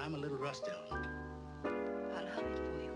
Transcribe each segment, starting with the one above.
I'm a little rusty on it. I'll hum it for you.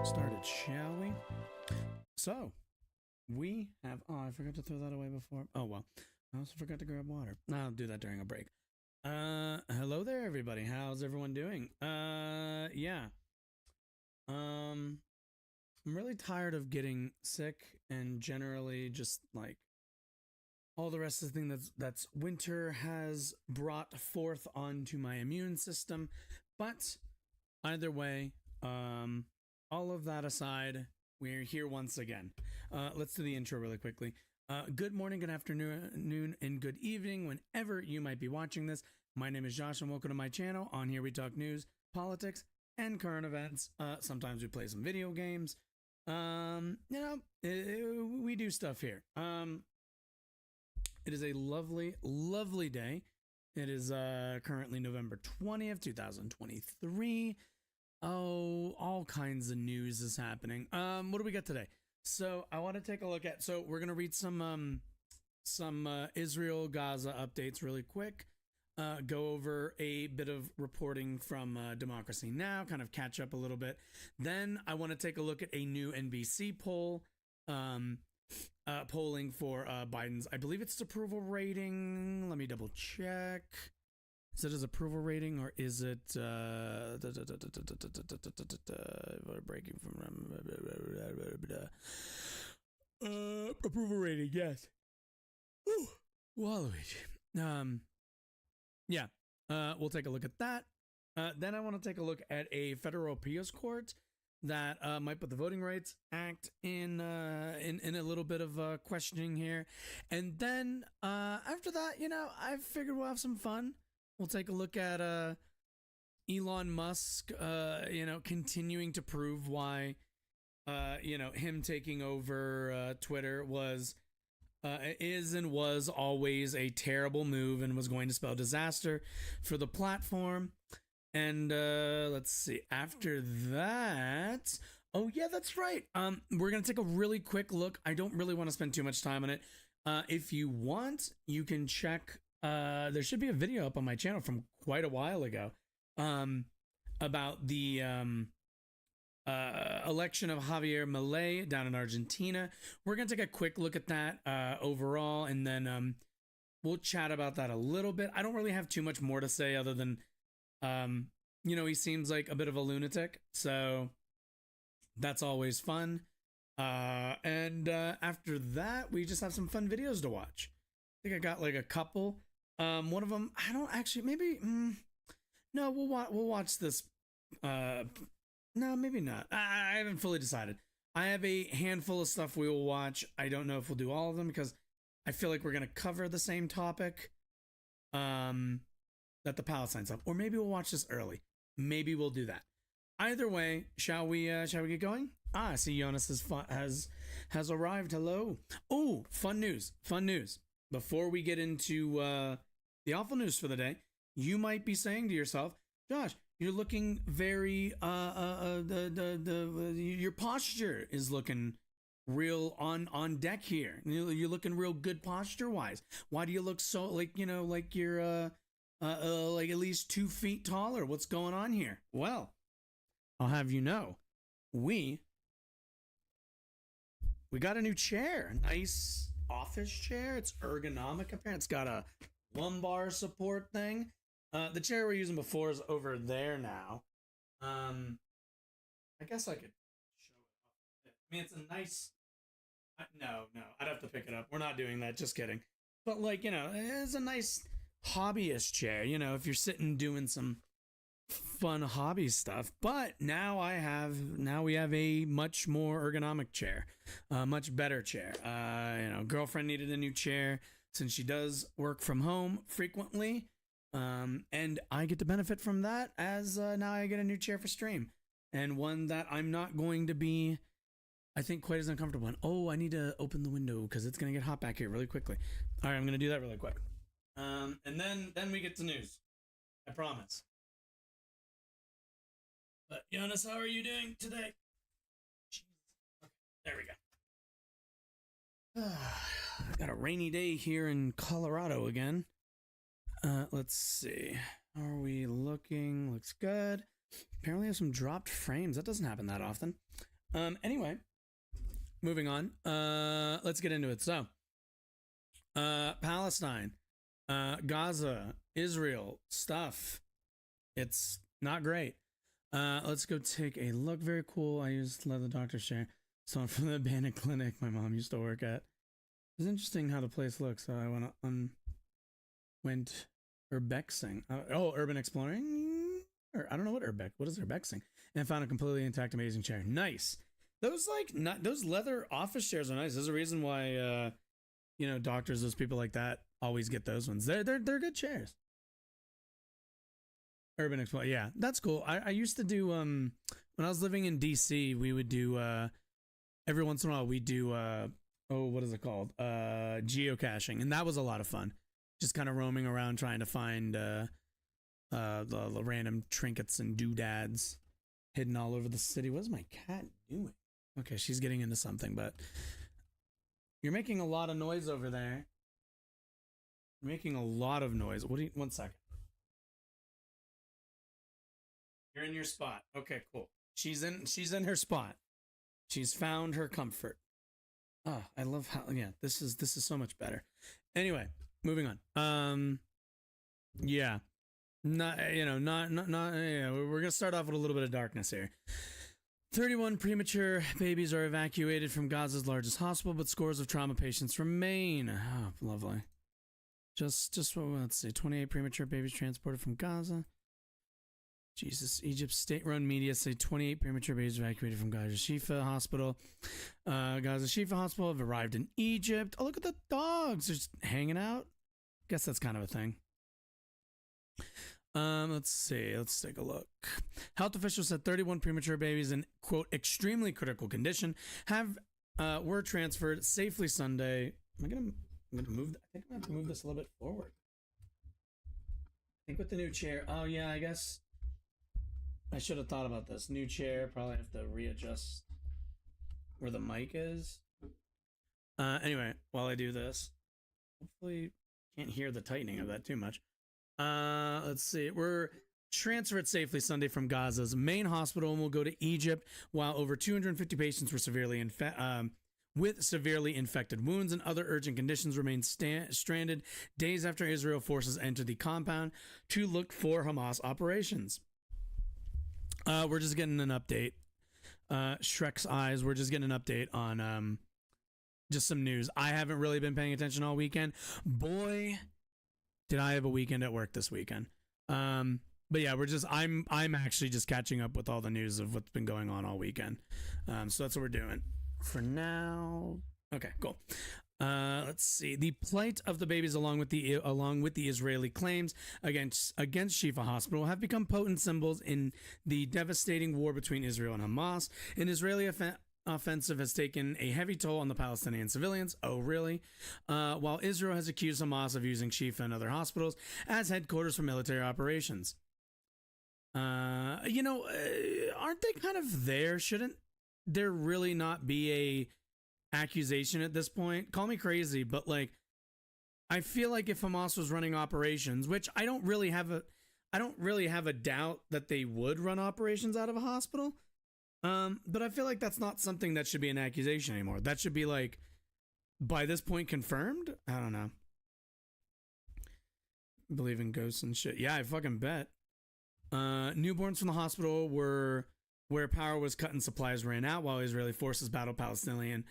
started, shall we? So, we have... Oh, I forgot to throw that away before. Oh, well. I also forgot to grab water. I'll do that during a break. Hello there, everybody. How's everyone doing? Yeah. I'm really tired of getting sick and generally just, like, all the rest of the thing that's winter has brought forth onto my immune system. But either way, all of that aside, we're here once again. Let's do the intro really quickly. Good morning, good afternoon, and good evening, whenever you might be watching this. My name is Josh, and welcome to my channel. On here, we talk news, politics, and current events. Sometimes we play some video games. We do stuff here. It is a lovely, lovely day. It is currently November 20th, 2023. Oh, all kinds of news is happening. What do we got today? So I want to take a look at, so we're going to read some Israel Gaza updates really quick. Go over a bit of reporting from Democracy Now!, kind of catch up a little bit. Then I want to take a look at a new NBC poll, polling for Biden's, I believe it's approval rating. Let me double check. Is it his approval rating or is it breaking from approval rating? Yes. Waluigi. Yeah. We'll take a look at that. Then I want to take a look at a federal appeals court that might put the Voting Rights Act in a little bit of questioning here. And then after that, I figured we'll have some fun. We'll take a look at Elon Musk, continuing to prove why, him taking over Twitter is and was always a terrible move and was going to spell disaster for the platform. And let's see, after that, oh yeah, that's right. We're going to take a really quick look. I don't really want to spend too much time on it. If you want, you can check. There should be a video up on my channel from quite a while ago about the election of Javier Milei down in Argentina. We're going to take a quick look at that overall, and then we'll chat about that a little bit. I don't really have too much more to say other than, he seems like a bit of a lunatic, so that's always fun. And after that, we just have some fun videos to watch. I think I got like a couple. One of them, I don't actually, maybe, no, we'll watch this. No, maybe not. I haven't fully decided. I have a handful of stuff we will watch. I don't know if we'll do all of them because I feel like we're going to cover the same topic that the Palestine stuff, or maybe we'll watch this early. Maybe we'll do that. Either way, shall we get going? I see Jonas has arrived. Hello. Oh, fun news. Before we get into the awful news for the day, you might be saying to yourself, Josh, you're looking very your posture is looking real on deck here. You're looking real good posture wise. Why do you look so like you're like at least 2 feet taller? What's going on here? Well, I'll have you know, we got a new chair. Nice office chair. It's ergonomic apparently. It's got a lumbar support thing. The chair we're using before is over there now. I guess I could show it off. I mean, it's a nice... No, I'd have to pick it up. We're not doing that, just kidding. But it's a nice hobbyist chair, if you're sitting doing some fun hobby stuff. But now we have a much more ergonomic chair, a much better chair. Girlfriend needed a new chair since she does work from home frequently. And I get to benefit from that as now I get a new chair for stream, and one that I'm not going to be, I think, quite as uncomfortable in. Oh, I need to open the window because it's going to get hot back here really quickly. All right, I'm going to do that really quick. And then we get to news. I promise. But Jonas, how are you doing today? Okay, there we go. Got a rainy day here in Colorado again. Let's see. How are we looking? Looks good. Apparently have some dropped frames. That doesn't happen that often. Anyway, moving on. Let's get into it. So, Palestine, Gaza, Israel stuff. It's not great. Let's go take a look. Very cool. I used to let the doctor share someone from the abandoned clinic my mom used to work at. It's interesting how the place looks. So I went urbexing. Urban exploring. Or I don't know what what is urbexing? And found a completely intact, amazing chair. Nice. Those those leather office chairs are nice. There's a reason why doctors, those people like that, always get those ones. They're good chairs. Urban Explorer, yeah, that's cool. I used to do when I was living in DC, we would do every once in a while we do what is it called? Geocaching, and that was a lot of fun. Just kind of roaming around trying to find the random trinkets and doodads hidden all over the city. What is my cat doing? Okay, she's getting into something, but you're making a lot of noise over there. You're making a lot of noise. One second. You're in your spot. Okay, cool. She's in her spot. She's found her comfort. I love how this is so much better. Anyway, moving on. Yeah. We're gonna start off with a little bit of darkness here. 31 premature babies are evacuated from Gaza's largest hospital, but scores of trauma patients remain. Oh, lovely. Just let's see. 28 premature babies transported from Gaza. Jesus, Egypt's state-run media say 28 premature babies evacuated from Gaza Shifa Hospital. Gaza Shifa Hospital have arrived in Egypt. Oh, look at the dogs. They're just hanging out. Guess that's kind of a thing. Let's see. Let's take a look. Health officials said 31 premature babies in, quote, extremely critical condition were transferred safely Sunday. I'm gonna move. I think I'm gonna have to move this a little bit forward. I think with the new chair. Oh yeah, I guess I should have thought about this. New chair. Probably have to readjust where the mic is. Anyway, while I do this, hopefully can't hear the tightening of that too much. Let's see. We're transferred safely Sunday from Gaza's main hospital and will go to Egypt, while over 250 patients were severely with severely infected wounds and other urgent conditions remain stranded days after Israel forces entered the compound to look for Hamas operations. We're just getting an update. Shrek's eyes. We're just getting an update on just some news. I haven't really been paying attention all weekend. Boy, did I have a weekend at work this weekend. But yeah, I'm actually just catching up with all the news of what's been going on all weekend. So that's what we're doing for now. Okay, cool. Let's see. The plight of the babies along with the Israeli claims against Shifa Hospital have become potent symbols in the devastating war between Israel and Hamas. An Israeli offensive has taken a heavy toll on the Palestinian civilians. Oh, really? While Israel has accused Hamas of using Shifa and other hospitals as headquarters for military operations. Aren't they kind of there? Shouldn't there really not be a accusation at this point? Call me crazy, but I feel like if Hamas was running operations, which I don't really have a doubt that they would run operations out of a hospital. But I feel like that's not something that should be an accusation anymore. That should be by this point confirmed. I don't know. Believe in ghosts and shit. Yeah, I fucking bet. Newborns from the hospital where power was cut and supplies ran out while Israeli forces battled Palestinian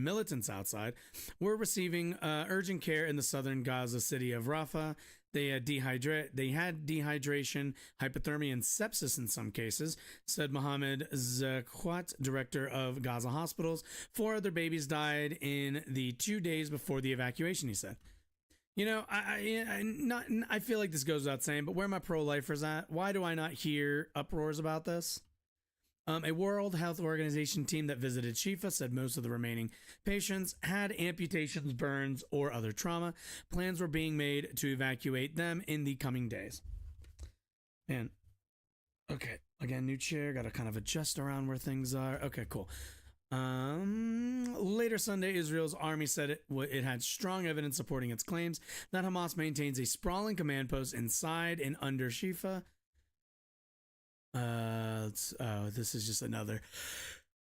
militants outside were receiving urgent care in the southern Gaza city of Rafah. They had dehydration, hypothermia, and sepsis in some cases, said Mohammed Zakwat, director of Gaza hospitals. 4 other babies died in the 2 days before the evacuation, he said. I feel like this goes without saying, but where are my pro-lifers at? Why do I not hear uproars about this? A World Health Organization team that visited Shifa said most of the remaining patients had amputations, burns, or other trauma. Plans were being made to evacuate them in the coming days. Man, okay. Again, new chair. Got to kind of adjust around where things are. Okay, cool. Later Sunday, Israel's army said it had strong evidence supporting its claims that Hamas maintains a sprawling command post inside and under Shifa. This is just another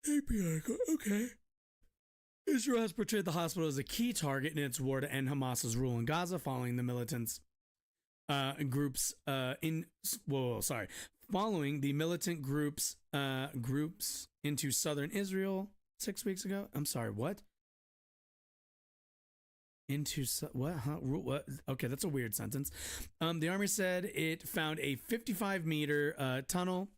API, okay. Israel has portrayed the hospital as a key target in its war to end Hamas's rule in Gaza following the militants groups following the militant groups into southern Israel 6 weeks ago. I'm sorry, what? What? Huh? What? Okay, that's a weird sentence. The army said it found a 55-meter tunnel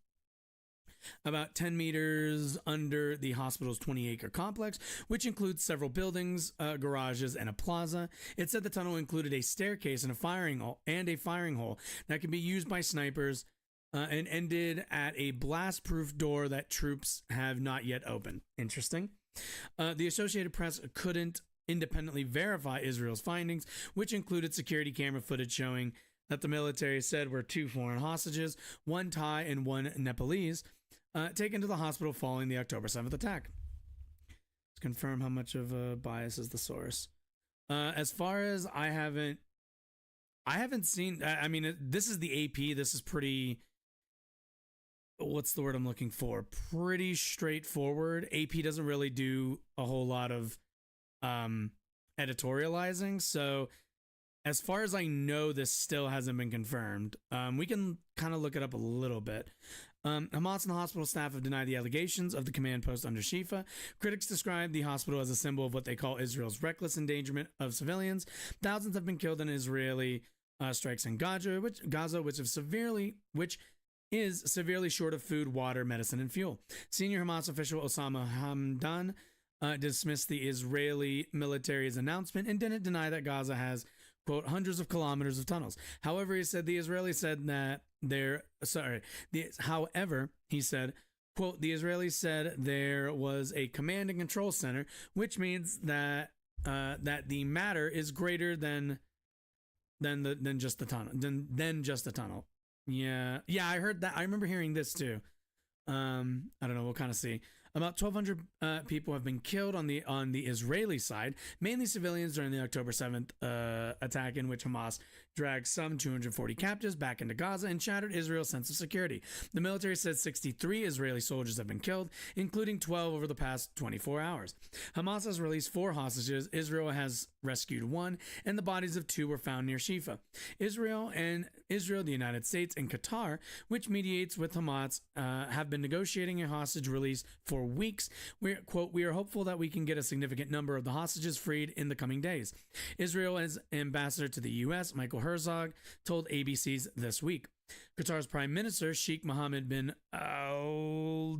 about 10 meters under the hospital's 20-acre complex, which includes several buildings, garages, and a plaza. It said the tunnel included a staircase and a firing hole that can be used by snipers, and ended at a blast-proof door that troops have not yet opened. Interesting. The Associated Press couldn't independently verify Israel's findings, which included security camera footage showing that the military said were 2 foreign hostages, 1 Thai and 1 Nepalese, taken to the hospital following the October 7th attack. Let's confirm how much of a bias is the source. As far as I haven't seen, I mean, this is the AP. This is pretty, what's the word I'm looking for? Pretty straightforward. AP doesn't really do a whole lot of editorializing. So as far as I know, this still hasn't been confirmed. We can kind of look it up a little bit. Hamas and the hospital staff have denied the allegations of the command post under Shifa. Critics describe the hospital as a symbol of what they call Israel's reckless endangerment of civilians. Thousands have been killed in Israeli strikes in Gaza, which is severely short of food, water, medicine, and fuel. Senior Hamas official Osama Hamdan dismissed the Israeli military's announcement and didn't deny that Gaza has, quote, hundreds of kilometers of tunnels. However, he said the Israelis said that he said, quote, the Israelis said there was a command and control center, which means that the matter is greater than just the tunnel, than just the tunnel. Yeah, I heard that. I remember hearing this too. I don't know. We'll kind of see. About 1,200 people have been killed on the Israeli side, mainly civilians, during the October 7th attack, in which Hamas dragged some 240 captives back into Gaza and shattered Israel's sense of security. The military says 63 Israeli soldiers have been killed, including 12 over the past 24 hours. Hamas has released 4 hostages. Israel has rescued 1, and the bodies of 2 were found near Shifa. Israel, the United States, and Qatar, which mediates with Hamas, have been negotiating a hostage release for weeks. We are hopeful that we can get a significant number of the hostages freed in the coming days. Israel's ambassador to the U.S., Michael Herzog, told ABC's This Week. Qatar's Prime Minister Sheikh Mohammed bin okay,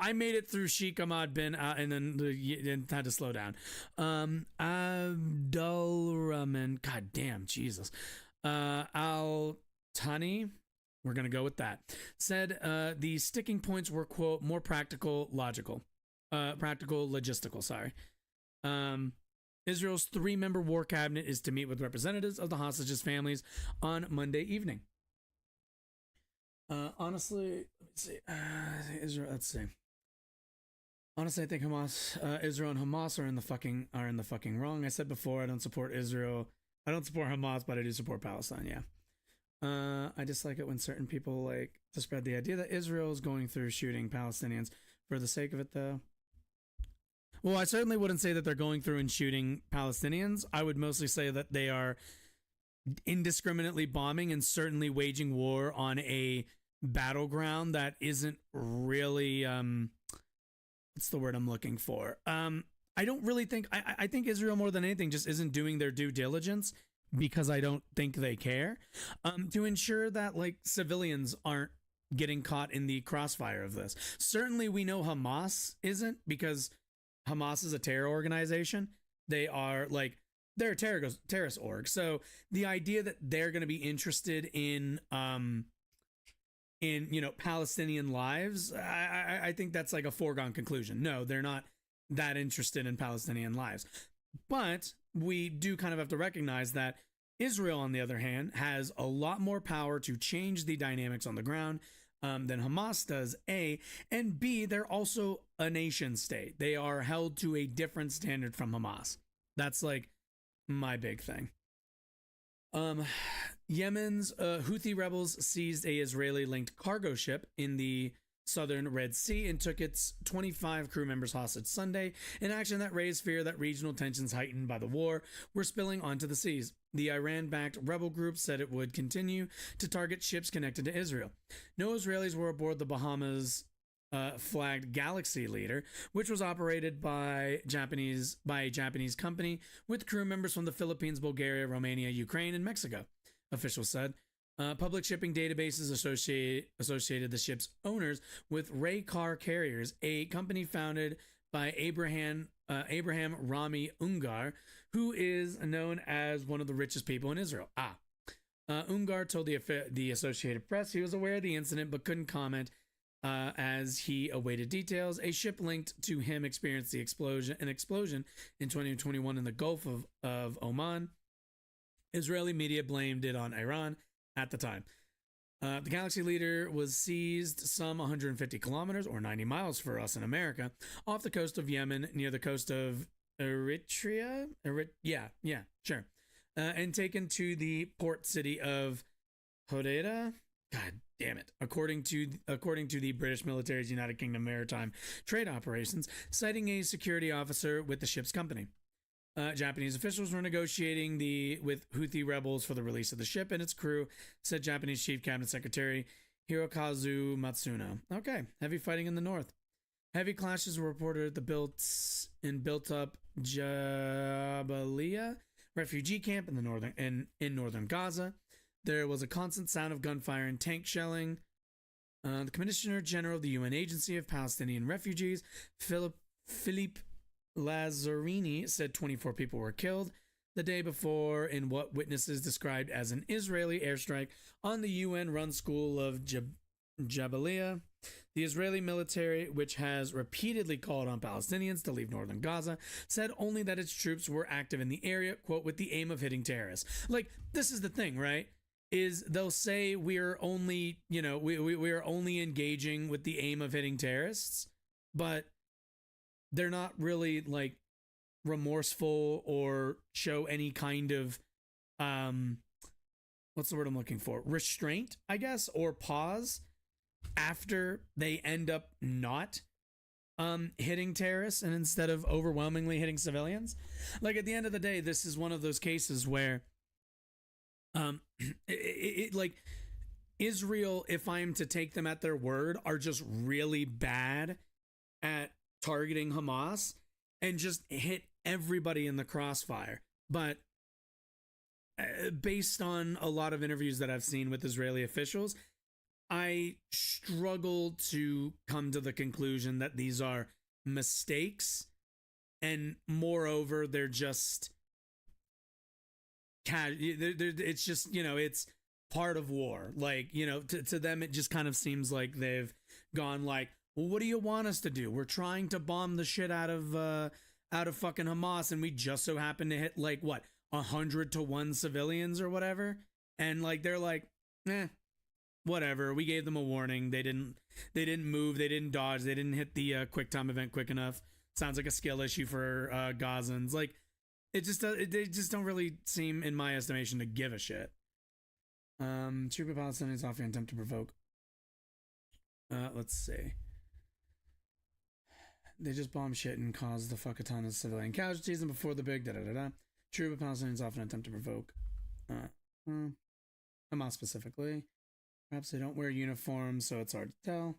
I made it through Sheikh Ahmad bin and then had to slow down. Abdulrahman, God damn, Jesus, Al Thani. We're going to go with that. Said the sticking points were, quote, more practical, logistical, sorry. Israel's 3-member war cabinet is to meet with representatives of the hostages' families on Monday evening. Honestly, let's see. Honestly, I think Israel and Hamas are in the fucking wrong. I said before, I don't support Israel. I don't support Hamas, but I do support Palestine. Yeah. I dislike it when certain people like to spread the idea that Israel is going through shooting Palestinians for the sake of it, though. Well, I certainly wouldn't say that they're going through and shooting Palestinians. I would mostly say that they are indiscriminately bombing and certainly waging war on a battleground that isn't really, what's the word I'm looking for? I don't really think, I think Israel more than anything just isn't doing their due diligence, because I don't think they care, to ensure that like civilians aren't getting caught in the crossfire of this. Certainly we know Hamas isn't, because Hamas is a terror organization. They are like, they're a terrorist org. So the idea that they're going to be interested in Palestinian lives, I think that's like a foregone conclusion. No, they're not that interested in Palestinian lives. But we do kind of have to recognize that Israel, on the other hand, has a lot more power to change the dynamics on the ground than Hamas does, A, and B, they're also a nation state. They are held to a different standard from Hamas. That's like my big thing. Yemen's Houthi rebels seized a Israeli-linked cargo ship in the southern Red Sea and took its 25 crew members hostage Sunday, an action that raised fear that regional tensions heightened by the war were spilling onto the seas. The Iran-backed rebel group said it would continue to target ships connected to Israel. No Israelis were aboard the Bahamas flagged Galaxy Leader, which was operated by a Japanese company with crew members from the Philippines, Bulgaria, Romania, Ukraine, and Mexico, officials said. Public shipping databases associated the ship's owners with Ray Car Carriers, a company founded by Abraham Rami Ungar, who is known as one of the richest people in Israel. Ungar told the Associated Press he was aware of the incident but couldn't comment as he awaited details. A ship linked to him experienced an explosion in 2021 in the Gulf of Oman. Israeli media blamed it on Iran at the time. The Galaxy Leader was seized some 150 kilometers, or 90 miles for us in America, off the coast of Yemen, near the coast of Eritrea? And taken to the port city of Hodeida. God damn it. According to the British military's United Kingdom Maritime Trade Operations, citing a security officer with the ship's company. Japanese officials were negotiating with Houthi rebels for the release of the ship and its crew, said Japanese Chief Cabinet Secretary Hirokazu Matsuno. Okay, heavy fighting in the north. Heavy clashes were reported at the built-up Jabalia refugee camp in northern Gaza. There was a constant sound of gunfire and tank shelling. The Commissioner General of the UN Agency of Palestinian Refugees, Philippe Lazzarini, said 24 people were killed the day before in what witnesses described as an Israeli airstrike on the UN-run school of Jabalia. The Israeli military, which has repeatedly called on Palestinians to leave northern Gaza, said only that its troops were active in the area, quote, with the aim of hitting terrorists. Like, this is the thing, right? Is they'll say we're only, we are only engaging with the aim of hitting terrorists, but they're not really like remorseful or show any kind of what's the word I'm looking for? Restraint, I guess, or pause after they end up not hitting terrorists and instead of overwhelmingly hitting civilians. Like, at the end of the day, this is one of those cases where like Israel, if I'm to take them at their word, are just really bad at targeting Hamas and just hit everybody in the crossfire. But based on a lot of interviews that I've seen with Israeli officials, I struggle to come to the conclusion that these are mistakes, and moreover, they're just it's just, it's part of war. Like, to them, it just kind of seems like they've gone like, well, what do you want us to do? We're trying to bomb the shit out of fucking Hamas, and we just so happen to hit like what 100 to 1 civilians or whatever, and like they're like, whatever. We gave them a warning. They didn't move. They didn't dodge. They didn't hit the quick time event quick enough. Sounds like a skill issue for Gazans. Like, they just don't really seem, in my estimation, to give a shit. Troop of Palestinians off your attempt to provoke. Let's see. They just bombed shit and caused the fuck a ton of civilian casualties, and before the big troop of Palestinians off an attempt to provoke. Hamas specifically. Perhaps they don't wear uniforms, so it's hard to tell.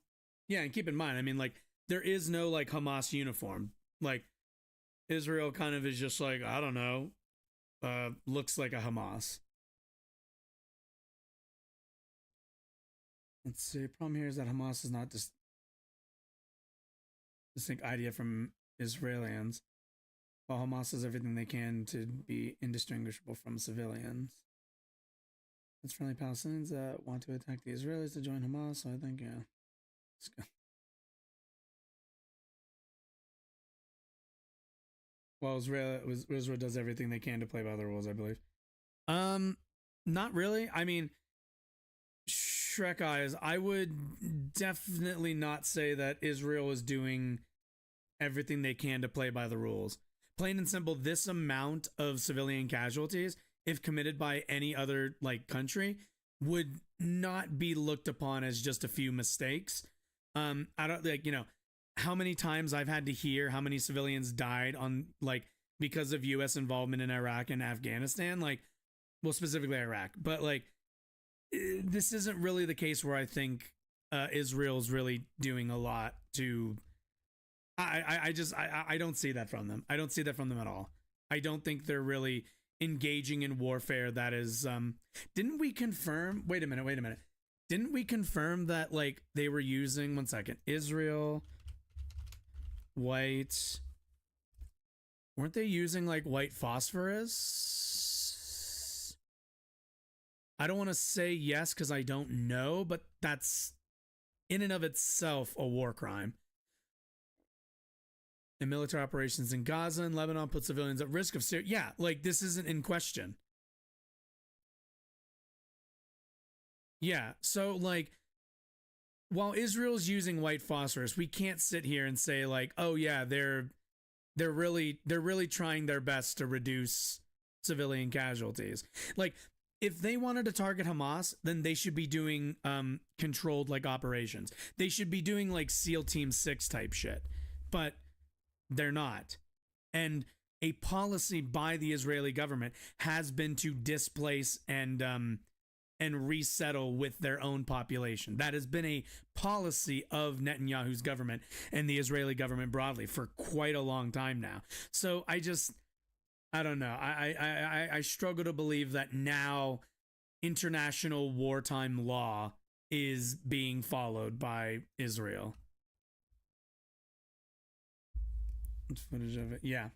Yeah, and keep in mind, I mean, like, there is no like Hamas uniform. Like, Israel kind of is just like, I don't know, looks like a Hamas. Let's see. Problem here is that Hamas is not distinct idea from Israelis, while Hamas does everything they can to be indistinguishable from civilians. It's friendly Palestinians that want to attack the Israelis to join Hamas, so I think, yeah. Let's go. Well, Israel does everything they can to play by the rules, I believe. Not really. I mean, Shrek Eyes, I would definitely not say that Israel is doing everything they can to play by the rules. Plain and simple, this amount of civilian casualties, if committed by any other like country, would not be looked upon as just a few mistakes. I don't like, how many times I've had to hear how many civilians died on like because of US involvement in Iraq and Afghanistan, like, well, specifically Iraq, but like this isn't really the case where I think Israel's really doing a lot to. I don't see that from them. I don't see that from them at all. I don't think they're really engaging in warfare that is. Didn't we confirm? Wait a minute. Didn't we confirm that like they were using 1 second Israel white? Weren't they using like white phosphorus? I don't want to say yes because I don't know, but that's in and of itself a war crime. And military operations in Gaza and Lebanon put civilians at risk of serious. Yeah, like this isn't in question. Yeah, so like while Israel's using white phosphorus, we can't sit here and say like, oh yeah, they're really trying their best to reduce civilian casualties. Like if they wanted to target Hamas, then they should be doing controlled like operations. They should be doing like SEAL Team 6 type shit. But they're not. And a policy by the Israeli government has been to displace and resettle with their own population. That has been a policy of Netanyahu's government and the Israeli government broadly for quite a long time now. So I don't know. I struggle to believe that now international wartime law is being followed by Israel. Footage of it. Yeah.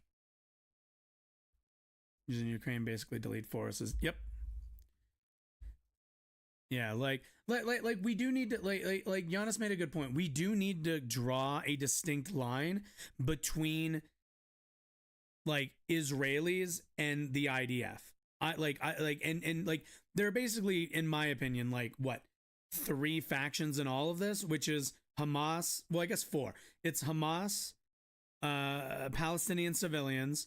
Using Ukraine basically delete forces. Yep. Yeah, like we do need to like Giannis made a good point. We do need to draw a distinct line between like Israelis and the IDF. And there are basically, in my opinion, like what, 3 factions in all of this, which is Hamas. Well, I guess 4. It's Hamas, Palestinian civilians,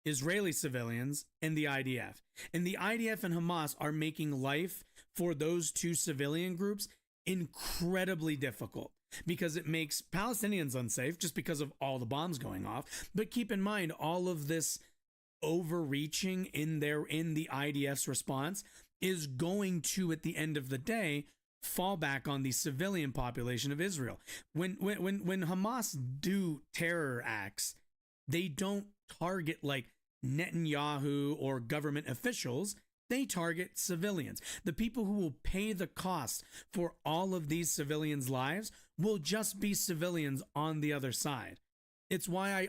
Israeli civilians, and the IDF. And the IDF and Hamas are making life for those 2 civilian groups incredibly difficult because it makes Palestinians unsafe just because of all the bombs going off. But keep in mind, all of this overreaching in the IDF's response is going to, at the end of the day, fall back on the civilian population of Israel. When Hamas do terror acts, they don't target like Netanyahu or government officials. They target civilians. The people who will pay the cost for all of these civilians' lives will just be civilians on the other side. It's why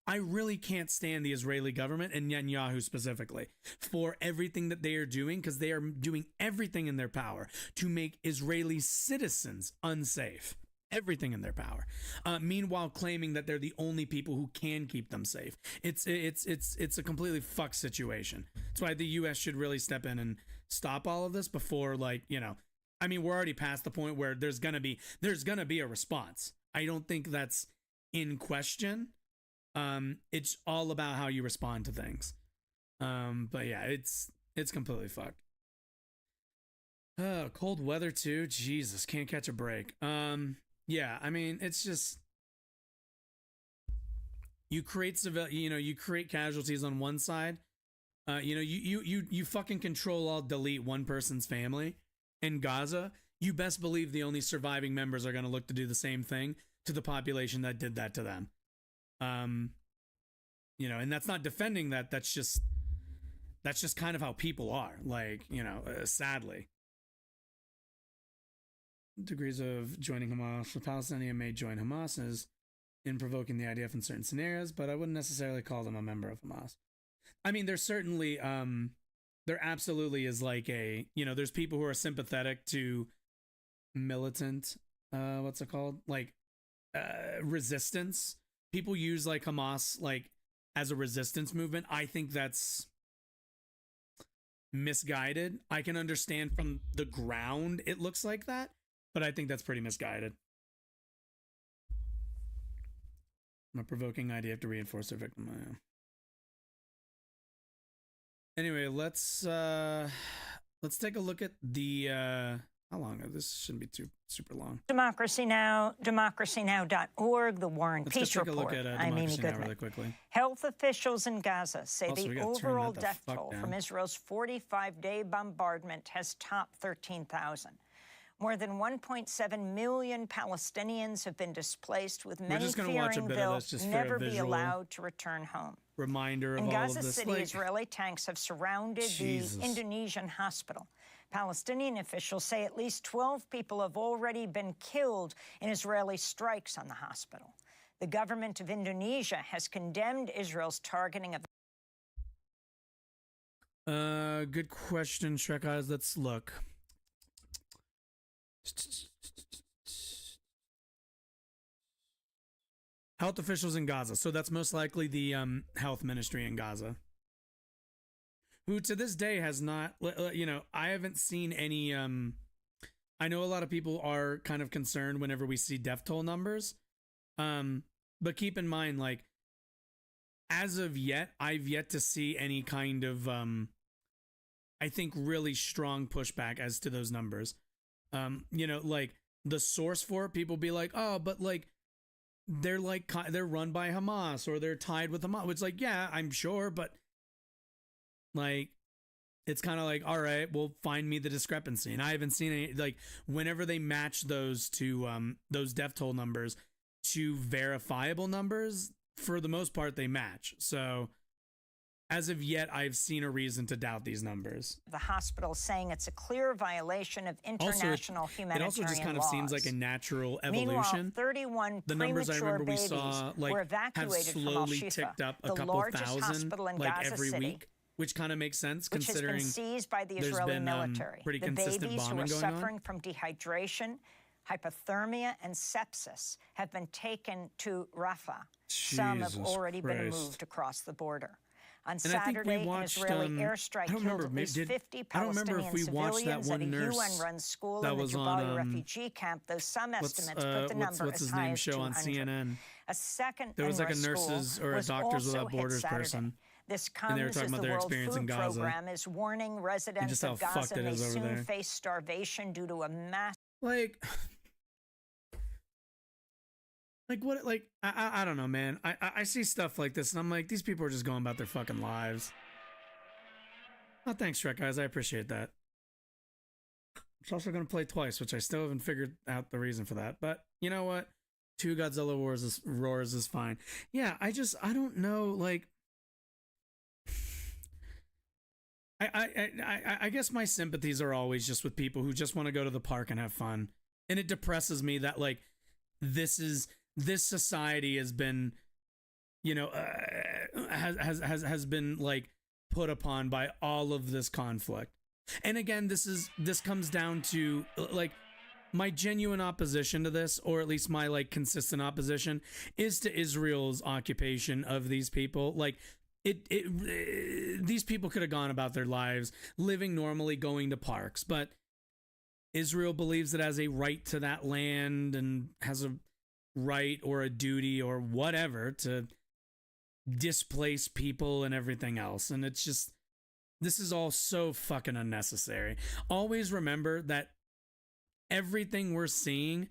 I really can't stand the Israeli government and Netanyahu specifically for everything that they are doing, because they are doing everything in their power to make Israeli citizens unsafe. Everything in their power. Meanwhile, claiming that they're the only people who can keep them safe. It's a completely fucked situation. That's why the U.S. should really step in and stop all of this before, like, I mean, we're already past the point where there's gonna be a response. I don't think that's in question. It's all about how you respond to things. But yeah, it's completely fucked. Cold weather too. Jesus, can't catch a break. Yeah, I mean, it's just you create you create casualties on one side. You fucking control alt delete one person's family in Gaza. You best believe the only surviving members are going to look to do the same thing to the population that did that to them. And that's not defending that. That's just kind of how people are. Like, sadly. Degrees of joining Hamas. The Palestinian may join Hamas is in provoking the IDF in certain scenarios, but I wouldn't necessarily call them a member of Hamas. I mean, there's certainly, there absolutely is like there's people who are sympathetic to militant, what's it called? Like, resistance. People use like Hamas, like, as a resistance movement. I think that's misguided. I can understand from the ground it looks like that, but I think that's pretty misguided. I'm provoking IDF to reinforce their victim. Anyway, let's take a look at the How long? This shouldn't be too super long. Democracy Now!, democracynow.org, the War and Let's Peace just take Report. a look at I'm Amy Democracy Now! Goodman. Really quickly. Health officials in Gaza say Also, we the gotta turn overall that the death fuck toll down. from Israel's 45-day bombardment has topped 13,000. More than 1.7 million Palestinians have been displaced, with many just gonna watch a fearing bit of they'll this just for a never be visual allowed to return home. Reminder of In all Gaza of this. City, Like, Israeli tanks have surrounded Jesus. the Indonesian hospital. Palestinian officials say at least 12 people have already been killed in Israeli strikes on the hospital. The government of Indonesia has condemned Israel's targeting of... Good question, Shrek Eyes. Let's look. Health officials in Gaza. So that's most likely the health ministry in Gaza, who to this day has not, you know, I haven't seen any. I know a lot of people are kind of concerned whenever we see death toll numbers, but keep in mind, like, as of yet, I've yet to see any kind of, I think, really strong pushback as to those numbers. You know, like the source for it, people be like, oh, but like they're run by Hamas or they're tied with Hamas. It's like, yeah, I'm sure, but like, it's kind of like, all right, well, find me the discrepancy. And I haven't seen any, like, whenever they match those to those death toll numbers to verifiable numbers, for the most part, they match. So as of yet, I've seen a reason to doubt these numbers. The hospital saying it's a clear violation of international humanitarian laws. It also just kind of seems like a natural evolution. Meanwhile, 31 the numbers I remember we babies saw were have evacuated from slowly Al-Shifa, ticked up a the couple largest thousand, hospital in like Gaza every City, week, which kind of makes sense which has considering been seized by the there's Israeli been military. pretty The consistent babies who bombing are going suffering on. from dehydration, hypothermia, and sepsis have been taken to Rafah. Some have Jesus already been Christ. moved across the border. On And I think we Saturday, watched, an Israeli I airstrike don't killed remember, at least did- 50 I don't remember if Palestinian we watched that civilians one at a nurse UN-run school that in the was Jabalia on, refugee camp, though some what's estimates put the number what's as his high name as show on 200. CNN? A second There was like a UNRWA nurses school or a was Doctors also Without hit Borders Saturday. person. This And they were comes talking as about the their World experience in Food Gaza. Program is warning residents just how of fucked Gaza it may is over soon there. face starvation due to a massive... Like what? Like I don't know, man. I see stuff like this and I'm like, these people are just going about their fucking lives. Oh, thanks, Shrek guys. I appreciate that. It's also gonna play twice, which I still haven't figured out the reason for that. But you know what? 2 Godzilla roars is fine. Yeah, I don't know. Like, I guess my sympathies are always just with people who just want to go to the park and have fun, and it depresses me that like this society has been, you know, has been like put upon by all of this conflict. And again, this comes down to like my genuine opposition to this, or at least my like consistent opposition, is to Israel's occupation of these people. Like these people could have gone about their lives living normally, going to parks, but Israel believes it has a right to that land and has a right or a duty or whatever to displace people and everything else. And it's just, this is all so fucking unnecessary. Always remember that everything we're seeing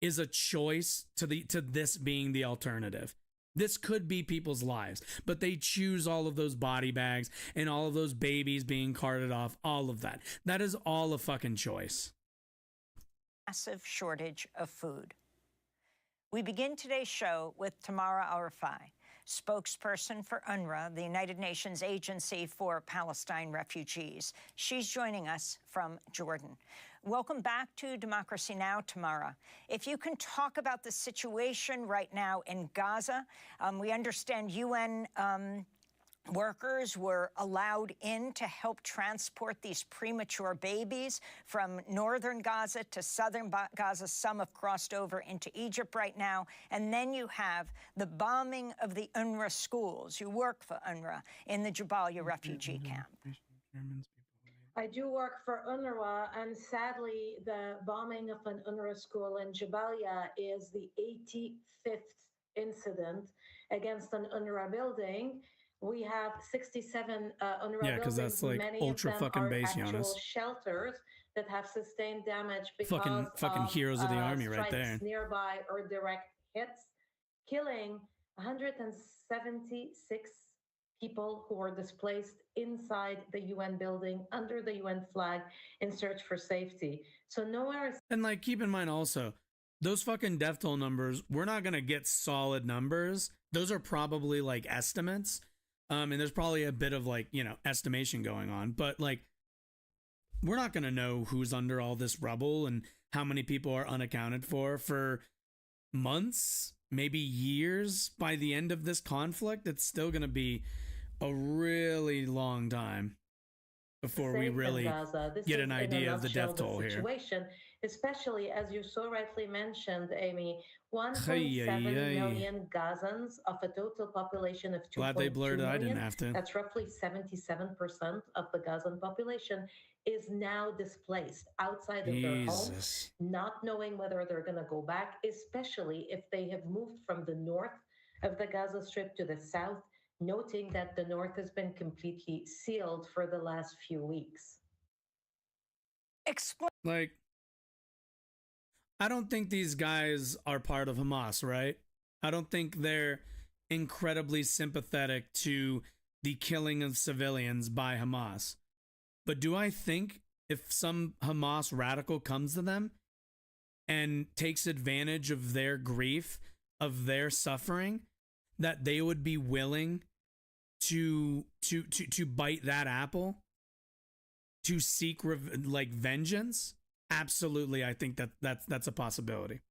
is a choice to this being the alternative. This could be people's lives, but they choose all of those body bags and all of those babies being carted off, all of that. That is all a fucking choice. Massive shortage of food. We begin today's show with Tamara Arafai, spokesperson for UNRWA, the United Nations Agency for Palestine Refugees. She's joining us from Jordan. Welcome back to Democracy Now!, Tamara. If you can talk about the situation right now in Gaza, we understand UN workers were allowed in to help transport these premature babies from northern Gaza to southern Gaza. Some have crossed over into Egypt right now. And then you have the bombing of the UNRWA schools. You work for UNRWA in the Jabalia refugee camp. I do work for UNRWA, and sadly, the bombing of an UNRWA school in Jabalia is the 85th incident against an UNRWA building. We have 67 UNRWA buildings. That's like many ultra of them fucking are base, actual Jonas. shelters that have sustained damage because fucking of heroes of the army right strikes there. nearby or direct hits, killing 176 people who were displaced inside the UN building under the UN flag in search for safety. So nowhere is. And like, keep in mind also, those fucking death toll numbers, we're not gonna get solid numbers. Those are probably like estimates. And there's probably a bit of like, you know, estimation going on, but like, we're not gonna know who's under all this rubble and how many people are unaccounted for months, maybe years. By the end of this conflict, it's still gonna be a really long time before we really get an idea of the death toll here. Especially as you so rightly mentioned, Amy, 1.7 million Gazans of a total population of 2.2 Glad they blurred it. million. I didn't have to. That's roughly 77% of the Gazan population is now displaced outside of their homes, not knowing whether they're going to go back, especially if they have moved from the north of the Gaza Strip to the south, noting that the north has been completely sealed for the last few weeks. Like, I don't think these guys are part of Hamas, right? I don't think they're incredibly sympathetic to the killing of civilians by Hamas. But do I think if some Hamas radical comes to them and takes advantage of their grief, of their suffering, that they would be willing to bite that apple, to seek like vengeance? Absolutely, I think that's a possibility.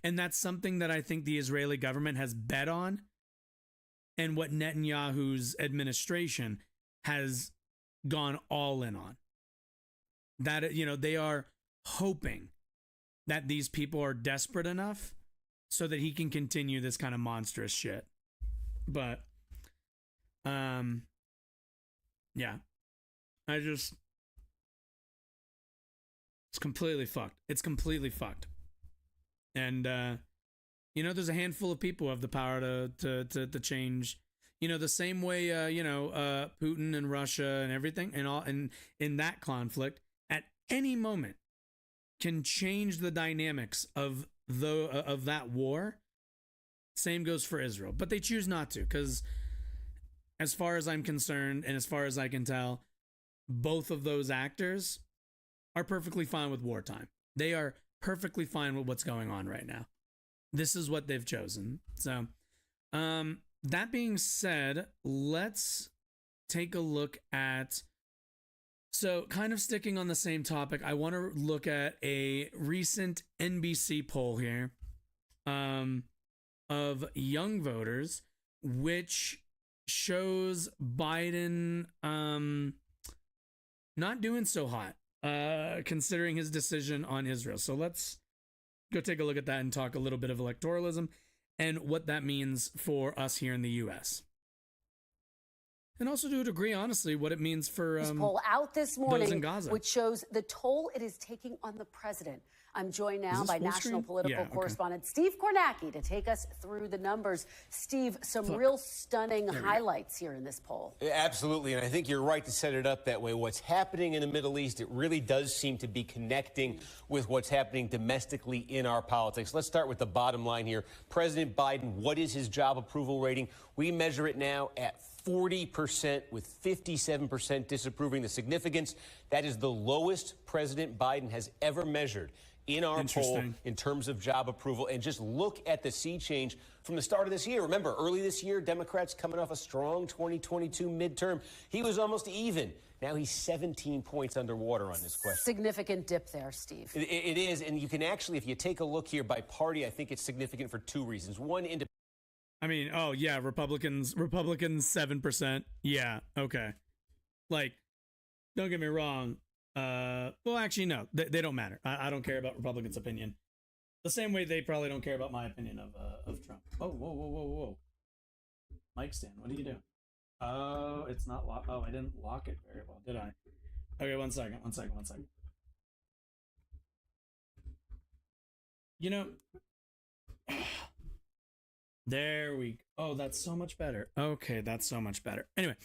And that's something that I think the Israeli government has bet on, and what Netanyahu's administration has gone all in on. That, you know, they are hoping that these people are desperate enough so that he can continue this kind of monstrous shit. But yeah. It's completely fucked. It's completely fucked. And you know, there's a handful of people who have the power to change, you know, the same way Putin and Russia and everything and all, and in that conflict at any moment can change the dynamics of that war. Same goes for Israel, but they choose not to, because as far as I'm concerned and as far as I can tell, both of those actors are perfectly fine with wartime. They are perfectly fine with what's going on right now. This is what they've chosen. So, that being said, let's take a look at, so kind of sticking on the same topic, I want to look at a recent NBC poll here of young voters, which shows Biden not doing so hot, considering his decision on Israel. So let's go take a look at that and talk a little bit of electoralism and what that means for us here in the U.S. And also to a degree, honestly, what it means for this poll out this morning, those in Gaza, which shows the toll it is taking on the president. I'm joined now by national political correspondent Steve Kornacki to take us through the numbers. Steve, some real stunning highlights here in this poll. Absolutely, and I think you're right to set it up that way. What's happening in the Middle East, it really does seem to be connecting with what's happening domestically in our politics. Let's start with the bottom line here. President Biden, what is his job approval rating? We measure it now at 40%, with 57% disapproving. The significance, that is the lowest President Biden has ever measured in our poll in terms of job approval. And just look at the sea change from the start of this year. Remember, early this year, Democrats coming off a strong 2022 midterm. He was almost even. Now he's 17 points underwater on this question. Significant dip there, Steve. It is. And you can actually, if you take a look here by party, I think it's significant for two reasons. One, Republicans 7%. Yeah, okay. Like, don't get me wrong. Well, actually, no, they don't matter. I don't care about Republicans' opinion. The same way they probably don't care about my opinion of Trump. Oh, whoa. Mic stand, what are you doing? Oh, it's not locked. Oh, I didn't lock it very well, did I? Okay, one second. You know, there we go. Oh, that's so much better. Okay, that's so much better. Anyway,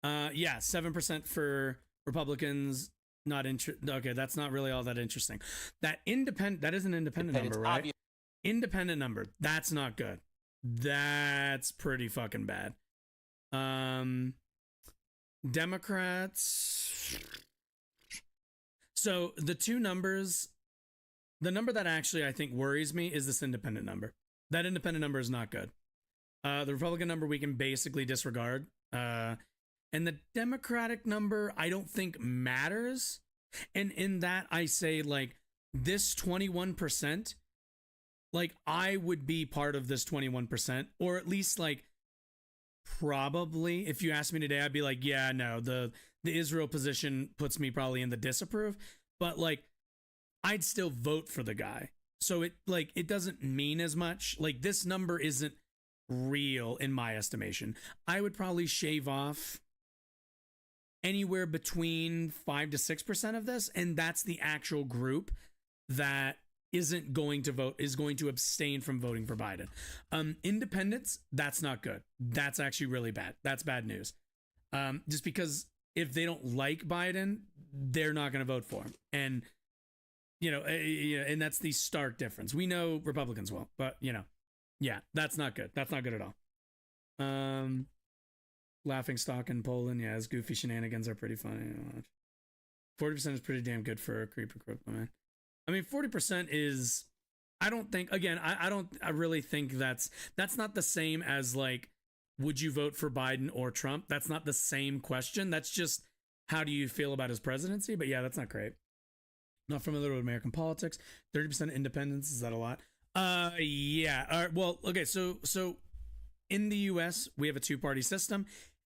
7% for Republicans, Okay, that's not really all that interesting. That is an independent number, right? Independent number. That's not good. That's pretty fucking bad. Democrats. So the two numbers, the number that actually I think worries me is this independent number. That independent number is not good. The Republican number we can basically disregard. And the Democratic number I don't think matters. And in that I say, like, this 21%, like, I would be part of this 21%, or at least, like, probably, if you asked me today, I'd be like, yeah, no, the Israel position puts me probably in the disapprove, but, like, I'd still vote for the guy. So it doesn't mean as much. Like, this number isn't real in my estimation. I would probably shave off anywhere between 5 to 6% of this, and that's the actual group that isn't going to vote, is going to abstain from voting for Biden. Independents, that's not good. That's actually really bad. That's bad news. Just because if they don't like Biden, they're not going to vote for him. And, and that's the stark difference. We know Republicans will, but, yeah, that's not good. That's not good at all. Laughing stock in Poland, yeah, his goofy shenanigans are pretty funny to watch. 40% is pretty damn good for a creeper crypto, man. I mean, 40% is, I don't think, again, I really think that's not the same as, like, would you vote for Biden or Trump? That's not the same question. That's just, how do you feel about his presidency? But yeah, that's not great. Not familiar with American politics. 30% independence, is that a lot? Yeah. Well, okay, so in the US, we have a two-party system.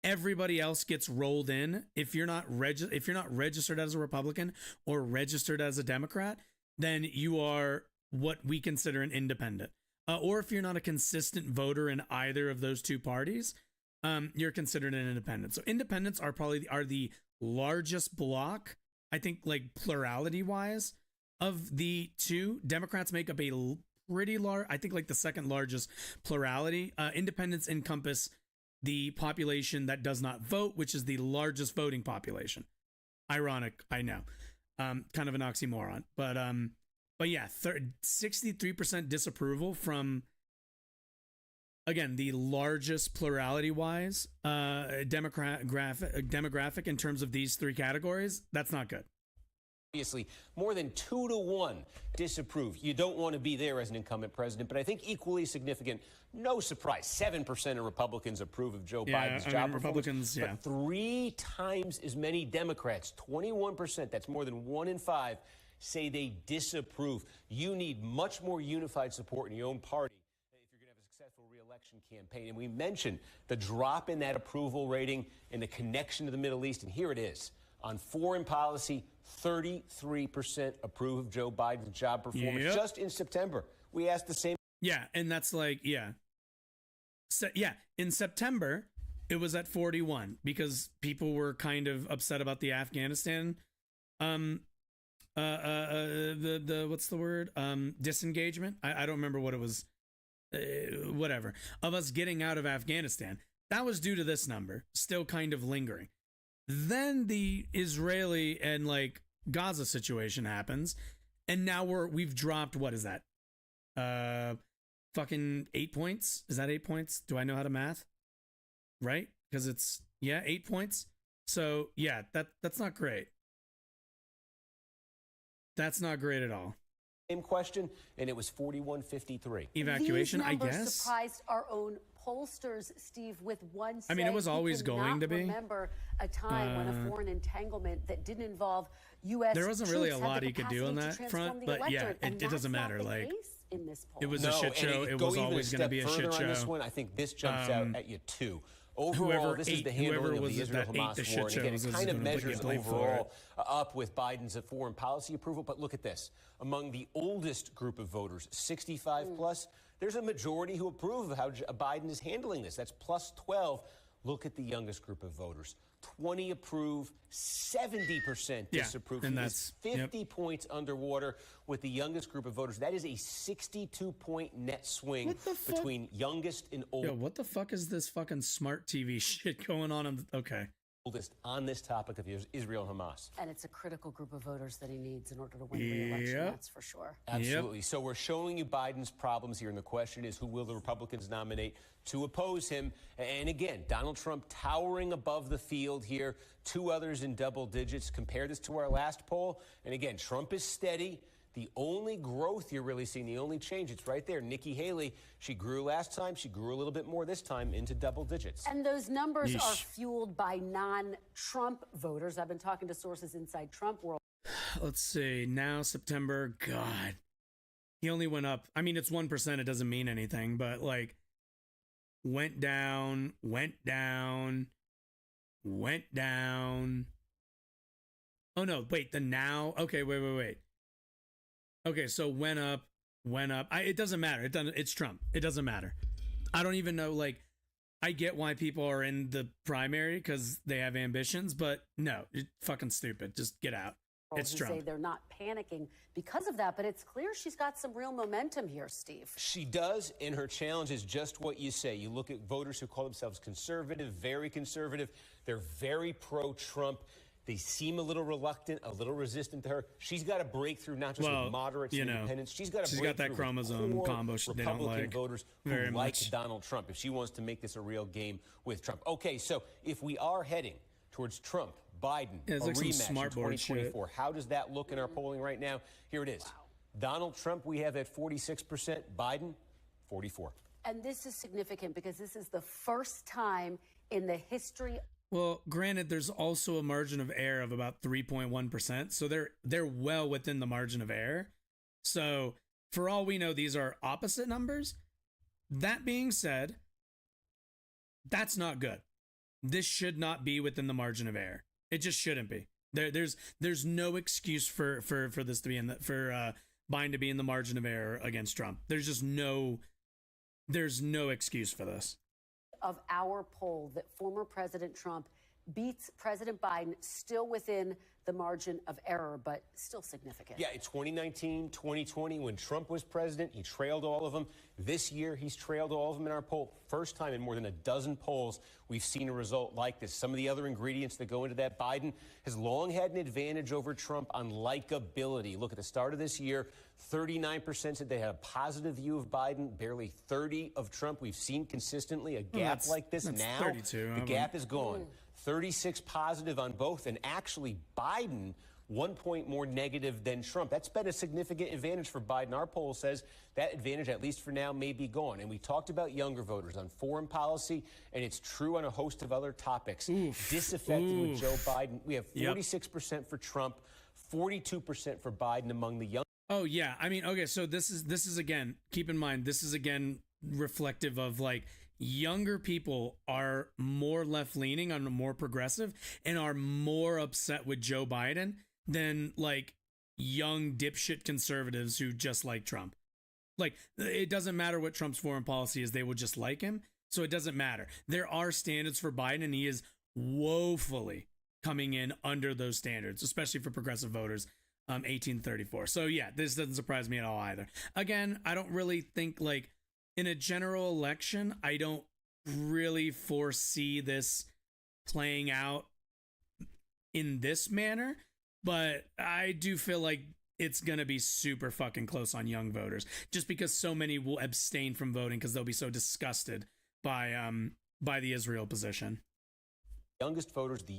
Everybody else gets rolled in. If you're not registered as a Republican or registered as a Democrat, then you are what we consider an independent. Or if you're not a consistent voter in either of those two parties, you're considered an independent. So independents are the largest block, I think, like, plurality wise, of the two. Democrats make up a pretty large, I think, like, the second largest plurality. Independents encompass the population that does not vote, which is the largest voting population. Ironic, I know. Kind of an oxymoron, but yeah, 63% disapproval from, again, the largest plurality wise demographic in terms of these three categories. That's not good. Obviously, more than 2 to 1 disapprove. You don't want to be there as an incumbent president, but I think equally significant, no surprise, 7% of Republicans approve of Joe Biden's job performance. Republicans, yeah. But 3 times as many Democrats, 21%, that's more than 1 in 5, say they disapprove. You need much more unified support in your own party if you're going to have a successful re-election campaign. And we mentioned the drop in that approval rating and the connection to the Middle East, and here it is. On foreign policy, 33% approve of Joe Biden's job performance. Yep. Just in September, we asked the same. Yeah, and that's like, yeah. So, yeah, in September, it was at 41 because people were kind of upset about the Afghanistan, what's the word? Disengagement. I don't remember what it was. Whatever. Of us getting out of Afghanistan. That was due to this number, still kind of lingering. Then the Israeli and, like, Gaza situation happens, and now we've dropped, what is that? Fucking 8 points? Is that 8 points? Do I know how to math? Right? Because it's, 8 points. So yeah, that's not great. That's not great at all. Same question, and it was 41-53. Evacuation, These numbers I guess. Surprised our own pollsters, Steve, with one saying, I mean, it was always going to be. Remember a time when a foreign entanglement that didn't involve U.S. There wasn't really a lot he could do on that front, but yeah, it doesn't matter. Like, in this poll. it was a shit show. It was always going to be a shit show. On this one, I think this jumps out at you too. Overall, this is the handling of the Israel-Hamas war. And again, it kind of measures overall up with Biden's foreign policy approval. But look at this. Among the oldest group of voters, 65 plus, there's a majority who approve of how Biden is handling this. That's plus 12. Look at the youngest group of voters. 20 approve, 70% disapprove. And that's 50 points underwater with the youngest group of voters. That is a 62-point net swing between youngest and oldest. Yo, what the fuck is this fucking smart TV shit going on? Okay. on this topic of Israel and Hamas. And it's a critical group of voters that he needs in order to win re-election, that's for sure. Absolutely. So we're showing you Biden's problems here, and the question is, who will the Republicans nominate to oppose him? And again, Donald Trump towering above the field here, two others in double digits. Compare this to our last poll, and again, Trump is steady. The only growth you're really seeing, the only change, it's right there. Nikki Haley, she grew last time. She grew a little bit more this time into double digits. And those numbers are fueled by non-Trump voters. I've been talking to sources inside Trump world. Let's see. Now, September, God. He only went up. I mean, it's 1%. It doesn't mean anything, but like went down, went down, went down. Oh, no. Wait, the now. Okay, wait. Okay, so went up. It doesn't matter. It's Trump. It doesn't matter. I don't even know. Like, I get why people are in the primary because they have ambitions, but no, it's fucking stupid. Just get out. It's Trump. Say they're not panicking because of that, but it's clear she's got some real momentum here, Steve. She does, and her challenge is just what you say. You look at voters who call themselves conservative, very conservative. They're very pro-Trump. They seem a little reluctant, a little resistant to her. She's got to break through not just with moderates and independents. She's got that chromosome combo they don't like. Voters who like Donald Trump if she wants to make this a real game with Trump. Okay, so if we are heading towards Trump, Biden, a rematch in 2024, how does that look in our polling right now? Here it is. Donald Trump, we have at 46%. Biden, 44%. And this is significant because this is the first time in the history. Well, granted, there's also a margin of error of about 3.1%. So they're well within the margin of error. So for all we know, these are opposite numbers. That being said, that's not good. This should not be within the margin of error. It just shouldn't be. There's no excuse for this to be for Biden to be in the margin of error against Trump. There's no excuse for this. Of our poll that former President Trump beats President Biden still within the margin of error, but still significant. Yeah, in 2019, 2020, when Trump was president, he trailed all of them. This year, he's trailed all of them in our poll. First time in more than a dozen polls we've seen a result like this. Some of the other ingredients that go into that, Biden has long had an advantage over Trump on likability. Look, at the start of this year, 39% said they had a positive view of Biden, barely 30% of Trump. We've seen consistently a gap like this. Now 32. The gap is gone. 36 positive on both, and actually Biden 1 point more negative than Trump. That's been a significant advantage for Biden. Our poll says that advantage, at least for now, may be gone. And we talked about younger voters on foreign policy, and it's true on a host of other topics. Disaffected with Joe Biden. We have 46% for Trump, 42% for Biden among the young. Oh, yeah. I mean, okay, so this is again, keep in mind, this is again reflective of like, younger people are more left-leaning and more progressive and are more upset with Joe Biden than like young dipshit conservatives who just like Trump. Like, it doesn't matter what Trump's foreign policy is, they will just like him. So it doesn't matter. There are standards for Biden, and he is woefully coming in under those standards, especially for progressive voters, 1834. So yeah, this doesn't surprise me at all either. Again, I don't really think like, in a general election, I don't really foresee this playing out in this manner, but I do feel like it's going to be super fucking close on young voters, just because so many will abstain from voting because they'll be so disgusted by the Israel position. The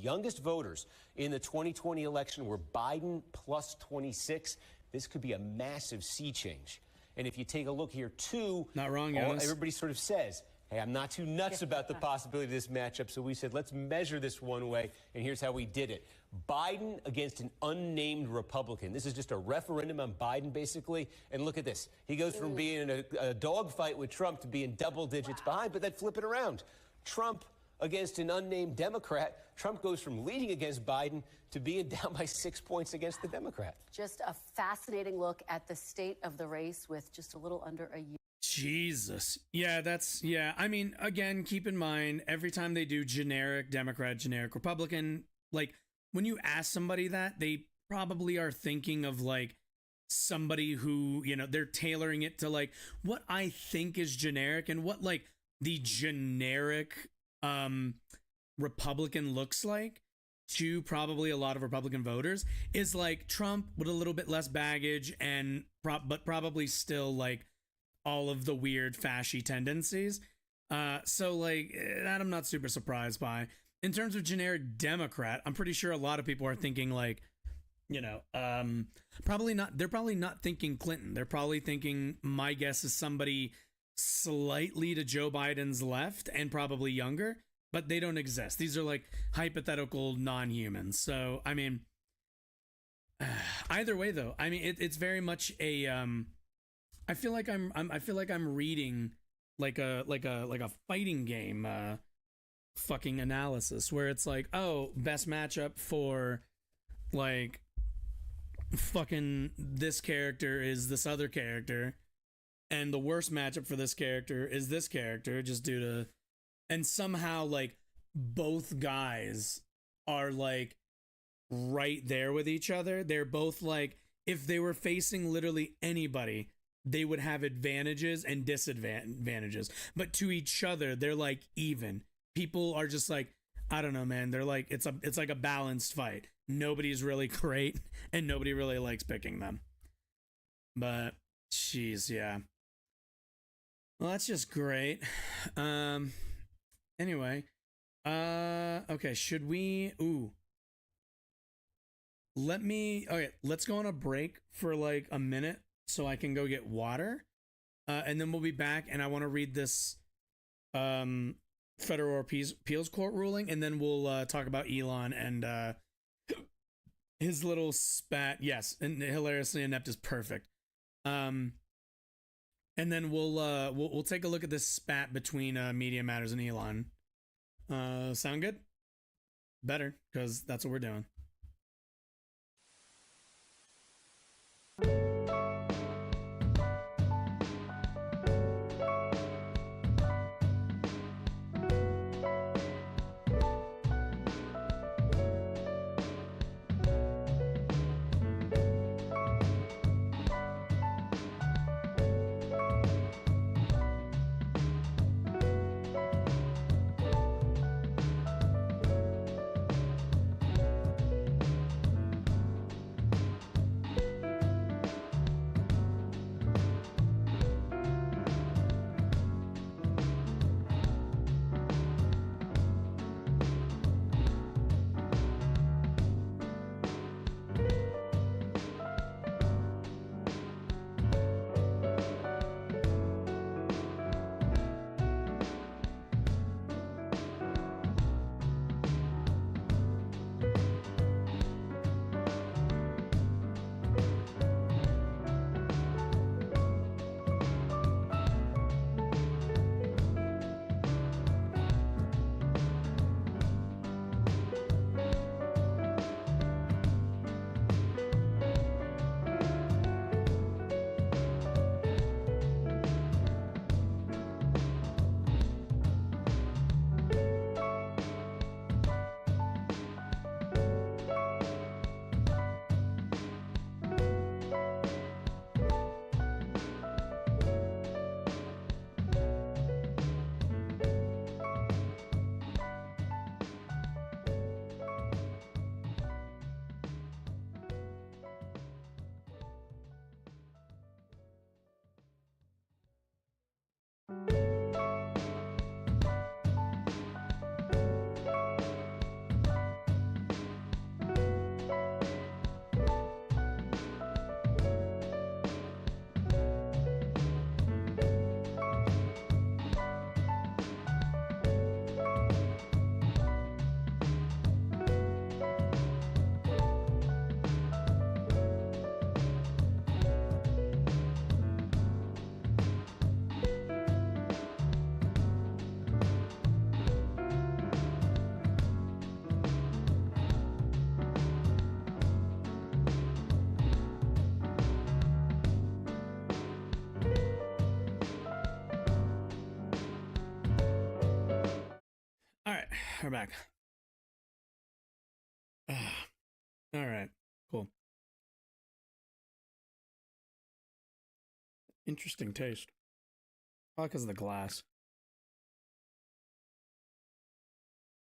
youngest voters in the 2020 election were Biden plus 26. This could be a massive sea change. And if you take a look here, too, not wrong, everybody sort of says, hey, I'm not too nuts about the possibility of this matchup. So we said, let's measure this one way. And here's how we did it. Biden against an unnamed Republican. This is just a referendum on Biden, basically. And look at this. He goes from being in a dogfight with Trump to being double digits behind, but then flip it around. Trump against an unnamed Democrat. Trump goes from leading against Biden to being down by 6 points against the Democrat. Just a fascinating look at the state of the race with just a little under a year. Jesus. Yeah, I mean, again, keep in mind, every time they do generic Democrat, generic Republican, like when you ask somebody that, they probably are thinking of like somebody who, you know, they're tailoring it to like what I think is generic and what like the generic Republican looks like to probably a lot of Republican voters is like Trump with a little bit less baggage and but probably still like all of the weird fashy tendencies. So like that I'm not super surprised by. In terms of generic Democrat, I'm pretty sure a lot of people are thinking like, you know, probably not. They're probably not thinking Clinton. They're probably thinking, my guess is somebody slightly to Joe Biden's left and probably younger, but they don't exist. These are like hypothetical non-humans. So, I mean, either way though, I mean, it's very much a, I feel like I'm reading like a fighting game, fucking analysis where it's like, oh, best matchup for like fucking this character is this other character, and the worst matchup for this character is this character, just due to, and somehow like both guys are like right there with each other. They're both like, if they were facing literally anybody, they would have advantages and disadvantages, but to each other they're like even. People are just like, I don't know, man, they're like, it's like a balanced fight. Nobody's really great and nobody really likes picking them. But jeez, yeah. Well, that's just great. Anyway, okay, should we, okay, let's go on a break for like a minute so I can go get water. And then we'll be back, and I want to read this federal appeals court ruling, and then we'll talk about Elon and his little spat. Yes, and hilariously inept is perfect. And then we'll take a look at this spat between Media Matters and Elon. Sound good? Better, because that's what we're doing. We're back. All right, cool. Interesting taste. Probably because of the glass.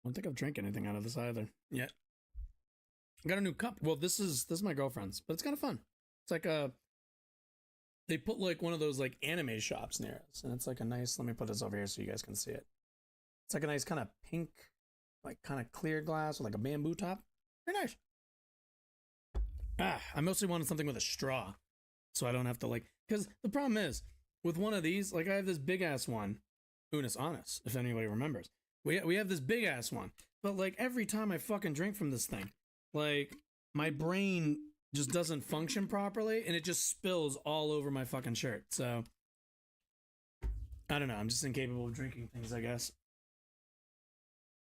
don't think I've drank anything out of this either yet. I got a new cup. Well, this is my girlfriend's, but it's kind of fun. It's like they put like one of those like anime shops near us, and it's like a nice. Let me put this over here so you guys can see it. It's like a nice kind of pink, like kind of clear glass with like a bamboo top. Very nice. I mostly wanted something with a straw, so I don't have to like. Because the problem is with one of these, like I have this big ass one, Unis Honest, if anybody remembers. We have this big ass one, but like every time I fucking drink from this thing, like my brain just doesn't function properly, and it just spills all over my fucking shirt. So I don't know. I'm just incapable of drinking things, I guess.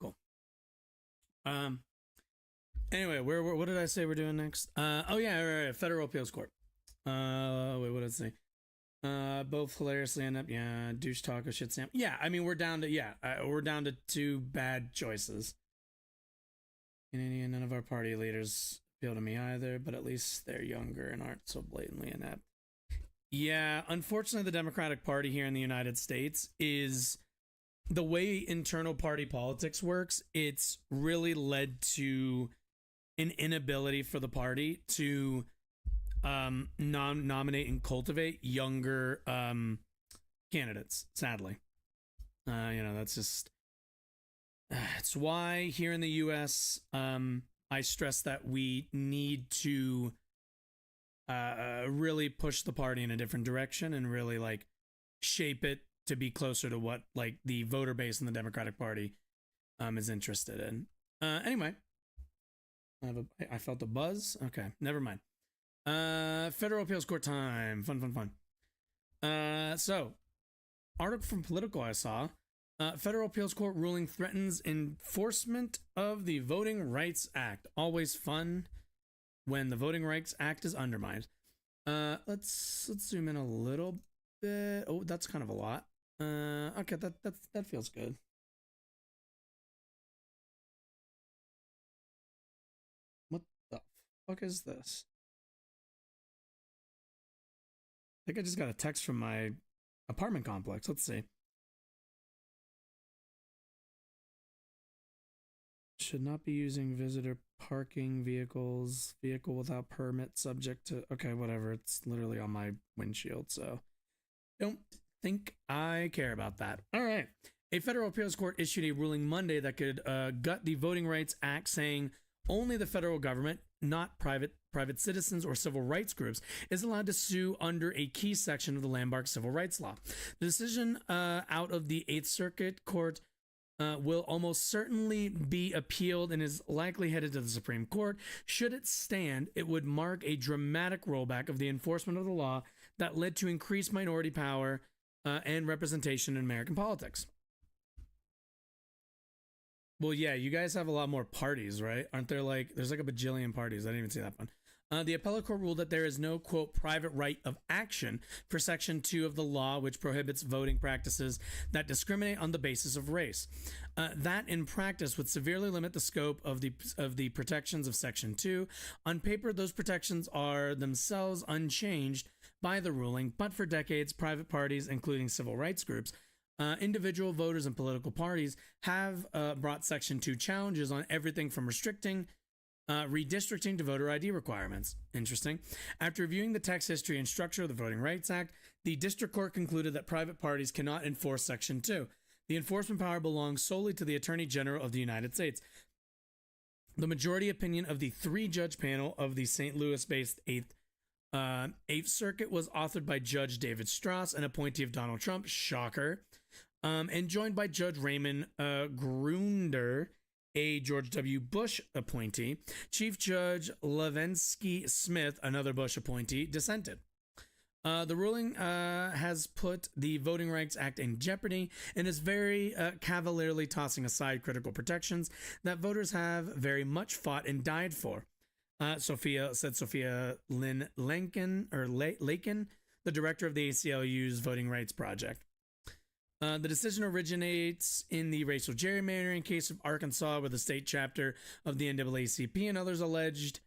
Cool. Anyway, what did I say we're doing next? Oh yeah, right, Federal Appeals Court. Wait, what did I say? Both hilariously end up, yeah, douche taco shit Sam. Yeah, I mean we're down to two bad choices. None of our party leaders appeal to me either, but at least they're younger and aren't so blatantly inept. Yeah, unfortunately, the Democratic Party here in the United States is the way internal party politics works. It's really led to an inability for the party to nominate and cultivate younger candidates. Sadly, that's just it's why here in the U.S. I stress that we need to really push the party in a different direction and really like shape it to be closer to what like the voter base in the Democratic Party is interested in. Anyway, I felt a buzz. Okay, never mind. Federal Appeals Court time. Fun. So, article from Politico I saw. Federal Appeals Court ruling threatens enforcement of the Voting Rights Act. Always fun when the Voting Rights Act is undermined. Let's zoom in a little bit. Oh, that's kind of a lot. Okay, that feels good. What the fuck is this? I think I just got a text from my apartment complex. Let's see. Should not be using visitor parking vehicles. Vehicle without permit subject to... Okay, whatever. It's literally on my windshield, so... Don't think I care about that. All right. A federal appeals court issued a ruling Monday that could gut the Voting Rights Act, saying only the federal government, not private citizens or civil rights groups, is allowed to sue under a key section of the Landmark Civil Rights Law. The decision out of the Eighth Circuit Court will almost certainly be appealed and is likely headed to the Supreme Court. Should it stand, it would mark a dramatic rollback of the enforcement of the law that led to increased minority power and representation in American politics. Well, yeah, you guys have a lot more parties, right? Aren't there like, there's like a bajillion parties. I didn't even see that one. The appellate court ruled that there is no, quote, private right of action for Section 2 of the law, which prohibits voting practices that discriminate on the basis of race. That, in practice, would severely limit the scope of the protections of Section 2. On paper, those protections are themselves unchanged by the ruling, but for decades, private parties, including civil rights groups, individual voters and political parties have brought Section 2 challenges on everything from restricting redistricting to voter ID requirements. Interesting. After reviewing the text, history, and structure of the Voting Rights Act, the district court concluded that private parties cannot enforce Section 2. The enforcement power belongs solely to the Attorney General of the United States. The majority opinion of the three-judge panel of the St. Louis-based Eighth Circuit was authored by Judge David Strauss, an appointee of Donald Trump, shocker, and joined by Judge Raymond Grunder, a George W. Bush appointee. Chief Judge Levensky Smith, another Bush appointee, dissented. The ruling has put the Voting Rights Act in jeopardy and is very cavalierly tossing aside critical protections that voters have very much fought and died for. Sophia Lynn Lakin, the director of the ACLU's Voting Rights Project. The decision originates in the racial gerrymandering case of Arkansas, where the state chapter of the NAACP and others alleged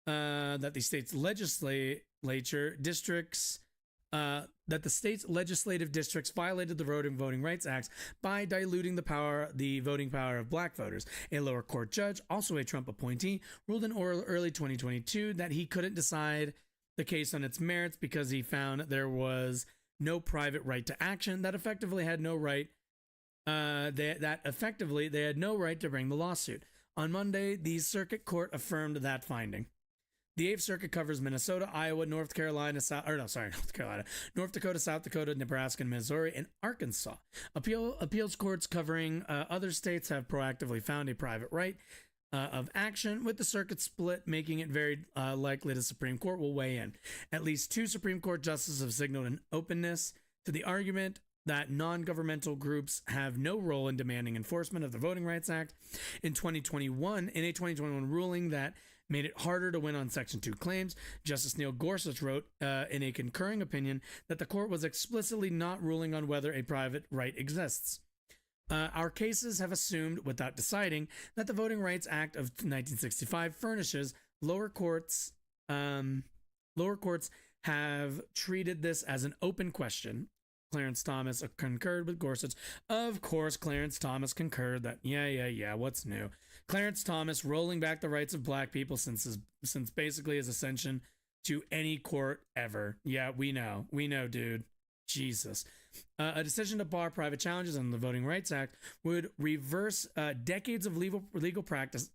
that the state's legislature districts that the state's legislative districts violated the Voting Rights Act by diluting the voting power of black voters. A lower court judge, also a Trump appointee, ruled in early 2022 that he couldn't decide the case on its merits because he found there was no private right to action, that effectively had no right they had no right to bring the lawsuit. On Monday, the circuit court affirmed that finding. The 8th Circuit covers Minnesota, Iowa, North Dakota, South Dakota, Nebraska, and Missouri, and Arkansas. Appeals courts covering other states have proactively found a private right of action, with the circuit split making it very likely the Supreme Court will weigh in. At least 2 Supreme Court justices have signaled an openness to the argument that non-governmental groups have no role in demanding enforcement of the Voting Rights Act. In a 2021 ruling that made it harder to win on Section 2 claims, Justice Neil Gorsuch wrote in a concurring opinion that the court was explicitly not ruling on whether a private right exists. Our cases have assumed, without deciding, that the Voting Rights Act of 1965 furnishes lower courts have treated this as an open question. Clarence Thomas concurred with Gorsuch. Of course, Clarence Thomas concurred that, yeah, what's new? Clarence Thomas rolling back the rights of black people since basically his ascension to any court ever. Yeah, we know, dude. Jesus. A decision to bar private challenges on the Voting Rights Act would reverse decades of legal practice.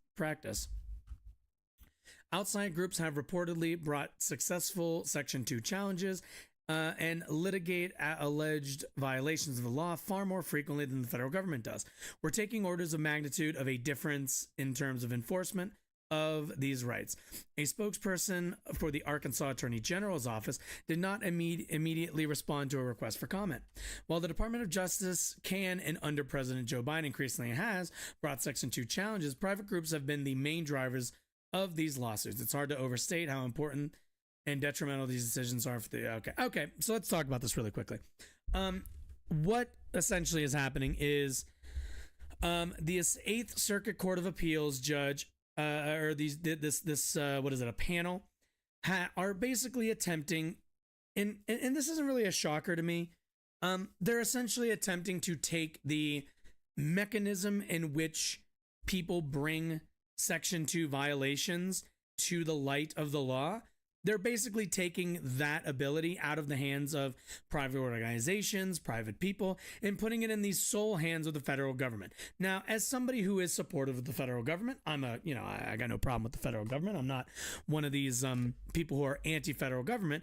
Outside groups have reportedly brought successful Section 2 challenges and litigate alleged violations of the law far more frequently than the federal government does. We're taking orders of magnitude of a difference in terms of enforcement of these rights. A spokesperson for the Arkansas Attorney General's office did not immediately respond to a request for comment. While the Department of Justice can, and under President Joe Biden increasingly has, brought Section 2 challenges, private groups have been the main drivers of these lawsuits. It's hard to overstate how important and detrimental these decisions are for the... Okay, so let's talk about this really quickly. What essentially is happening is the 8th Circuit Court of Appeals judge, a panel, are basically attempting, and this isn't really a shocker to me, they're essentially attempting to take the mechanism in which people bring Section 2 violations to the light of the law. They're basically taking that ability out of the hands of private organizations, private people, and putting it in the sole hands of the federal government. Now, as somebody who is supportive of the federal government, I got no problem with the federal government. I'm not one of these people who are anti-federal government.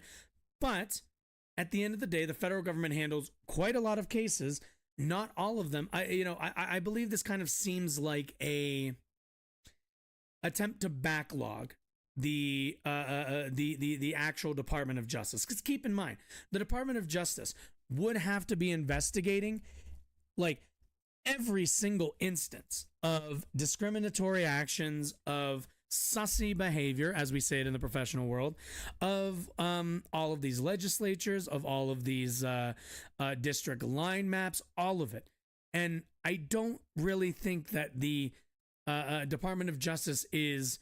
But at the end of the day, the federal government handles quite a lot of cases. Not all of them. I believe this kind of seems like a attempt to backlog the actual Department of Justice. Because keep in mind, the Department of Justice would have to be investigating like every single instance of discriminatory actions, of sussy behavior, as we say it in the professional world, of all of these legislatures, of all of these district line maps, all of it. And I don't really think that the Department of Justice is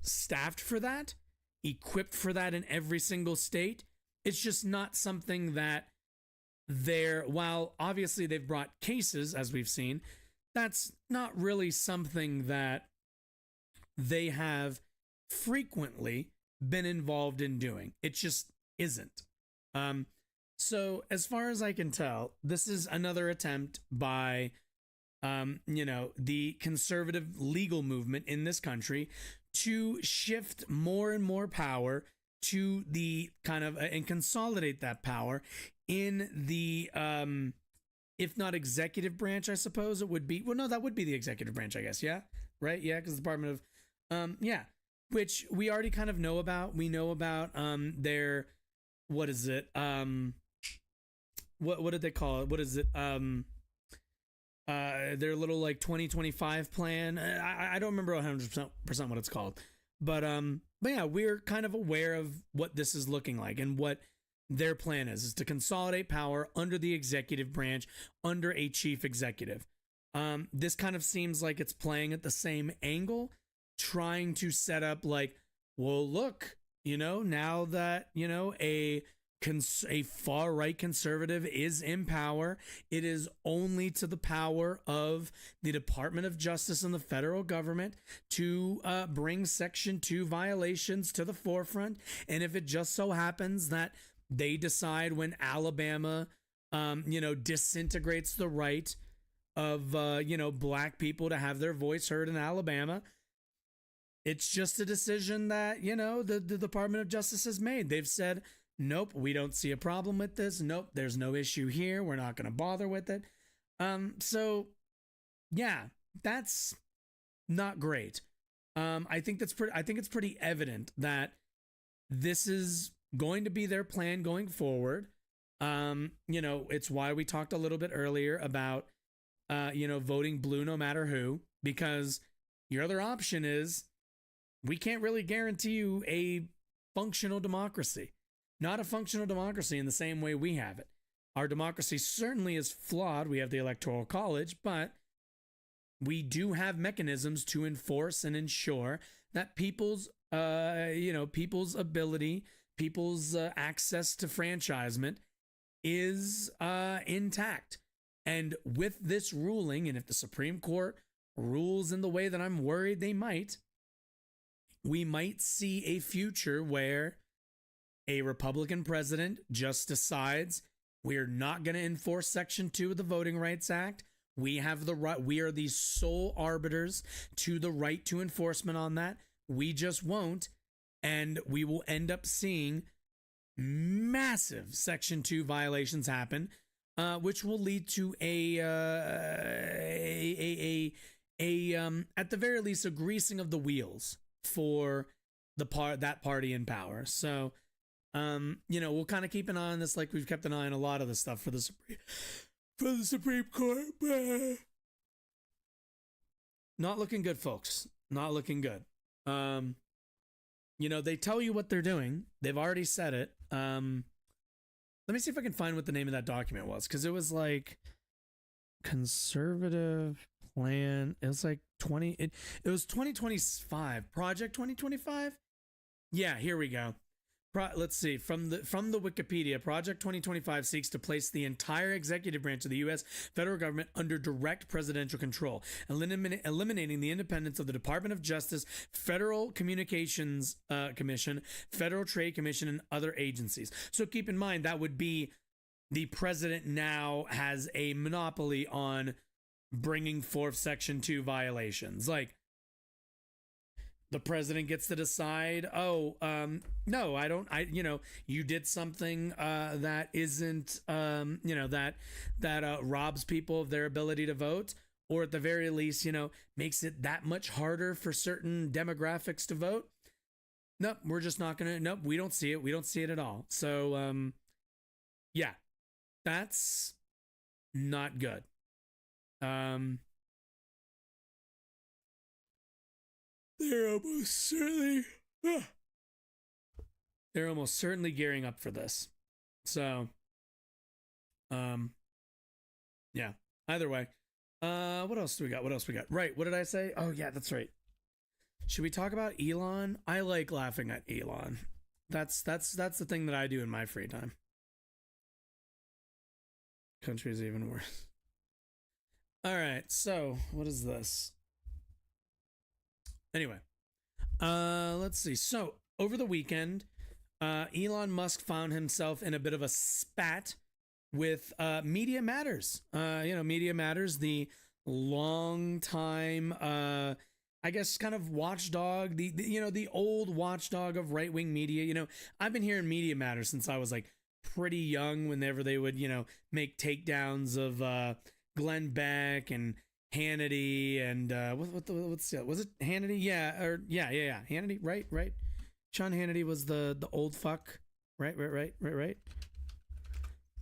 staffed for that, equipped for that in every single state. It's just not something that while obviously they've brought cases, as we've seen, that's not really something that they have frequently been involved in doing. It just isn't. So as far as I can tell, this is another attempt by the conservative legal movement in this country to shift more and more power to the kind of and consolidate that power in the if not executive branch, I suppose it would be. Well, no, that would be the executive branch, I guess. Yeah, right. Yeah, because the Department of which we already kind of know about. We know about their what is it? What did they call it? What is it? Their little like 2025 plan. I don't remember 100% what it's called, but yeah, we're kind of aware of what this is looking like, and what their plan is to consolidate power under the executive branch, under a chief executive. This kind of seems like it's playing at the same angle, trying to set up like, well, look, now that, a a far-right conservative is in power, it is only to the power of the Department of Justice and the federal government to bring Section 2 violations to the forefront. And if it just so happens that they decide when Alabama, disintegrates the right of, black people to have their voice heard in Alabama, it's just a decision that, the Department of Justice has made. They've said, nope, we don't see a problem with this. Nope, there's no issue here. We're not going to bother with it. So, yeah, that's not great. I think it's pretty evident that this is going to be their plan going forward. It's why we talked a little bit earlier about, voting blue no matter who, because your other option is we can't really guarantee you a functional democracy. Not a functional democracy in the same way we have it. Our democracy certainly is flawed. We have the Electoral College, but we do have mechanisms to enforce and ensure that people's ability, people's access to franchisement is intact. And with this ruling, and if the Supreme Court rules in the way that I'm worried they might, we might see a future where a Republican president just decides we're not going to enforce Section 2 of the Voting Rights Act. We have the right. We are the sole arbiters to the right to enforcement on that. We just won't. And we will end up seeing massive Section 2 violations happen, which will lead to at the very least, a greasing of the wheels for that party in power. So, we'll kind of keep an eye on this, like we've kept an eye on a lot of the stuff for the Supreme Court. Not looking good, folks. Not looking good. They tell you what they're doing. They've already said it. Let me see if I can find what the name of that document was, because it was like conservative plan. It was like it was 2025, Project 2025. Yeah, here we go. Let's see, from the Wikipedia, Project 2025 seeks to place the entire executive branch of the U.S. federal government under direct presidential control, eliminating the independence of the Department of Justice, Federal Communications Commission, Federal Trade Commission, and other agencies. So keep in mind, that would be the president now has a monopoly on bringing forth Section 2 violations. Like, the president gets to decide, no, I don't, you did something that isn't, that robs people of their ability to vote, or at the very least, makes it that much harder for certain demographics to vote. Nope, we're just not going to, nope, we don't see it. We don't see it at all. So, yeah, that's not good. They're almost certainly gearing up for this. So, yeah, either way. What else do we got? Right. What did I say? Oh yeah, that's right. Should we talk about Elon? I like laughing at Elon. That's the thing that I do in my free time. Country is even worse. All right. So what is this? Anyway, let's see. So over the weekend, Elon Musk found himself in a bit of a spat with Media Matters. Media Matters, the long time, I guess, kind of watchdog, the old watchdog of right-wing media. I've been hearing Media Matters since I was like pretty young, whenever they would, make takedowns of Glenn Beck and Hannity and was it Hannity? Yeah, Hannity, right. Sean Hannity was the old fuck, right.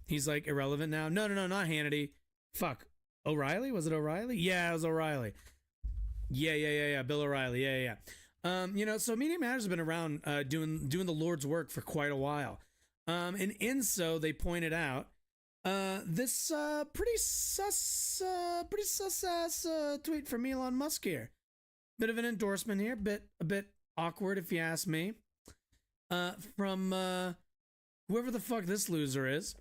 He's like irrelevant now. No, not Hannity. Fuck, O'Reilly? Was it O'Reilly? Yeah, it was O'Reilly. Yeah. Bill O'Reilly. Yeah. So Media Matters has been around doing the Lord's work for quite a while. And in so they pointed out this pretty sus ass tweet from Elon Musk here. Bit of an endorsement here, a bit awkward if you ask me. From whoever the fuck this loser is.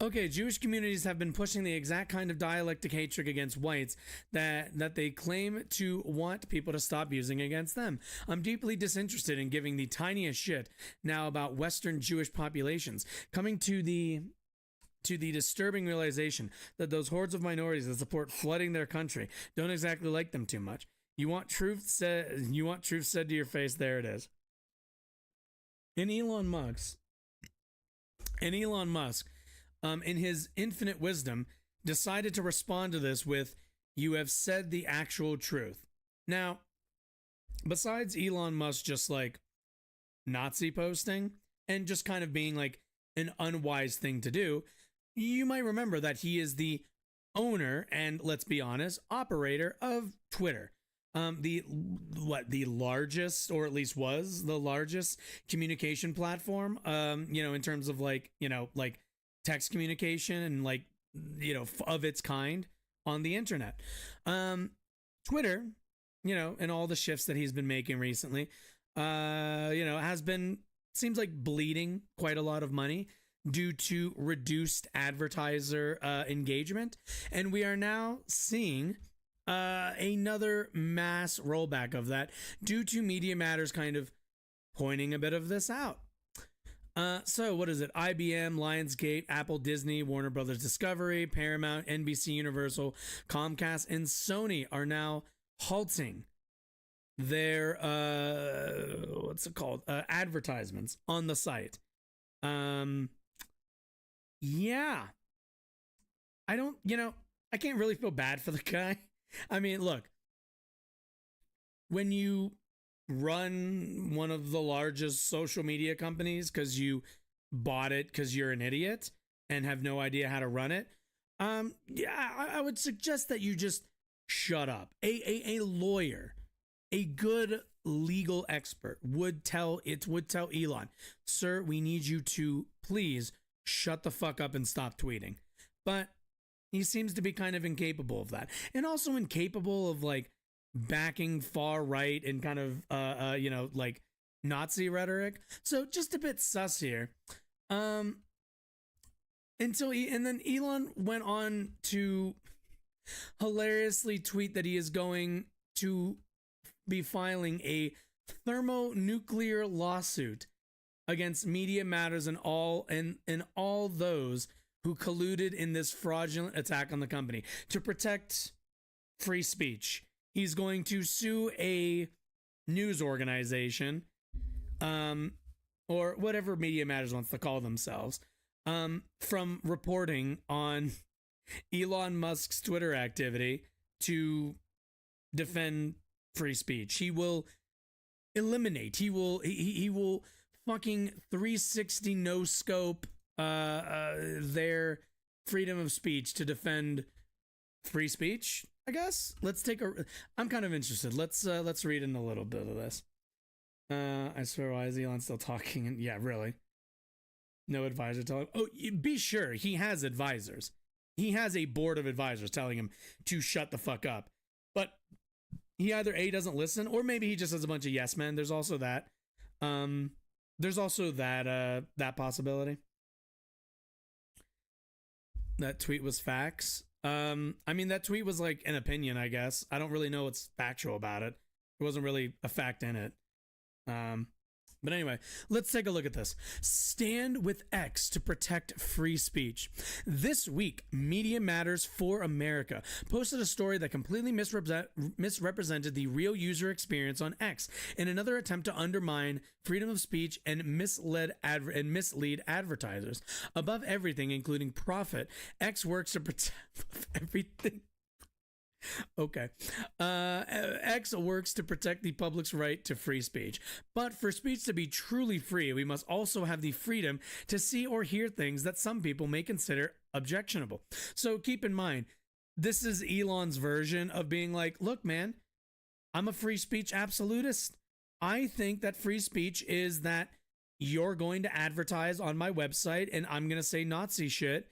Okay, Jewish communities have been pushing the exact kind of dialectic hatred against whites that they claim to want people to stop using against them. I'm deeply disinterested in giving the tiniest shit now about Western Jewish populations, coming to the disturbing realization that those hordes of minorities that support flooding their country don't exactly like them too much. You want truth said to your face, there it is. And Elon Musk, in his infinite wisdom, decided to respond to this with, "You have said the actual truth." Now, besides Elon Musk just like Nazi posting and just kind of being like an unwise thing to do, you might remember that he is the owner and, let's be honest, operator of Twitter. The largest, or at least was the largest communication platform, in terms of like text communication and like, of its kind on the internet. Twitter, and all the shifts that he's been making recently, seems like bleeding quite a lot of money due to reduced advertiser engagement. And we are now seeing another mass rollback of that due to Media Matters kind of pointing a bit of this out. So what is it? IBM, Lionsgate, Apple, Disney, Warner Brothers Discovery, Paramount, NBC Universal, Comcast, and Sony are now halting their advertisements on the site. Yeah. I can't really feel bad for the guy. I mean, look, when you run one of the largest social media companies because you bought it because you're an idiot and have no idea how to run it, I would suggest that you just shut up. A lawyer, a good legal expert would tell Elon, "Sir, we need you to please shut the fuck up and stop tweeting." But he seems to be kind of incapable of that, and also incapable of like backing far right and kind of like Nazi rhetoric. So just a bit sus here. And then Elon went on to hilariously tweet that he is going to be filing a thermonuclear lawsuit against Media Matters and all those who colluded in this fraudulent attack on the company to protect free speech. He's going to sue a news organization, or whatever Media Matters wants to call themselves, from reporting on Elon Musk's Twitter activity to defend free speech. He will eliminate. He will fucking 360 no scope their freedom of speech to defend free speech, I guess. I'm kind of interested. Let's read in a little bit of this. I swear, why is Elon still talking? And yeah, really. No advisor telling him. Oh, be sure he has advisors. He has a board of advisors telling him to shut the fuck up. But he either A, doesn't listen, or maybe he just has a bunch of yes men. There's also that. That possibility. That tweet was facts. I mean, that tweet was like an opinion, I guess. I don't really know what's factual about it. There wasn't really a fact in it. But anyway, let's take a look at this. Stand with X to protect free speech. This week, Media Matters for America posted a story that completely misrepresented the real user experience on X in another attempt to undermine freedom of speech and mislead advertisers. Above everything, including profit, X works to protect everything. Okay. X works to protect the public's right to free speech. But for speech to be truly free, we must also have the freedom to see or hear things that some people may consider objectionable. So keep in mind, this is Elon's version of being like, look, man, I'm a free speech absolutist. I think that free speech is that you're going to advertise on my website and I'm going to say Nazi shit.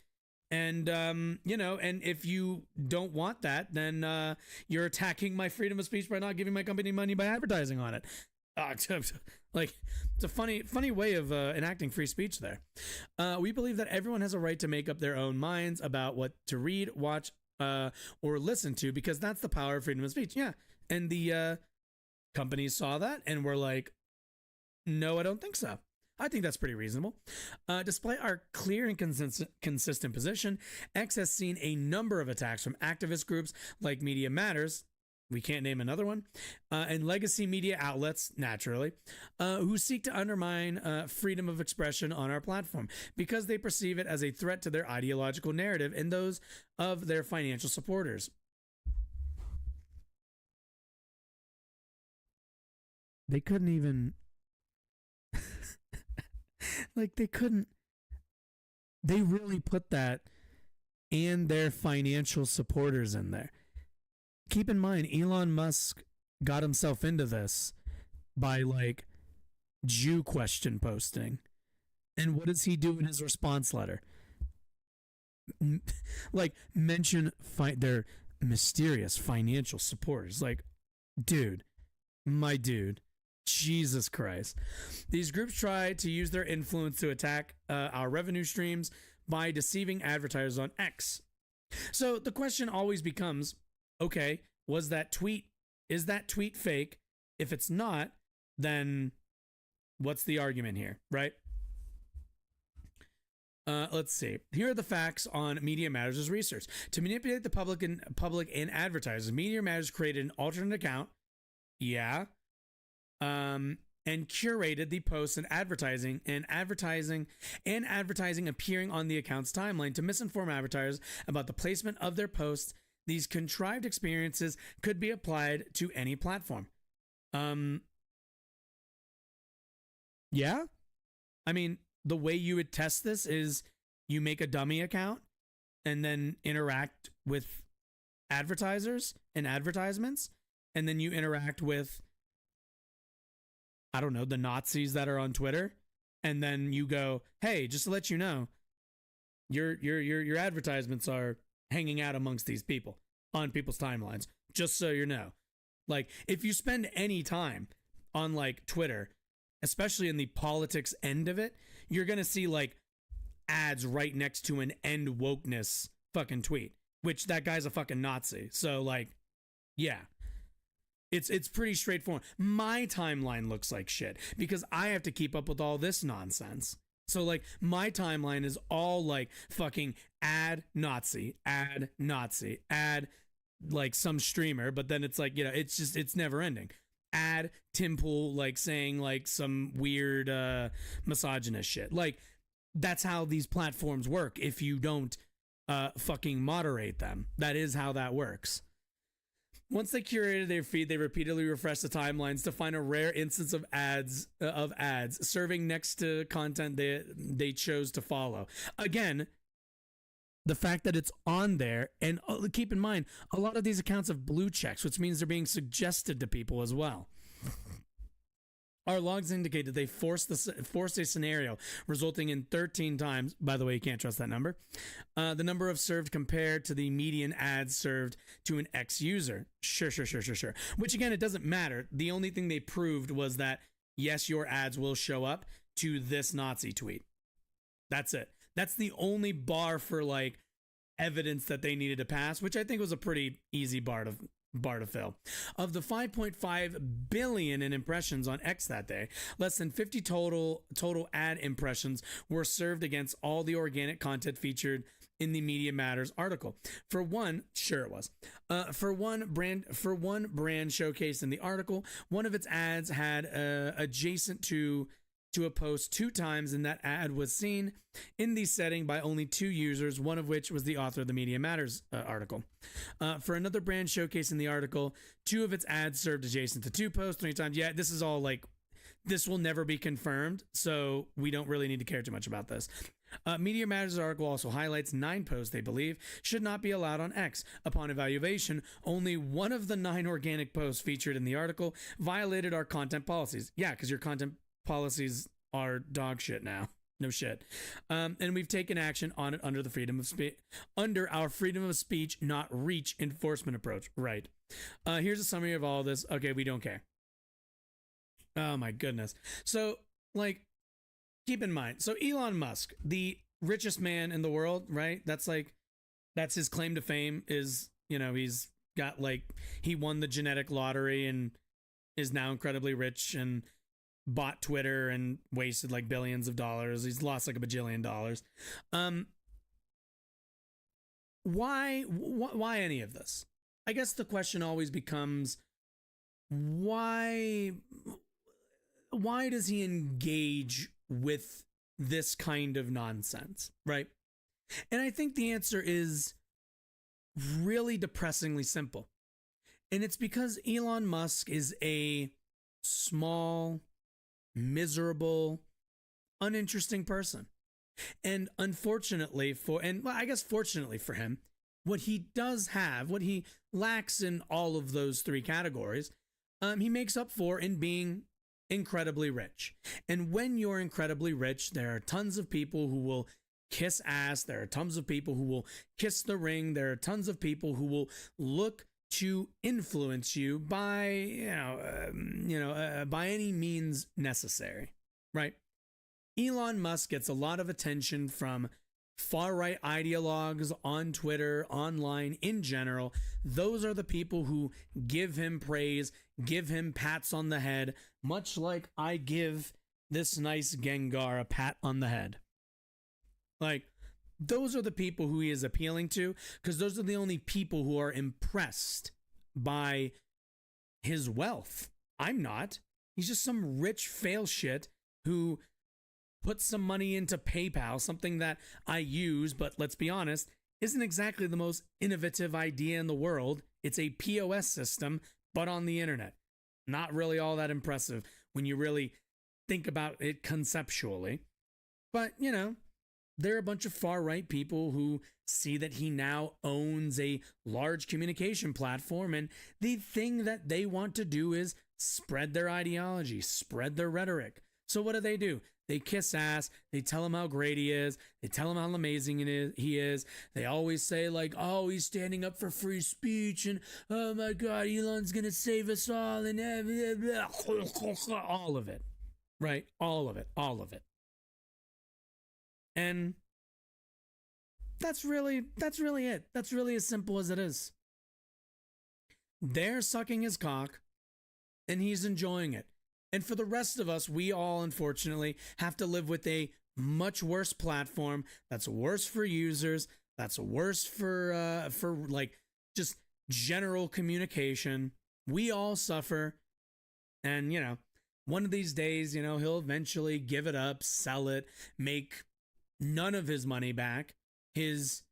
And, and if you don't want that, then you're attacking my freedom of speech by not giving my company money by advertising on it. Like, it's a funny way of enacting free speech there. We believe that everyone has a right to make up their own minds about what to read, watch, or listen to, because that's the power of freedom of speech. Yeah. And the companies saw that and were like, no, I don't think so. I think that's pretty reasonable. Despite our clear and consistent position, X has seen a number of attacks from activist groups like Media Matters, we can't name another one, and legacy media outlets, naturally, who seek to undermine freedom of expression on our platform because they perceive it as a threat to their ideological narrative and those of their financial supporters. They couldn't even... like, they really put that and their financial supporters in there. Keep in mind, Elon Musk got himself into this by, like, Jew question posting. And what does he do in his response letter? Like, mention their mysterious financial supporters. Like, dude, my dude, Jesus Christ. These groups try to use their influence to attack our revenue streams by deceiving advertisers on X. So the question always becomes, okay, is that tweet fake? If it's not, then what's the argument here, right? Let's see. Here are the facts on Media Matters' research. To manipulate the public and advertisers, Media Matters created an alternate account. Yeah. And curated the posts and advertising appearing on the account's timeline to misinform advertisers about the placement of their posts. These contrived experiences could be applied to any platform. Yeah. I mean, the way you would test this is you make a dummy account and then interact with advertisers and advertisements, and then you interact with, I don't know, the Nazis that are on Twitter, and then you go, hey, just to let you know, your advertisements are hanging out amongst these people on people's timelines, just so you know. Like, if you spend any time on, like, Twitter, especially in the politics end of it, you're gonna see, like, ads right next to an end wokeness fucking tweet, which that guy's a fucking Nazi. So, like, yeah. It's pretty straightforward. My timeline looks like shit because I have to keep up with all this nonsense. So, like, my timeline is all, like, fucking ad Nazi, ad, like, some streamer, but then it's like, you know, it's never ending. Ad Tim Pool, like, saying, like, some weird misogynist shit. Like, that's how these platforms work if you don't fucking moderate them. That is how that works. Once they curated their feed, they repeatedly refreshed the timelines to find a rare instance of ads serving next to content they chose to follow. Again, the fact that it's on there, and keep in mind, a lot of these accounts have blue checks, which means they're being suggested to people as well. Our logs indicate that they forced a scenario resulting in 13 times. By the way, you can't trust that number. The number of served compared to the median ads served to an X user. Sure. Which, again, it doesn't matter. The only thing they proved was that, yes, your ads will show up to this Nazi tweet. That's it. That's the only bar for, like, evidence that they needed to pass, which I think was a pretty easy bar to fill. Of the 5.5 billion in impressions on X that day, less than 50 total ad impressions were served against all the organic content featured in the Media Matters article. For one brand showcased in the article, one of its ads had adjacent to a post 2 times, and that ad was seen in the setting by only 2 users, one of which was the author of the Media Matters article. For another brand showcased in the article, 2 of its ads served adjacent to 2 posts 3 times. Yeah, this is all, like, this will never be confirmed, so we don't really need to care too much about this. Media Matters article also highlights 9 posts they believe should not be allowed on X. Upon evaluation, only 1 of the 9 organic posts featured in the article violated our content policies. Yeah, because your content policies are dog shit now. No shit. And we've taken action on it under our freedom of speech, not reach enforcement approach. Right. Here's a summary of all this. Okay, we don't care. Oh my goodness. So, like, keep in mind, so Elon Musk, the richest man in the world, right? That's his claim to fame is, he's got he won the genetic lottery and is now incredibly rich and bought Twitter and wasted billions of dollars. He's lost a bajillion dollars. Why any of this? I guess the question always becomes, why does he engage with this kind of nonsense, right? And I think the answer is really depressingly simple. And it's because Elon Musk is a small, miserable, uninteresting person. And unfortunately fortunately for him, what he does have, what he lacks in all of those three categories, he makes up for in being incredibly rich. And when you're incredibly rich, there are tons of people who will kiss ass. There are tons of people who will kiss the ring. There are tons of people who will look to influence you by, by any means necessary, right? Elon Musk gets a lot of attention from far-right ideologues on Twitter, online in general. Those are the people who give him praise, give him pats on the head, much like I give this nice Gengar a pat on the head. Those are the people who he is appealing to, because those are the only people who are impressed by his wealth. I'm not. He's just some rich fail shit who put some money into PayPal, something that I use, but let's be honest, isn't exactly the most innovative idea in the world. It's a POS system, but on the internet. Not really all that impressive when you really think about it conceptually. But, there are a bunch of far-right people who see that he now owns a large communication platform, and the thing that they want to do is spread their ideology, spread their rhetoric. So what do? They kiss ass. They tell him how great he is. They tell him how amazing he is. They always say oh, he's standing up for free speech, and oh my God, Elon's gonna save us all, and all of it, right? All of it. And that's really it. That's really as simple as it is. They're sucking his cock, and he's enjoying it. And for the rest of us, we all, unfortunately, have to live with a much worse platform that's worse for users, that's worse for just general communication. We all suffer. And, one of these days, he'll eventually give it up, sell it, make none of his money back. His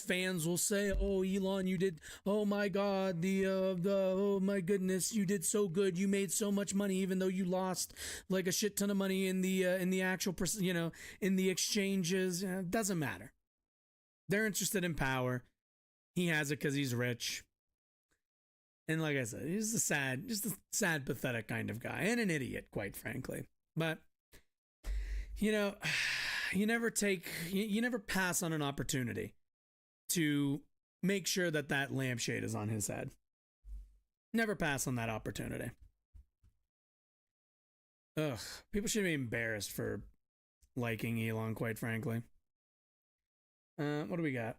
fans will say, "Oh, Elon, you did. Oh my God, oh my goodness, you did so good. You made so much money, even though you lost a shit ton of money in the actual, in the exchanges. It doesn't matter. They're interested in power. He has it because he's rich. And like I said, he's just a sad, pathetic kind of guy, and an idiot, quite frankly. But you never pass on an opportunity to make sure that lampshade is on his head. Never pass on that opportunity. Ugh, people should be embarrassed for liking Elon, quite frankly. What do we got?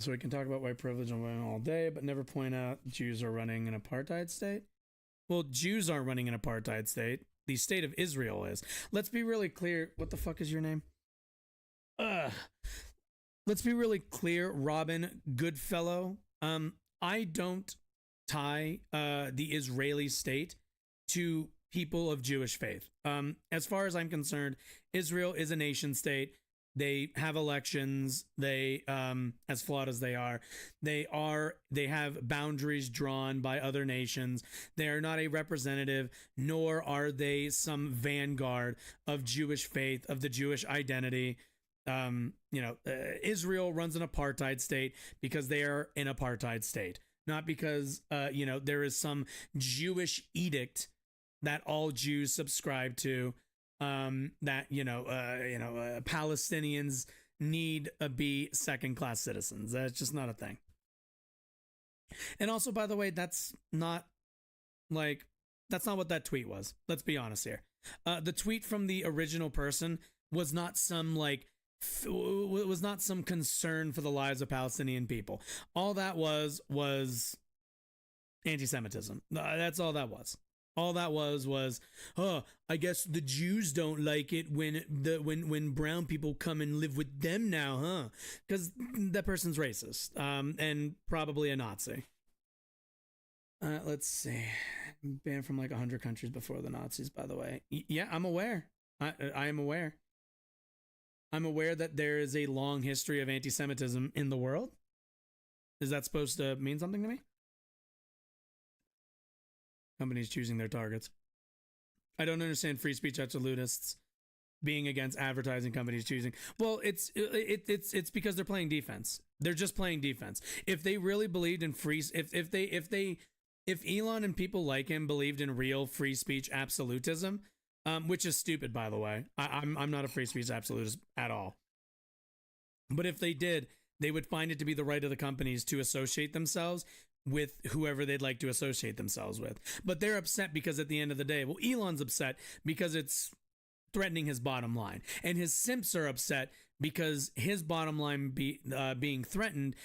So we can talk about white privilege all day, but never point out Jews are running an apartheid state. Well, Jews aren't running an apartheid state. The state of Israel is. Let's be really clear. What the fuck is your name? Let's be really clear, Robin Goodfellow. I don't tie the Israeli state to people of Jewish faith. As far as I'm concerned, Israel is a nation state. They have elections. They, as flawed as they are, they have boundaries drawn by other nations. They are not a representative, nor are they some vanguard of Jewish faith, of the Jewish identity. Israel runs an apartheid state because they are an apartheid state, not because, there is some Jewish edict that all Jews subscribe to. Palestinians need to be second-class citizens. That's just not a thing. And also, by the way, that's not Like, that's not what that tweet was. Let's be honest here. The tweet from the original person was not some like was not some concern for the lives of Palestinian people. All that was anti-Semitism. That's all that was. All that was, oh, I guess the Jews don't like it when brown people come and live with them now, huh? Because that person's racist, and probably a Nazi. Let's see. Banned from like 100 countries before the Nazis, by the way. Yeah, I'm aware. I am aware. I'm aware that there is a long history of anti-Semitism in the world. Is that supposed to mean something to me? Companies choosing their targets. I don't understand free speech absolutists being against advertising companies choosing. Well, it's because they're playing defense. They're just playing defense. If they really believed in free, if Elon and people like him believed in real free speech absolutism, which is stupid, by the way. I'm not a free speech absolutist at all. But if they did, they would find it to be the right of the companies to associate themselves with whoever they'd like to associate themselves with. But they're upset because at the end of the day, well, Elon's upset because it's threatening his bottom line. And his simps are upset because his bottom line being threatened,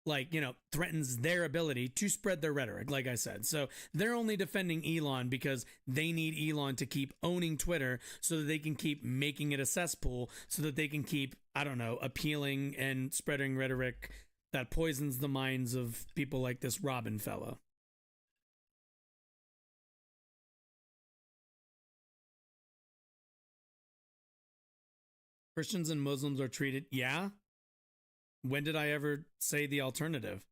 like, you know, threatens their ability to spread their rhetoric, like I said. So they're only defending Elon because they need Elon to keep owning Twitter so that they can keep making it a cesspool, so that they can keep, I don't know, appealing and spreading rhetoric that poisons the minds of people like this Robin fellow. Christians and Muslims are treated, yeah? When did I ever say the alternative?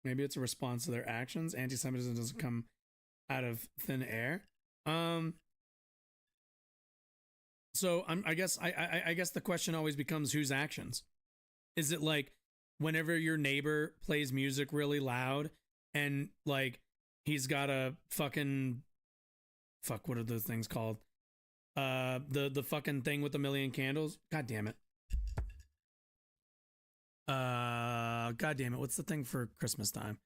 Maybe it's a response to their actions. Anti-Semitism doesn't come out of thin air. So I guess the question always becomes whose actions? Is it like whenever your neighbor plays music really loud and like he's got a fucking what are those things called? The fucking thing with a million candles. God damn it. God damn it. What's the thing for Christmas time?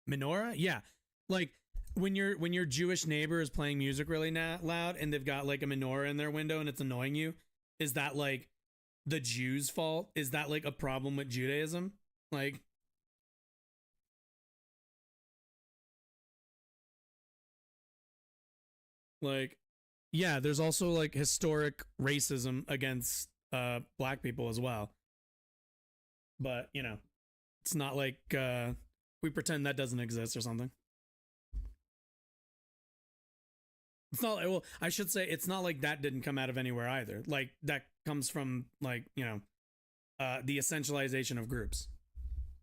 Menorah? Yeah. Like when your Jewish neighbor is playing music really loud and they've got like a menorah in their window and it's annoying you, is that like the Jews' fault? Is that like a problem with Judaism? Like, yeah, there's also like historic racism against black people as well. But, you know, it's not like we pretend that doesn't exist or something. It's not, well, I should say it's not like that didn't come out of anywhere either. Like that comes from like, you know, the essentialization of groups,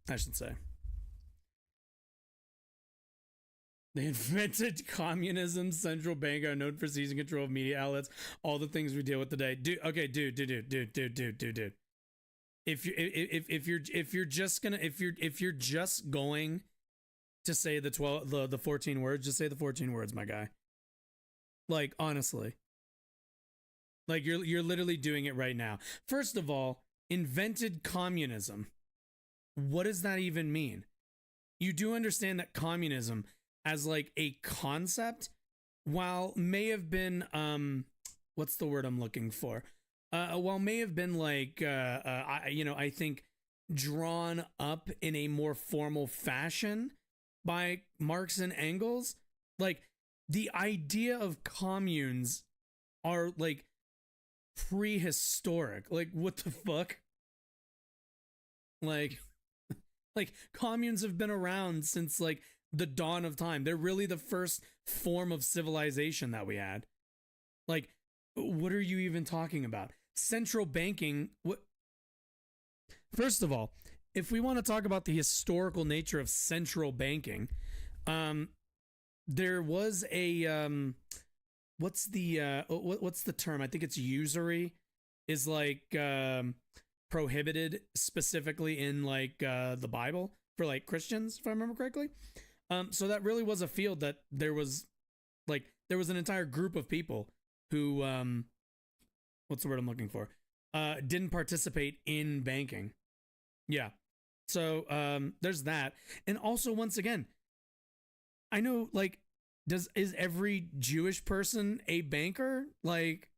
I should say. They invented communism, central bank are known for seizing control of media outlets, all the things we deal with today. Dude. If you're just going to say the 14 words, just say the 14 words, my guy. Like, honestly. Like you're literally doing it right now. First of all, invented communism. What does that even mean? You do understand that communism as like a concept, while may have been what's the word I'm looking for? While may have been like I think drawn up in a more formal fashion by Marx and Engels, like the idea of communes are like prehistoric. Like what the fuck? Like communes have been around since like the dawn of time. They're really the first form of civilization that we had. Like, what are you even talking about? Central banking. What? First of all, if we want to talk about the historical nature of central banking, there was a what's the term? I think it's usury is like prohibited specifically in like the Bible for like Christians, if I remember correctly. So that really was a field that there was an entire group of people who, what's the word I'm looking for? Didn't participate in banking. Yeah. So there's that. And also, once again, I know, like, is every Jewish person a banker? Like,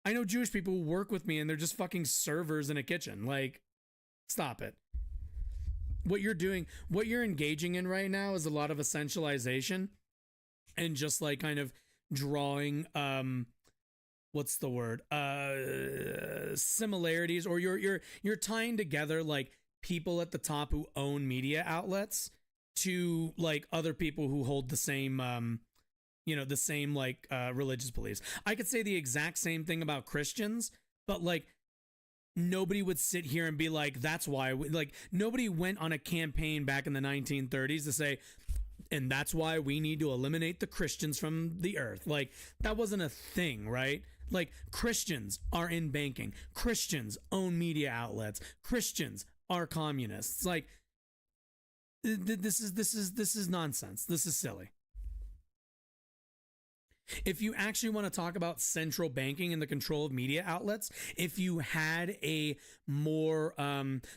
I know Jewish people who work with me and they're just fucking servers in a kitchen. Like, stop it. What you're doing, what you're engaging in right now is a lot of essentialization and just like kind of drawing, what's the word? Similarities, or you're tying together like people at the top who own media outlets to like other people who hold the same the same like religious beliefs. I could say the exact same thing about Christians, but like nobody would sit here and be like, that's why like nobody went on a campaign back in the 1930s to say, and that's why we need to eliminate the Christians from the earth. Like, that wasn't a thing, right? Like, Christians are in banking, Christians own media outlets, Christians are communists. Like, this is nonsense. This is silly. If you actually want to talk about central banking and the control of media outlets, if you had a more,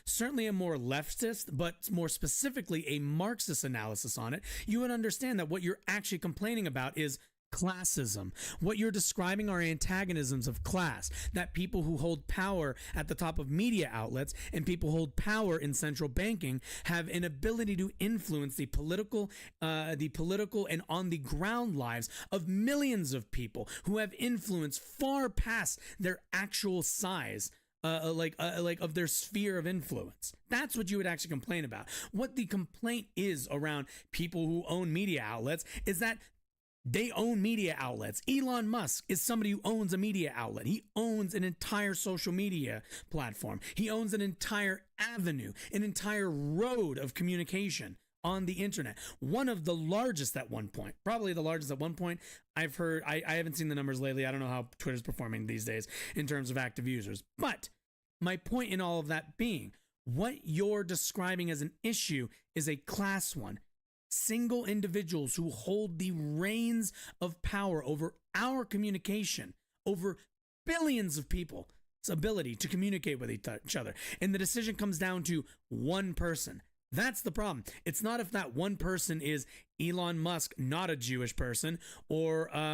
certainly a more leftist, but more specifically a Marxist analysis on it, you would understand that what you're actually complaining about is classism. What you're describing are antagonisms of class, that people who hold power at the top of media outlets and people who hold power in central banking have an ability to influence the political and on the ground lives of millions of people who have influence far past their actual size. Of their sphere of influence. That's what you would actually complain about. What the complaint is around people who own media outlets is that they own media outlets. Elon Musk is somebody who owns a media outlet. He owns an entire social media platform. He owns an entire avenue, an entire road of communication on the internet. One of the largest at one point, probably the largest at one point. I've heard, I haven't seen the numbers lately. I don't know how Twitter's performing these days in terms of active users. But my point in all of that being, what you're describing as an issue is a class one. Single individuals who hold the reins of power over our communication, over billions of people's ability to communicate with each other. And the decision comes down to one person. That's the problem. It's not if that one person is Elon Musk, not a Jewish person, or I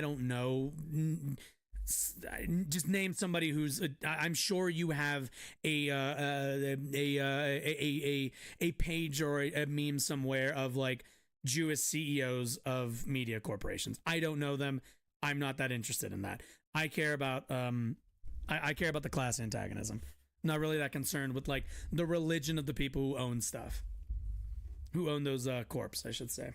don't know, just name somebody who's I'm sure you have a page or a meme somewhere of like Jewish CEOs of media corporations. I don't know them. I'm not that interested in that. I care about I care about the class antagonism. Not really that concerned with like the religion of the people who own stuff, who own those corps, I should say.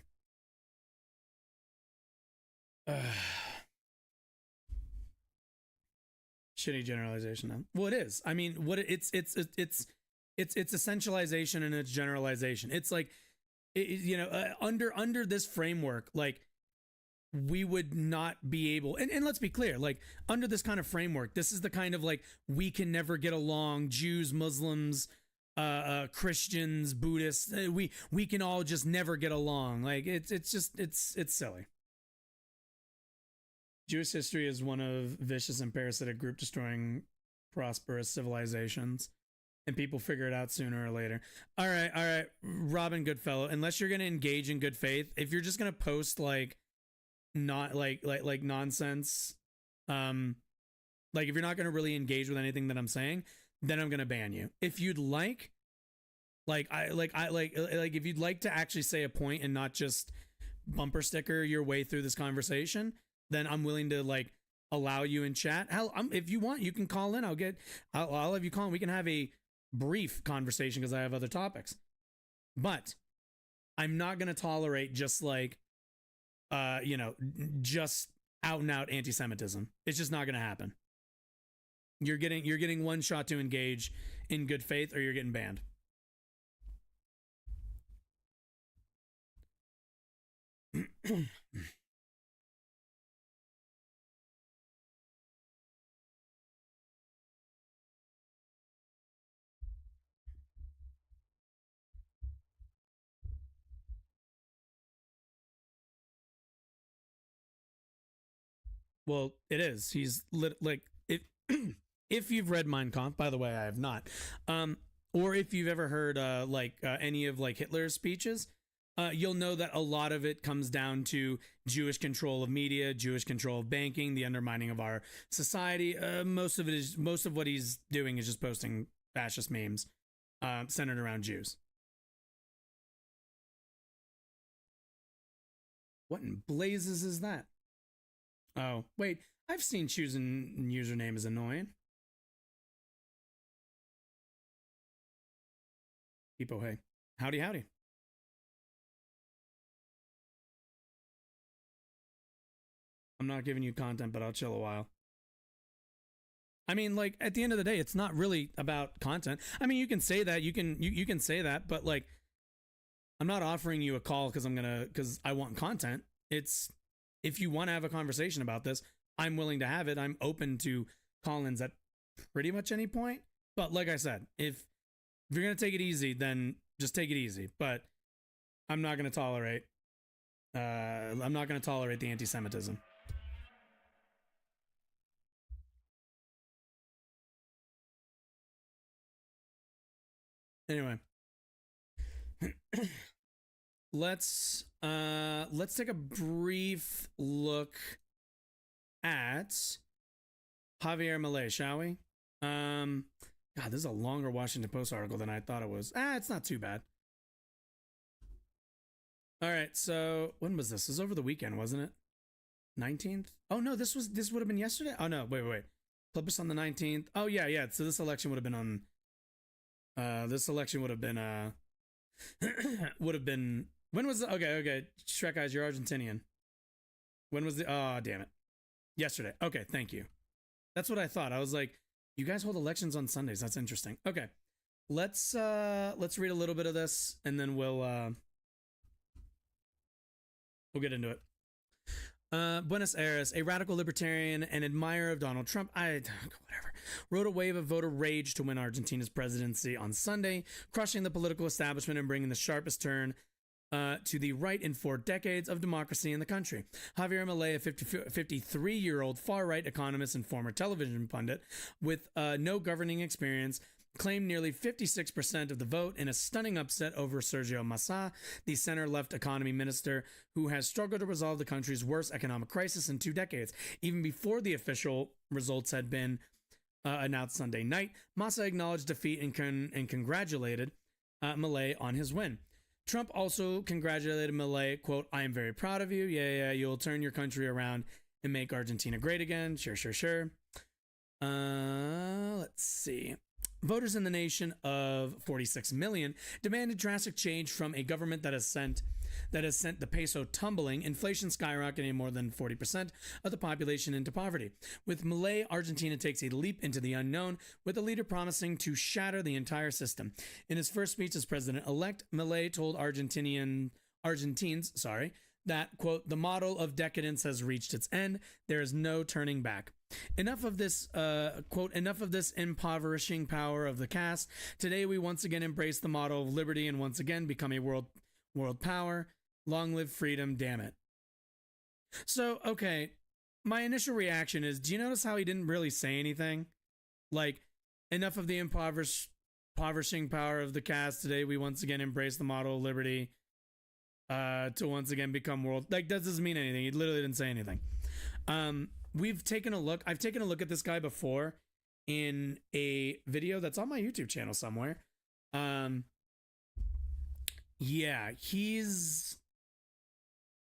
Shitty generalization now. Well, it is. I mean, what it's essentialization and it's generalization. It's like, under this framework, like we would not be able, and let's be clear, like under this kind of framework, this is the kind of like, we can never get along, Jews, Muslims, Christians, Buddhists, we can all just never get along. Like it's silly. Jewish history is one of vicious and parasitic group destroying prosperous civilizations, and people figure it out sooner or later. All right, Robin Goodfellow. Unless you're gonna engage in good faith, if you're just gonna post like not like nonsense, like if you're not gonna really engage with anything that I'm saying, then I'm gonna ban you. If you'd like if you'd like to actually say a point and not just bumper sticker your way through this conversation, then I'm willing to like allow you in chat. Hell, if you want, you can call in. I'll have you call in. We can have a brief conversation because I have other topics. But I'm not going to tolerate just like, just out and out anti-Semitism. It's just not going to happen. You're getting one shot to engage in good faith, or you're getting banned. Well, it is. He's like, if you've read Mein Kampf, by the way, I have not. or if you've ever heard any of like Hitler's speeches, you'll know that a lot of it comes down to Jewish control of media, Jewish control of banking, the undermining of our society. Most of what he's doing is just posting fascist memes centered around Jews. What in blazes is that? Oh, wait. I've seen choosing username is annoying. People, hey. Howdy, howdy. I'm not giving you content, but I'll chill a while. I mean, like, at the end of the day, it's not really about content. I mean, you can say that, you can say that, but like, I'm not offering you a call because I want content. It's, if you want to have a conversation about this, I'm willing to have it. I'm open to call-ins at pretty much any point. But like I said, if you're going to take it easy, then just take it easy. But I'm not going to tolerate, the anti-Semitism. Anyway. Let's take a brief look at Javier Milei, shall we? God, this is a longer Washington Post article than I thought it was. It's not too bad. All right, so when was this? It was over the weekend, wasn't it? 19th? Oh no, this would have been yesterday? Oh no, wait. Published on the 19th. Oh yeah. So this election would have been on would have been when was the okay Shrek Eyes, you're Argentinian. When was the damn it, yesterday. Okay, thank you. That's what I thought. I was like, you guys hold elections on Sundays. That's interesting. Okay, let's read a little bit of this and then we'll get into it. Buenos Aires, a radical libertarian and admirer of Donald Trump, rode a wave of voter rage to win Argentina's presidency on Sunday, crushing the political establishment and bringing the sharpest turn to the right in 4 decades of democracy in the country. Javier Milei, a 53-year-old far-right economist and former television pundit with no governing experience, claimed nearly 56% of the vote in a stunning upset over Sergio Massa, the center-left economy minister who has struggled to resolve the country's worst economic crisis in 2 decades. Even before the official results had been announced Sunday night, Massa acknowledged defeat and congratulated Milei on his win. Trump also congratulated Milei, quote, "I am very proud of you. Yeah, you'll turn your country around and make Argentina great again. Sure. Let's see. Voters in the nation of 46 million demanded drastic change from a government that has sent the peso tumbling, inflation skyrocketing, more than 40% of the population into poverty. With Milei, Argentina takes a leap into the unknown, with the leader promising to shatter the entire system. In his first speech as president-elect, Milei told Argentines, that, quote, "The model of decadence has reached its end. There is no turning back. Enough of this, quote, enough of this impoverishing power of the caste. Today we once again embrace the model of liberty and once again become a world power. Long live freedom, damn it." So, okay, my initial reaction is, do you notice how he didn't really say anything? Like, enough of the impoverishing power of the caste. Today we once again embrace the model of liberty. To once again become world, like, that doesn't mean anything. He literally didn't say anything. I've taken a look at this guy before in a video that's on my YouTube channel somewhere. Yeah, he's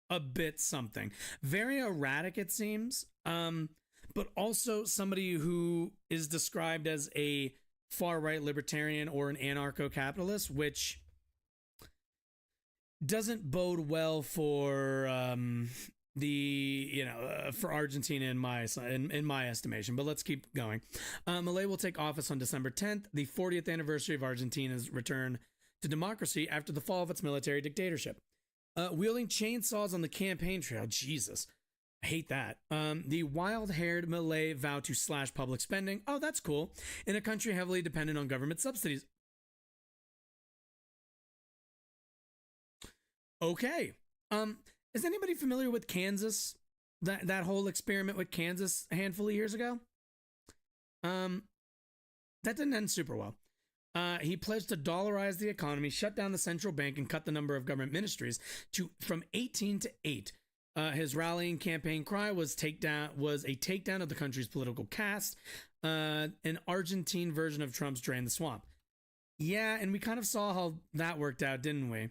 a bit something. Very erratic, it seems. But also somebody who is described as a far-right libertarian or an anarcho-capitalist, which doesn't bode well for for Argentina in my estimation. But let's keep going. Milei will take office on December 10th, the 40th anniversary of Argentina's return to democracy after the fall of its military dictatorship. Wielding chainsaws on the campaign trail, Jesus, I hate that. The wild-haired Milei vowed to slash public spending. Oh, that's cool. In a country heavily dependent on government subsidies. Okay. Is anybody familiar with Kansas? That whole experiment with Kansas a handful of years ago? That didn't end super well. He pledged to dollarize the economy, shut down the central bank, and cut the number of government ministries from 18 to 8. His rallying campaign cry was a takedown of the country's political caste, an Argentine version of Trump's drain the swamp. Yeah, and we kind of saw how that worked out, didn't we?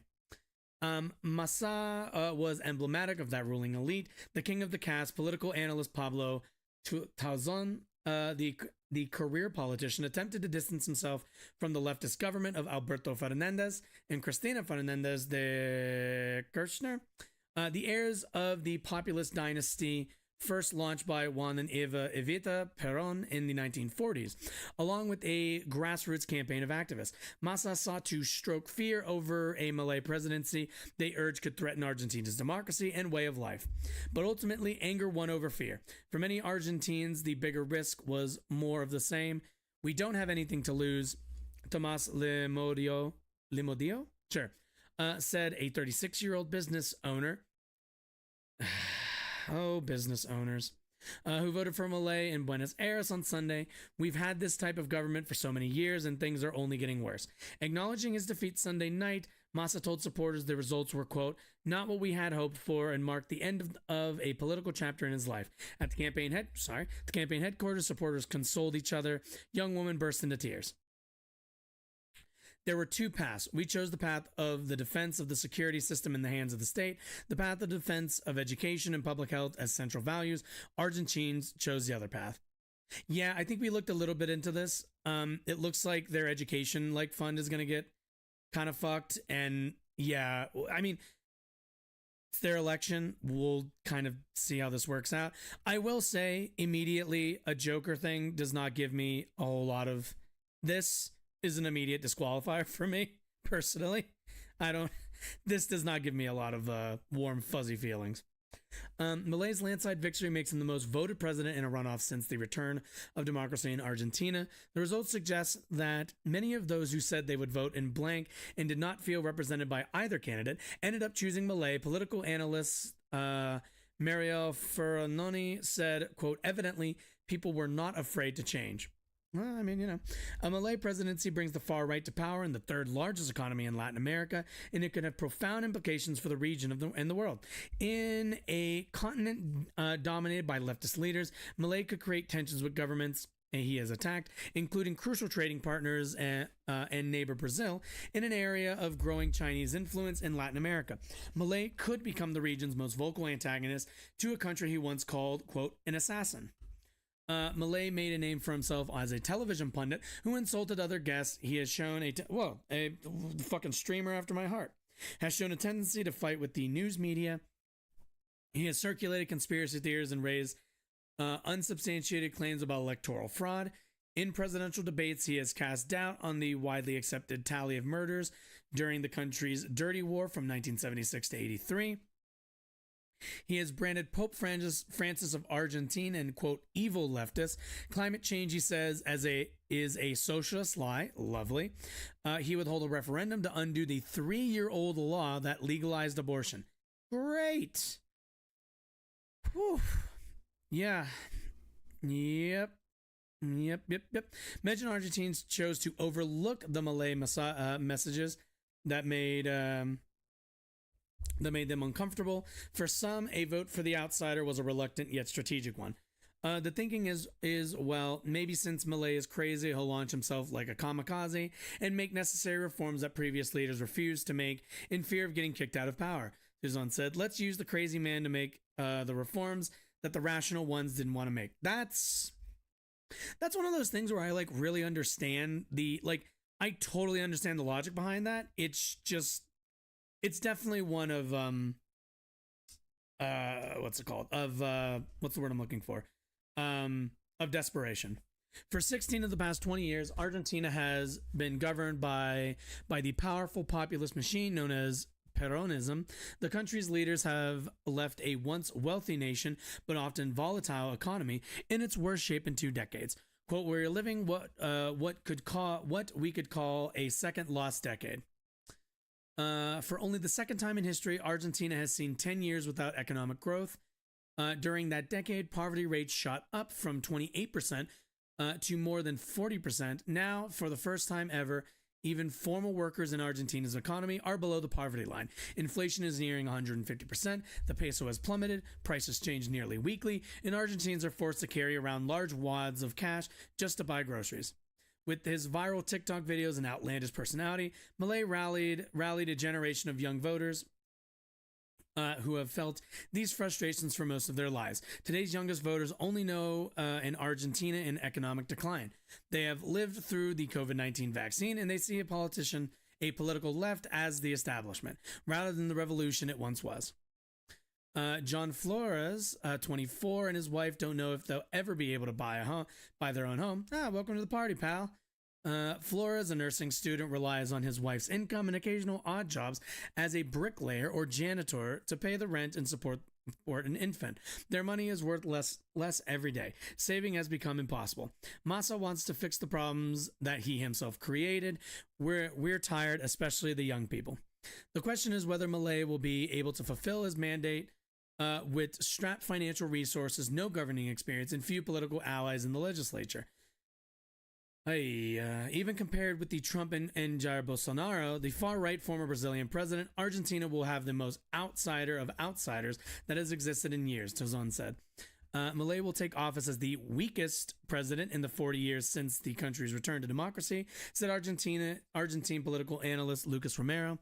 Massa was emblematic of that ruling elite. The king of the caste, political analyst Pablo Tauzon, the career politician, attempted to distance himself from the leftist government of Alberto Fernandez and Cristina Fernandez de Kirchner, the heirs of the populist dynasty first launched by Juan and Evita Perón in the 1940s, along with a grassroots campaign of activists. Massa sought to stroke fear over a Malay presidency they urged could threaten Argentina's democracy and way of life. But ultimately, anger won over fear. For many Argentines, the bigger risk was more of the same. We don't have anything to lose, Tomás Lemodio? Sure. Said a 36-year-old business owner. Oh, business owners. Who voted for Malay in Buenos Aires on Sunday. We've had this type of government for so many years, and things are only getting worse. Acknowledging his defeat Sunday night, Massa told supporters the results were, quote, not what we had hoped for, and marked the end of a political chapter in his life. At the campaign headquarters, supporters consoled each other. Young woman burst into tears. There were two paths. We chose the path of the defense of the security system in the hands of the state, the path of defense of education and public health as central values. Argentines chose the other path. Yeah, I think we looked a little bit into this. It looks like their education fund is going to get kind of fucked. And yeah, I mean, it's their election. We'll kind of see how this works out. I will say immediately, a Joker thing does not give me a whole lot of this. Is an immediate disqualifier for me personally. This does not give me a lot of warm, fuzzy feelings. Malay's landslide victory makes him the most voted president in a runoff since the return of democracy in Argentina. The results suggest that many of those who said they would vote in blank and did not feel represented by either candidate ended up choosing Malay. Political analyst Mario Ferranoni said, quote, evidently, people were not afraid to change. Well, I mean, a Malay presidency brings the far right to power in the third largest economy in Latin America, and it could have profound implications for the region and the world. In a continent dominated by leftist leaders, Malay could create tensions with governments he has attacked, including crucial trading partners and neighbor Brazil, in an area of growing Chinese influence in Latin America. Malay could become the region's most vocal antagonist to a country he once called, quote, an assassin. Malay made a name for himself as a television pundit who insulted other guests. He has shown a fucking streamer after my heart, has shown a tendency to fight with the news media. He has circulated conspiracy theories and raised unsubstantiated claims about electoral fraud. In presidential debates, he has cast doubt on the widely accepted tally of murders during the country's dirty war from 1976 to 83. He has branded Pope Francis of Argentina and, quote, evil leftist. Climate change, he says, is a socialist lie. Lovely. He would hold a referendum to undo the 3-year-old law that legalized abortion. Great. Whew. Yeah. Yep. Imagine Argentines chose to overlook the Malay messages that made them uncomfortable. For some, a vote for the outsider was a reluctant yet strategic one. The thinking is, well, maybe since Malay is crazy, he'll launch himself like a kamikaze and make necessary reforms that previous leaders refused to make in fear of getting kicked out of power. Suzanne said, let's use the crazy man to make the reforms that the rational ones didn't want to make. That's one of those things where I really understand I totally understand the logic behind that. It's definitely one of what's it called? What's the word I'm looking for? Of desperation. For 16 of the past 20 years, Argentina has been governed by the powerful populist machine known as Peronism. The country's leaders have left a once wealthy nation, but often volatile economy in its worst shape in 2 decades. Quote, we're living what we could call a second lost decade. For only the second time in history, Argentina has seen 10 years without economic growth. During that decade, poverty rates shot up from 28% to more than 40%. Now, for the first time ever, even formal workers in Argentina's economy are below the poverty line. Inflation is nearing 150%. The peso has plummeted. Prices change nearly weekly. And Argentinians are forced to carry around large wads of cash just to buy groceries. With his viral TikTok videos and outlandish personality, Milei rallied a generation of young voters who have felt these frustrations for most of their lives. Today's youngest voters only know an Argentina in economic decline. They have lived through the COVID-19 vaccine, and they see a political left, as the establishment, rather than the revolution it once was. John Flores, 24, and his wife don't know if they'll ever be able to buy their own home. Welcome to the party, pal. Flores, a nursing student, relies on his wife's income and occasional odd jobs as a bricklayer or janitor to pay the rent and support an infant. Their money is worth less every day. Saving has become impossible. Massa wants to fix the problems that he himself created. We're tired, especially the young people. The question is whether Milei will be able to fulfill his mandate with strapped financial resources, no governing experience, and few political allies in the legislature. Even compared with the Trump and Jair Bolsonaro, the far-right former Brazilian president, Argentina will have the most outsider of outsiders that has existed in years, Tozon said. Milei will take office as the weakest president in the 40 years since the country's return to democracy, said Argentine political analyst Lucas Romero.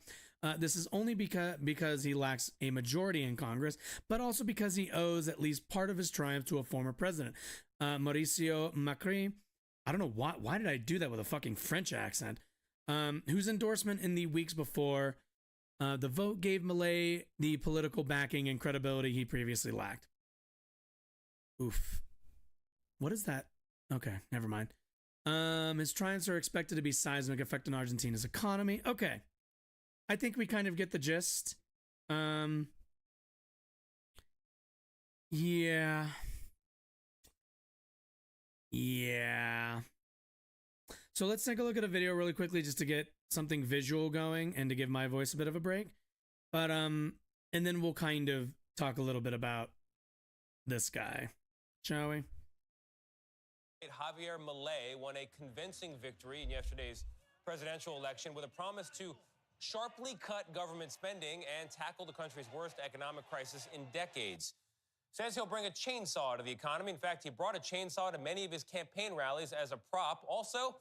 This is only because he lacks a majority in Congress, but also because he owes at least part of his triumph to a former president, Mauricio Macri. I don't know why did I do that with a fucking French accent? Whose endorsement in the weeks before the vote gave Milei the political backing and credibility he previously lacked. Oof. What is that? Okay, never mind. His triumphs are expected to be seismic, affecting Argentina's economy. Okay. I think we kind of get the gist. Yeah. So let's take a look at a video really quickly just to get something visual going and to give my voice a bit of a break. But and then we'll kind of talk a little bit about this guy, shall we? Javier Milei won a convincing victory in yesterday's presidential election with a promise to sharply cut government spending and tackle the country's worst economic crisis in decades. Says he'll bring a chainsaw to the economy. In fact, he brought a chainsaw to many of his campaign rallies as a prop. Also,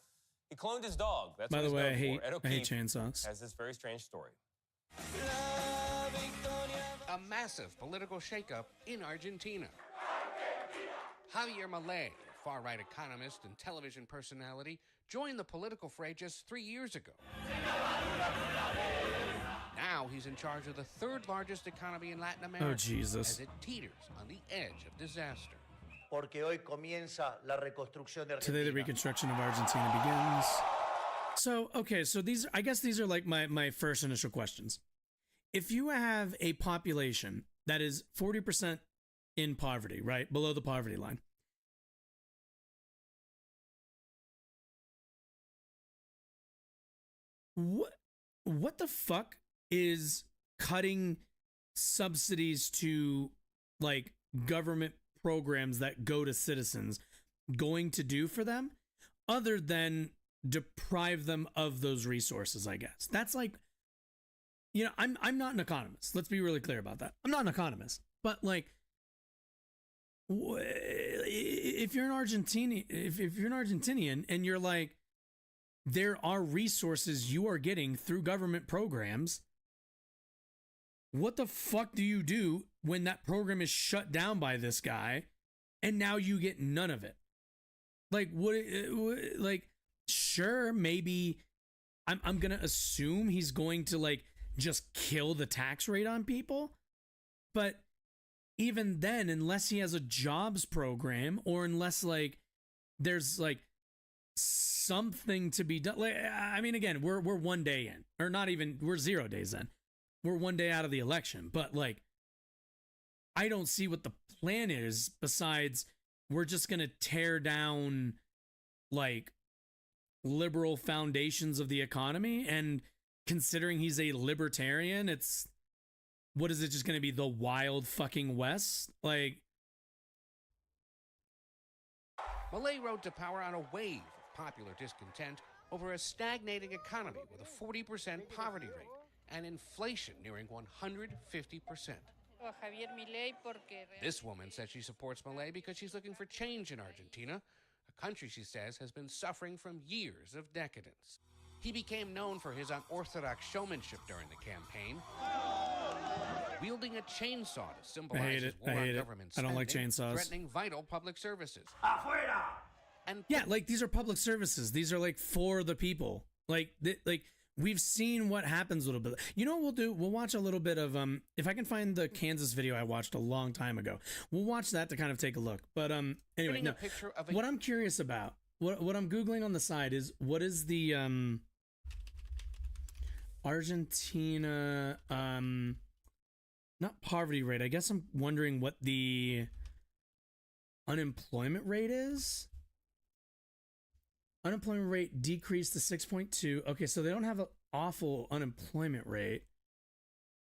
he cloned his dog. That's by the way, I hate chainsaws. Has this very strange story. A massive political shakeup in Argentina. Javier Milei, far-right economist and television personality, joined the political fray just 3 years ago. Now he's in charge of the third largest economy in Latin America. Oh, Jesus. As it teeters on the edge of disaster. Today the reconstruction of Argentina begins. So, okay, so I guess these are like my first initial questions. If you have a population that is 40% in poverty, right, below the poverty line, what the fuck is cutting subsidies to like government programs that go to citizens going to do for them other than deprive them of those resources? I guess that's like, you know, I'm not an economist. Let's be really clear about that. I'm not an economist, but like, if you're an Argentinian and you're like, there are resources you are getting through government programs, what the fuck do you do when that program is shut down by this guy and now you get none of it? Like, sure, maybe I'm going to assume he's going to like just kill the tax rate on people. But even then, unless he has a jobs program or unless like there's like something to be done. Like, I mean, again, we're 1 day in, or not even, we're 0 days in. We're 1 day out of the election, but like, I don't see what the plan is besides we're just going to tear down like liberal foundations of the economy. And considering he's a libertarian, it's, what is it just going to be, the wild fucking West? Like, Milei rode to power on a wave of popular discontent over a stagnating economy with a 40% poverty rate and inflation nearing 150%. This woman says she supports Milei because she's looking for change in Argentina, a country she says has been suffering from years of decadence. He became known for his unorthodox showmanship during the campaign, wielding a chainsaw to symbolize his war on government spending, I don't like chainsaws. threatening vital public services. And yeah, like these are public services. These are like for the people. Like we've seen what happens a little bit. You know what we'll do? We'll watch a little bit of if I can find the Kansas video I watched a long time ago. We'll watch that to kind of take a look. But anyway, no. What I'm curious about, what I'm Googling on the side is what is the Argentina not poverty rate. I guess I'm wondering what the unemployment rate is. Unemployment rate decreased to 6.2. Okay, so they don't have an awful unemployment rate.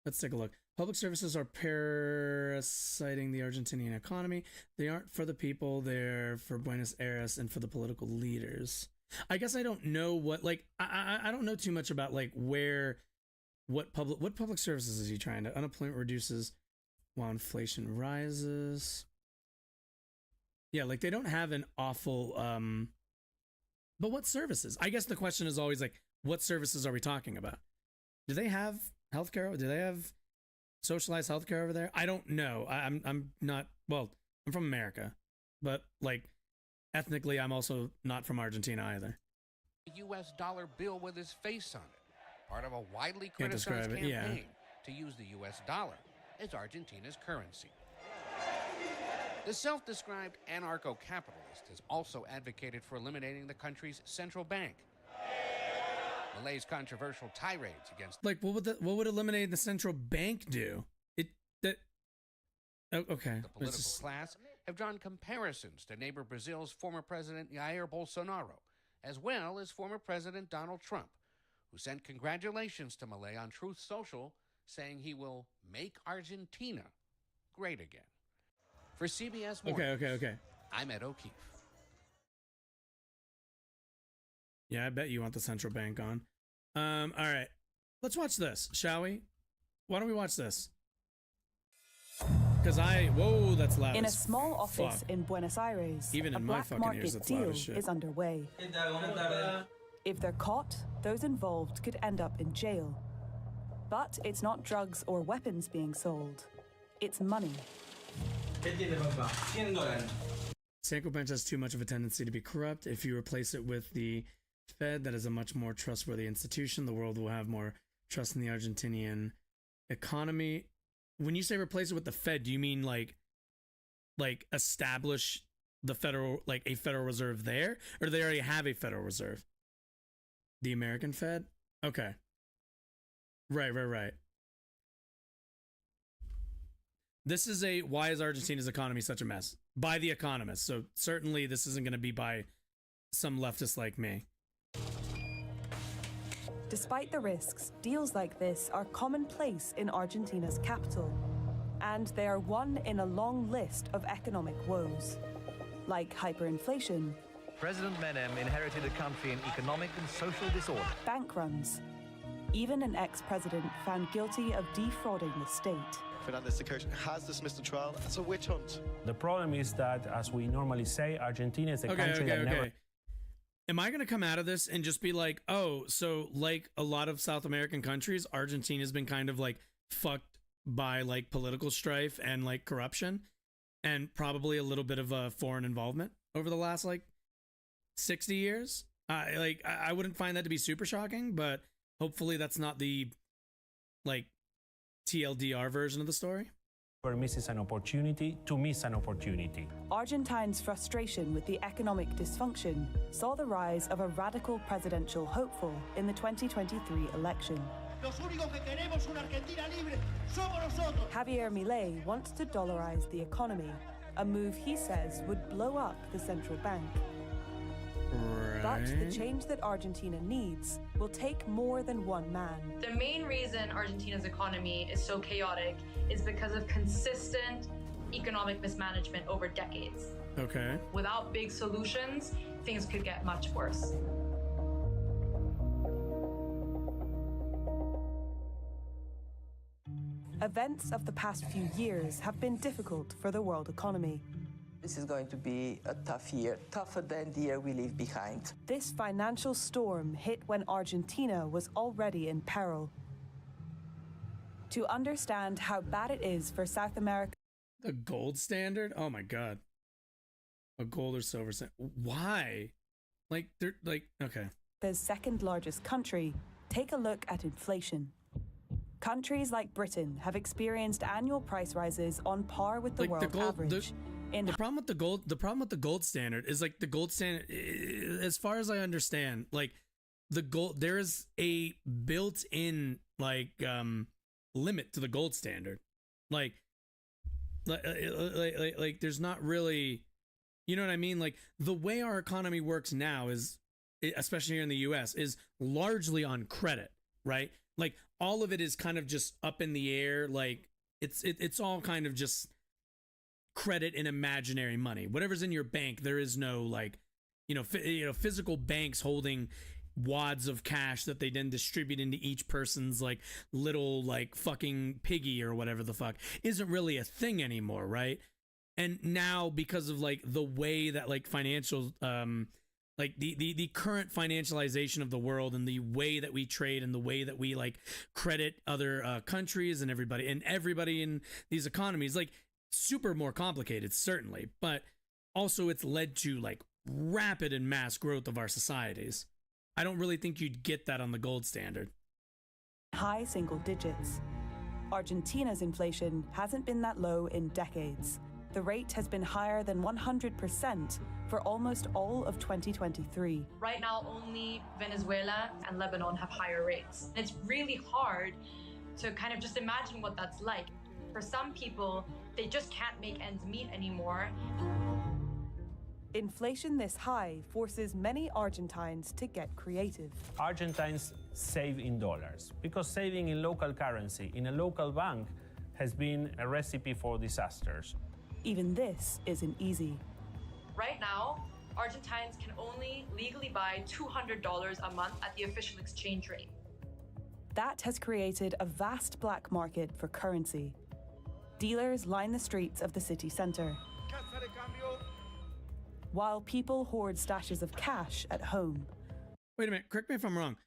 Let's take a look. Public services are parasiting the Argentinian economy. They aren't for the people. They're for Buenos Aires and for the political leaders. I guess I don't know what, like, I don't know too much about, like, what public services is he trying to? Unemployment reduces while inflation rises. Yeah, like, they don't have an awful, but what services? I guess the question is always, like, what services are we talking about? Do they have healthcare? Do they have socialized healthcare over there? I don't know. I'm not, well, I'm from America, but, like, ethnically, I'm also not from Argentina either. A U.S. dollar bill with his face on it, part of a widely criticized campaign to use the U.S. dollar as Argentina's currency. The self-described anarcho-capitalist has also advocated for eliminating the country's central bank. Milei's controversial tirades against, like, what would eliminating the central bank do? Okay. The political class have drawn comparisons to neighbor Brazil's former president Jair Bolsonaro, as well as former President Donald Trump, who sent congratulations to Milei on Truth Social, saying he will make Argentina great again. For CBS Mornings, okay. I'm Ed O'Keefe. Yeah, I bet you want the central bank on. All right. Let's watch this, shall we? Why don't we watch this? Because whoa, that's loud. In a small office in Buenos Aires, even in my fucking ears, that's loud as shit. Is underway. If they're caught, those involved could end up in jail. But it's not drugs or weapons being sold. It's money. Central bank has too much of a tendency to be corrupt. If you replace it with the Fed, that is a much more trustworthy institution. The world will have more trust in the Argentinian economy. When you say replace it with the Fed, do you mean like establish the federal, like a Federal Reserve there, or do they already have a Federal Reserve? The American Fed? Okay. Right. This is why is Argentina's economy such a mess? By The Economist. So certainly this isn't going to be by some leftist like me. Despite the risks, deals like this are commonplace in Argentina's capital. And they are one in a long list of economic woes, like hyperinflation. President Menem inherited a country in economic and social disorder. Bank runs. Even an ex-president found guilty of defrauding the state. Fernandez has dismissed the trial. It's a witch hunt. The problem is that, as we normally say, Argentina is a country that never... Am I going to come out of this and just be like, oh, so like a lot of South American countries, Argentina's been kind of like fucked by like political strife and like corruption and probably a little bit of foreign involvement over the last like 60 years? I wouldn't find that to be super shocking, but hopefully that's not the like TLDR version of the story. Misses an opportunity to miss an opportunity. Argentines' frustration with the economic dysfunction saw the rise of a radical presidential hopeful in the 2023 election. Javier Milei wants to dollarize the economy, a move he says would blow up the central bank. Right. But the change that Argentina needs will take more than one man. The main reason Argentina's economy is so chaotic is because of consistent economic mismanagement over decades. Okay. Without big solutions, things could get much worse. Events of the past few years have been difficult for the world economy. This is going to be a tough year, tougher than the year we leave behind. This financial storm hit when Argentina was already in peril. To understand how bad it is for South America... The gold standard? Oh my God. A gold or silver standard. Why? Like, they're like, okay. The second largest country, take a look at inflation. Countries like Britain have experienced annual price rises on par with the world average. The problem with the gold standard is like the gold standard, as far as I understand, like the gold, there is a built-in like limit to the gold standard. Like there's not really, you know what I mean? Like the way our economy works now is, especially here in the US, is largely on credit, right? Like all of it is kind of just up in the air. Like it's all kind of just credit and imaginary money. Whatever's in your bank, there is no like, physical banks holding wads of cash that they then distribute into each person's like little like fucking piggy or whatever the fuck isn't really a thing anymore, right? And now because of like the way that like financial like the current financialization of the world and the way that we trade and the way that we like credit other countries and everybody in these economies, like super more complicated, certainly, but also it's led to like rapid and mass growth of our societies. I don't really think you'd get that on the gold standard. High single digits. Argentina's inflation hasn't been that low in decades. The rate has been higher than 100% for almost all of 2023. Right now, only Venezuela and Lebanon have higher rates. It's really hard to kind of just imagine what that's like. For some people, they just can't make ends meet anymore. Inflation this high forces many Argentines to get creative. Argentines save in dollars because saving in local currency in a local bank has been a recipe for disasters. Even this isn't easy. Right now, Argentines can only legally buy $200 a month at the official exchange rate. That has created a vast black market for currency. Dealers line the streets of the city center, while people hoard stashes of cash at home. Wait a minute, correct me if I'm wrong.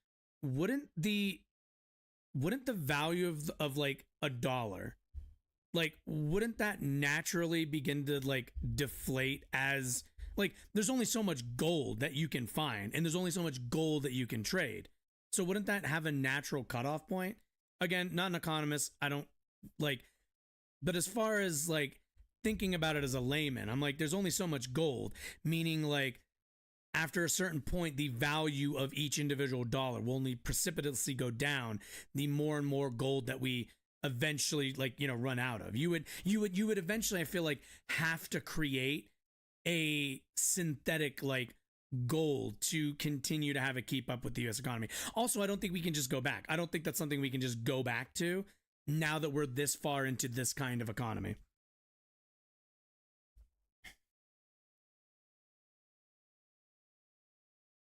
Wouldn't the value of like a dollar, like, wouldn't that naturally begin to like deflate as like there's only so much gold that you can find and there's only so much gold that you can trade. So wouldn't that have a natural cutoff point? Again, not an economist. I don't like, but as far as like thinking about it as a layman, I'm like, there's only so much gold, meaning like after a certain point, the value of each individual dollar will only precipitously go down the more and more gold that we eventually run out of. You would eventually, I feel like, have to create a synthetic like gold to continue to have it keep up with the US economy. Also, I don't think we can just go back. I don't think that's something we can just go back to now that we're this far into this kind of economy.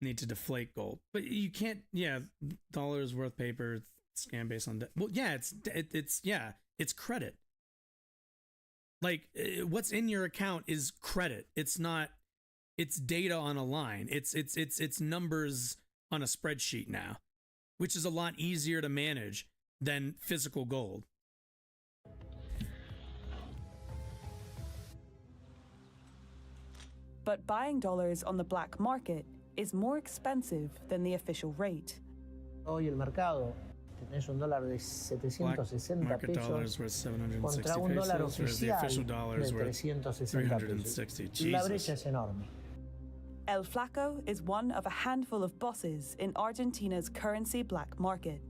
Need to deflate gold, but you can't. Yeah, dollars worth paper, scam based on debt. Well, yeah, it's credit. Like what's in your account is credit. It's not. It's data on a line. It's numbers on a spreadsheet now, which is a lot easier to manage than physical gold. But buying dollars on the black market is more expensive than the official rate. Hoy el mercado tenés un dólar de 760 pesos contra un dólar oficial de 360 pesos. La brecha es enorme. El Flaco is one of a handful of bosses in Argentina's currency black market.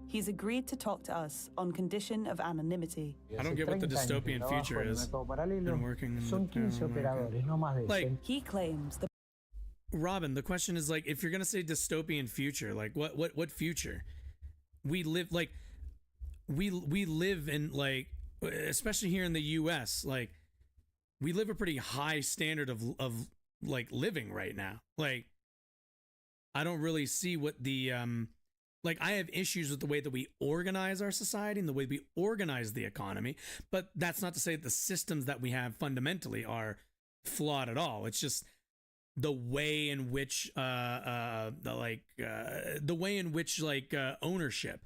He's agreed to talk to us on condition of anonymity. I don't get what the dystopian future is. Been working in Son 15 operadores, no más de like, he claims the Robin, the question is like, if you're gonna say dystopian future, like what future? We live like we live in like especially here in the U.S., like we live a pretty high standard of like living right now. Like I don't really see what the like I have issues with the way that we organize our society and the way we organize the economy, but that's not to say that the systems that we have fundamentally are flawed at all. It's just the way in which ownership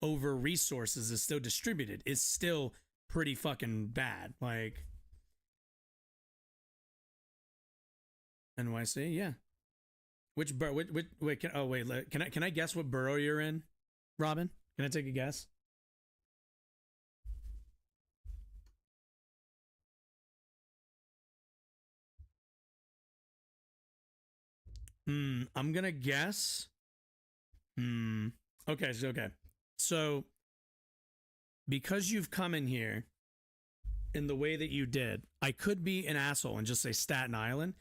over resources is still distributed is still pretty fucking bad. Like NYC, yeah. Which can I guess what borough you're in, Robin? Can I take a guess? I'm gonna guess. Okay. So because you've come in here in the way that you did, I could be an asshole and just say Staten Island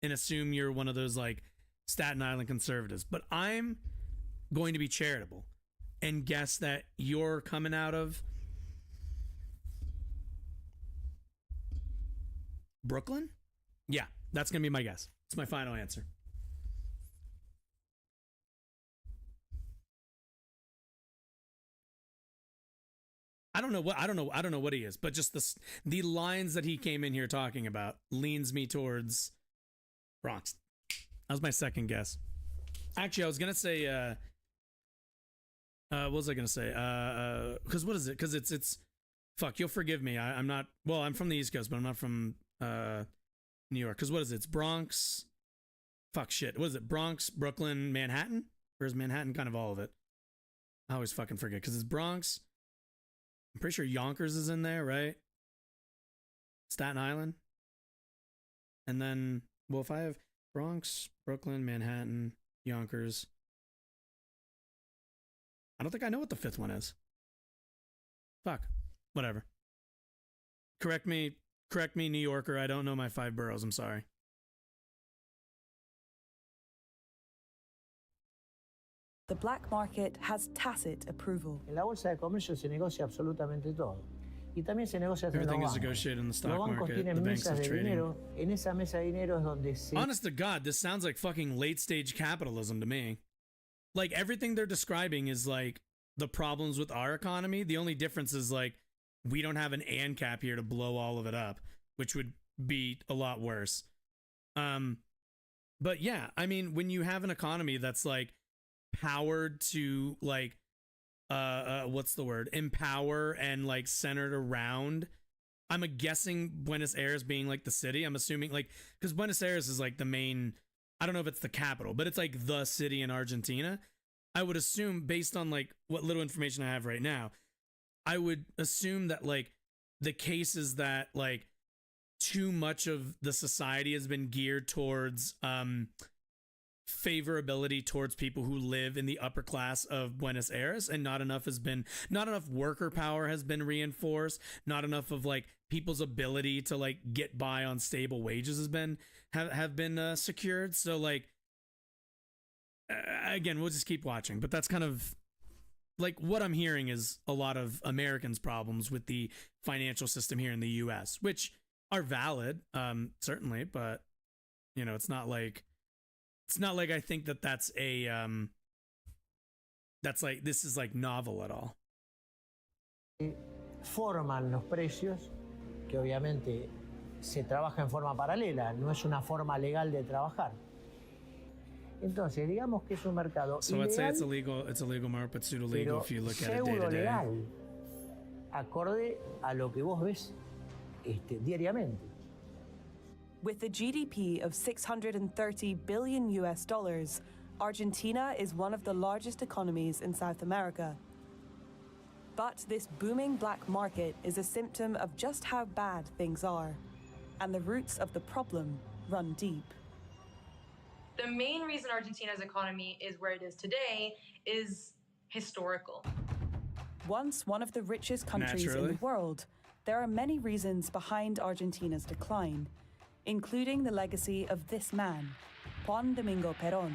and assume you're one of those like Staten Island conservatives, but I'm going to be charitable and guess that you're coming out of Brooklyn. Yeah, that's gonna be my guess. It's my final answer. I don't know what he is, but just the lines that he came in here talking about leans me towards Bronx. That was my second guess. Actually, I was gonna say what was I gonna say? Because what is it? Because it's fuck, you'll forgive me. I'm not, well, I'm from the East Coast, but I'm not from New York. Because what is it? It's Bronx. Fuck shit. What is it? Bronx, Brooklyn, Manhattan? Or is Manhattan kind of all of it? I always fucking forget because it's Bronx. I'm pretty sure Yonkers is in there, right? Staten Island. And then, well, if I have Bronx, Brooklyn, Manhattan, Yonkers. I don't think I know what the fifth one is. Fuck. Whatever. Correct me, New Yorker. I don't know my 5 boroughs. I'm sorry. The black market has tacit approval. En la bolsa de comercio se negocia absolutamente todo. Y también se negocia entre los Everything is bancos. negotiated in the stock Los bancos market. tienen The banks mesas are de trading. dinero. En esa mesa de dinero es donde se... Honest to God, this sounds like fucking late stage capitalism to me. Like everything they're describing is like the problems with our economy. The only difference is like we don't have an ANCAP here to blow all of it up, which would be a lot worse. But yeah, I mean, when you have an economy that's like powered to like what's the word, empower and like centered around, I'm guessing Buenos Aires being like the city. I'm assuming like because Buenos Aires is like the main, I don't know if it's the capital, but it's like the city in Argentina. I would assume, based on like what little information I have right now, I would assume that like the case is that like too much of the society has been geared towards favorability towards people who live in the upper class of Buenos Aires, and not enough worker power has been reinforced, not enough of like people's ability to like get by on stable wages has been have been secured. So like again, we'll just keep watching, but that's kind of like what I'm hearing is a lot of Americans' problems with the financial system here in the US, which are valid, certainly, but you know, it's not like I think that that's a that's like this is like novel at all. Forman los precios, que obviamente se trabaja en forma paralela, no es una forma legal de trabajar. Entonces, digamos que es un mercado so ilegal, let's say it's illegal market, but pseudo legal if you look at it day to day. Legal, acorde a lo que vos ves diariamente. With a GDP of $630 billion, Argentina is one of the largest economies in South America. But this booming black market is a symptom of just how bad things are, and the roots of the problem run deep. The main reason Argentina's economy is where it is today is historical. Once one of the richest countries in the world, there are many reasons behind Argentina's decline, including the legacy of this man, Juan Domingo Perón,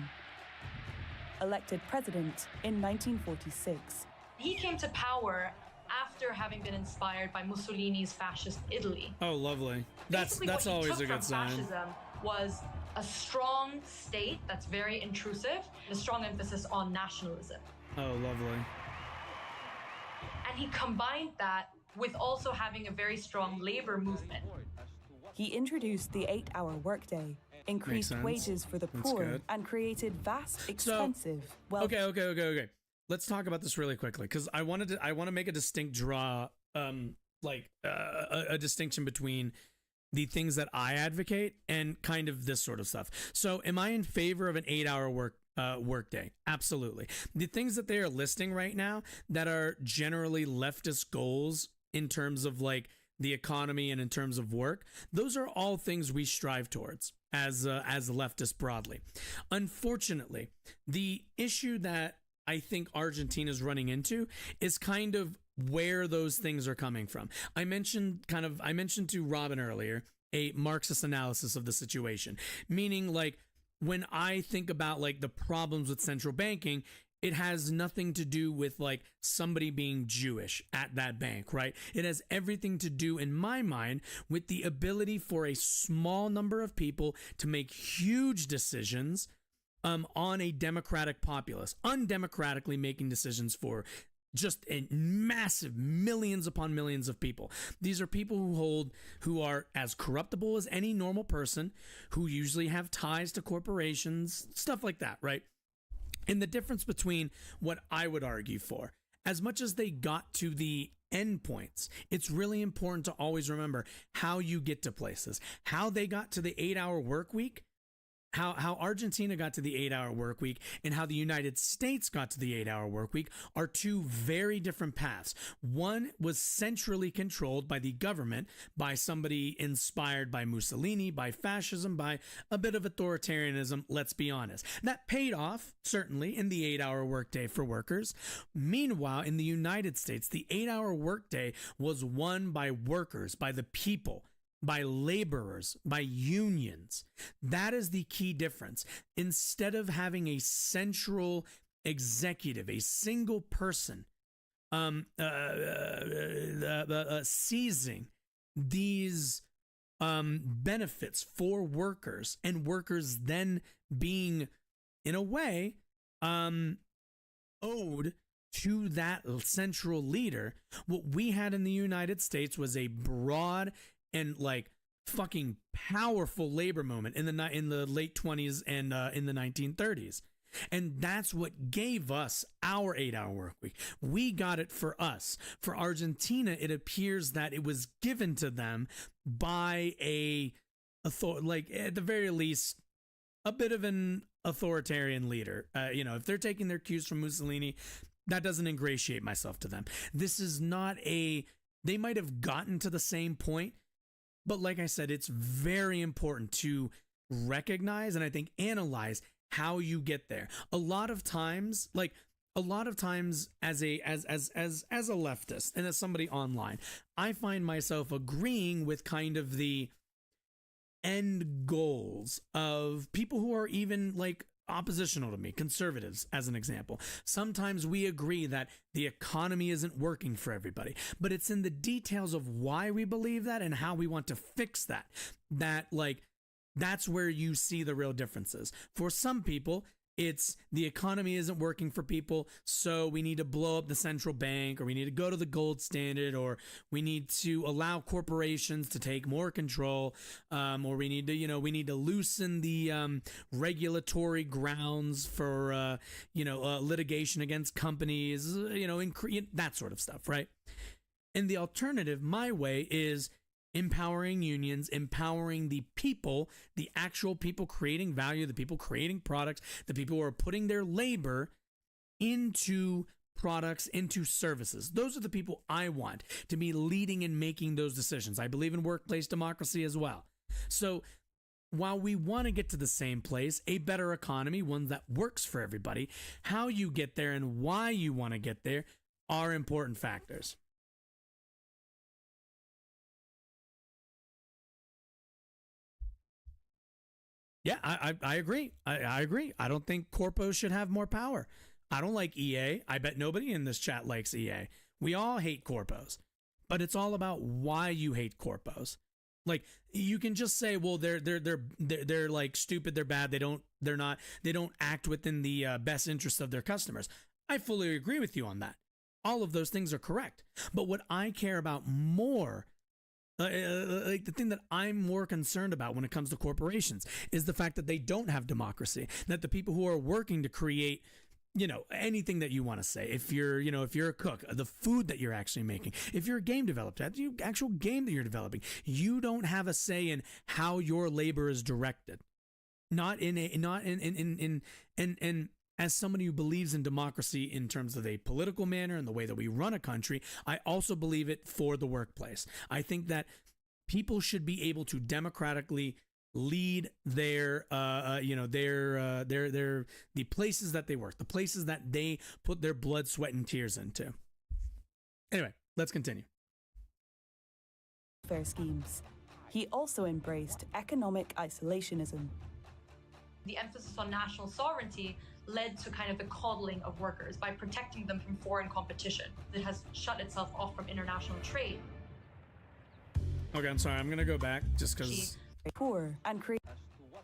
elected president in 1946. He came to power after having been inspired by Mussolini's fascist Italy. Oh, lovely. That's always a good sign. Fascism was a strong state that's very intrusive, a strong emphasis on nationalism. Oh, lovely. And he combined that with also having a very strong labor movement. He introduced the 8-hour workday, increased wages for the poor, and created vast, expensive wealth. Okay. Let's talk about this really quickly, because I want to make a distinct draw, a distinction between the things that I advocate and kind of this sort of stuff. So, am I in favor of an 8-hour workday? Absolutely. The things that they are listing right now that are generally leftist goals in terms of like the economy and in terms of work, those are all things we strive towards as leftists broadly. Unfortunately, the issue that I think Argentina is running into is kind of where those things are coming from. I mentioned to Robin earlier a Marxist analysis of the situation, meaning like when I think about like the problems with central banking, it has nothing to do with like somebody being Jewish at that bank, right? It has everything to do, in my mind, with the ability for a small number of people to make huge decisions on a democratic populace, undemocratically making decisions for just a massive millions upon millions of people. These are people who are as corruptible as any normal person, who usually have ties to corporations, stuff like that, right? And the difference between what I would argue for, as much as they got to the endpoints, it's really important to always remember how you get to places. How they got to the 8-hour work week, how Argentina got to the 8-hour work week, and how the United States got to the 8-hour work week are two very different paths. One was centrally controlled by the government, by somebody inspired by Mussolini, by fascism, by a bit of authoritarianism, let's be honest. That paid off, certainly, in the 8-hour workday for workers. Meanwhile, in the United States, the 8-hour workday was won by workers, by the people, by laborers, by unions. That is the key difference. Instead of having a central executive, a single person, seizing these benefits for workers, and workers then being, in a way, owed to that central leader, what we had in the United States was a broad and like fucking powerful labor movement in the late 20s and in the 1930s. And that's what gave us our 8-hour work week. We got it for us. For Argentina, it appears that it was given to them by like at the very least, a bit of an authoritarian leader. If they're taking their cues from Mussolini, that doesn't ingratiate myself to them. This is not they might have gotten to the same point, but like I said, it's very important to recognize and I think analyze how you get there. A lot of times as a leftist and as somebody online, I find myself agreeing with kind of the end goals of people who are even like oppositional to me, conservatives as an example. Sometimes we agree that the economy isn't working for everybody, but it's in the details of why we believe that and how we want to fix that that's where you see the real differences. For some people, it's the economy isn't working for people, so we need to blow up the central bank, or we need to go to the gold standard, or we need to allow corporations to take more control, or we need to loosen the regulatory grounds for litigation against companies, that sort of stuff, right? And the alternative, my way, is empowering unions, empowering the people, the actual people creating value, the people creating products, the people who are putting their labor into products, into services. Those are the people I want to be leading and making those decisions. I believe in workplace democracy as well. So while we want to get to the same place, a better economy, one that works for everybody, how you get there and why you want to get there are important factors. Yeah, I agree. I agree. I don't think corpos should have more power. I don't like EA. I bet nobody in this chat likes EA. We all hate corpos, but it's all about why you hate corpos. Like, you can just say, well, they're like stupid, they're bad, they don't act within the best interest of their customers. I fully agree with you on that. All of those things are correct. But what I care about more, like the thing that I'm more concerned about when it comes to corporations, is the fact that they don't have democracy. That the people who are working to create, anything that you want to say, if you're a cook, the food that you're actually making, if you're a game developer, the actual game that you're developing, you don't have a say in how your labor is directed. As somebody who believes in democracy in terms of a political manner and the way that we run a country, I also believe it for the workplace. I think that people should be able to democratically lead the places that they work, the places that they put their blood, sweat, and tears into. Anyway, let's continue. Fair schemes. He also embraced economic isolationism. The emphasis on national sovereignty led to kind of the coddling of workers by protecting them from foreign competition that has shut itself off from international trade. Okay, I'm sorry, I'm going to go back just because... Poor and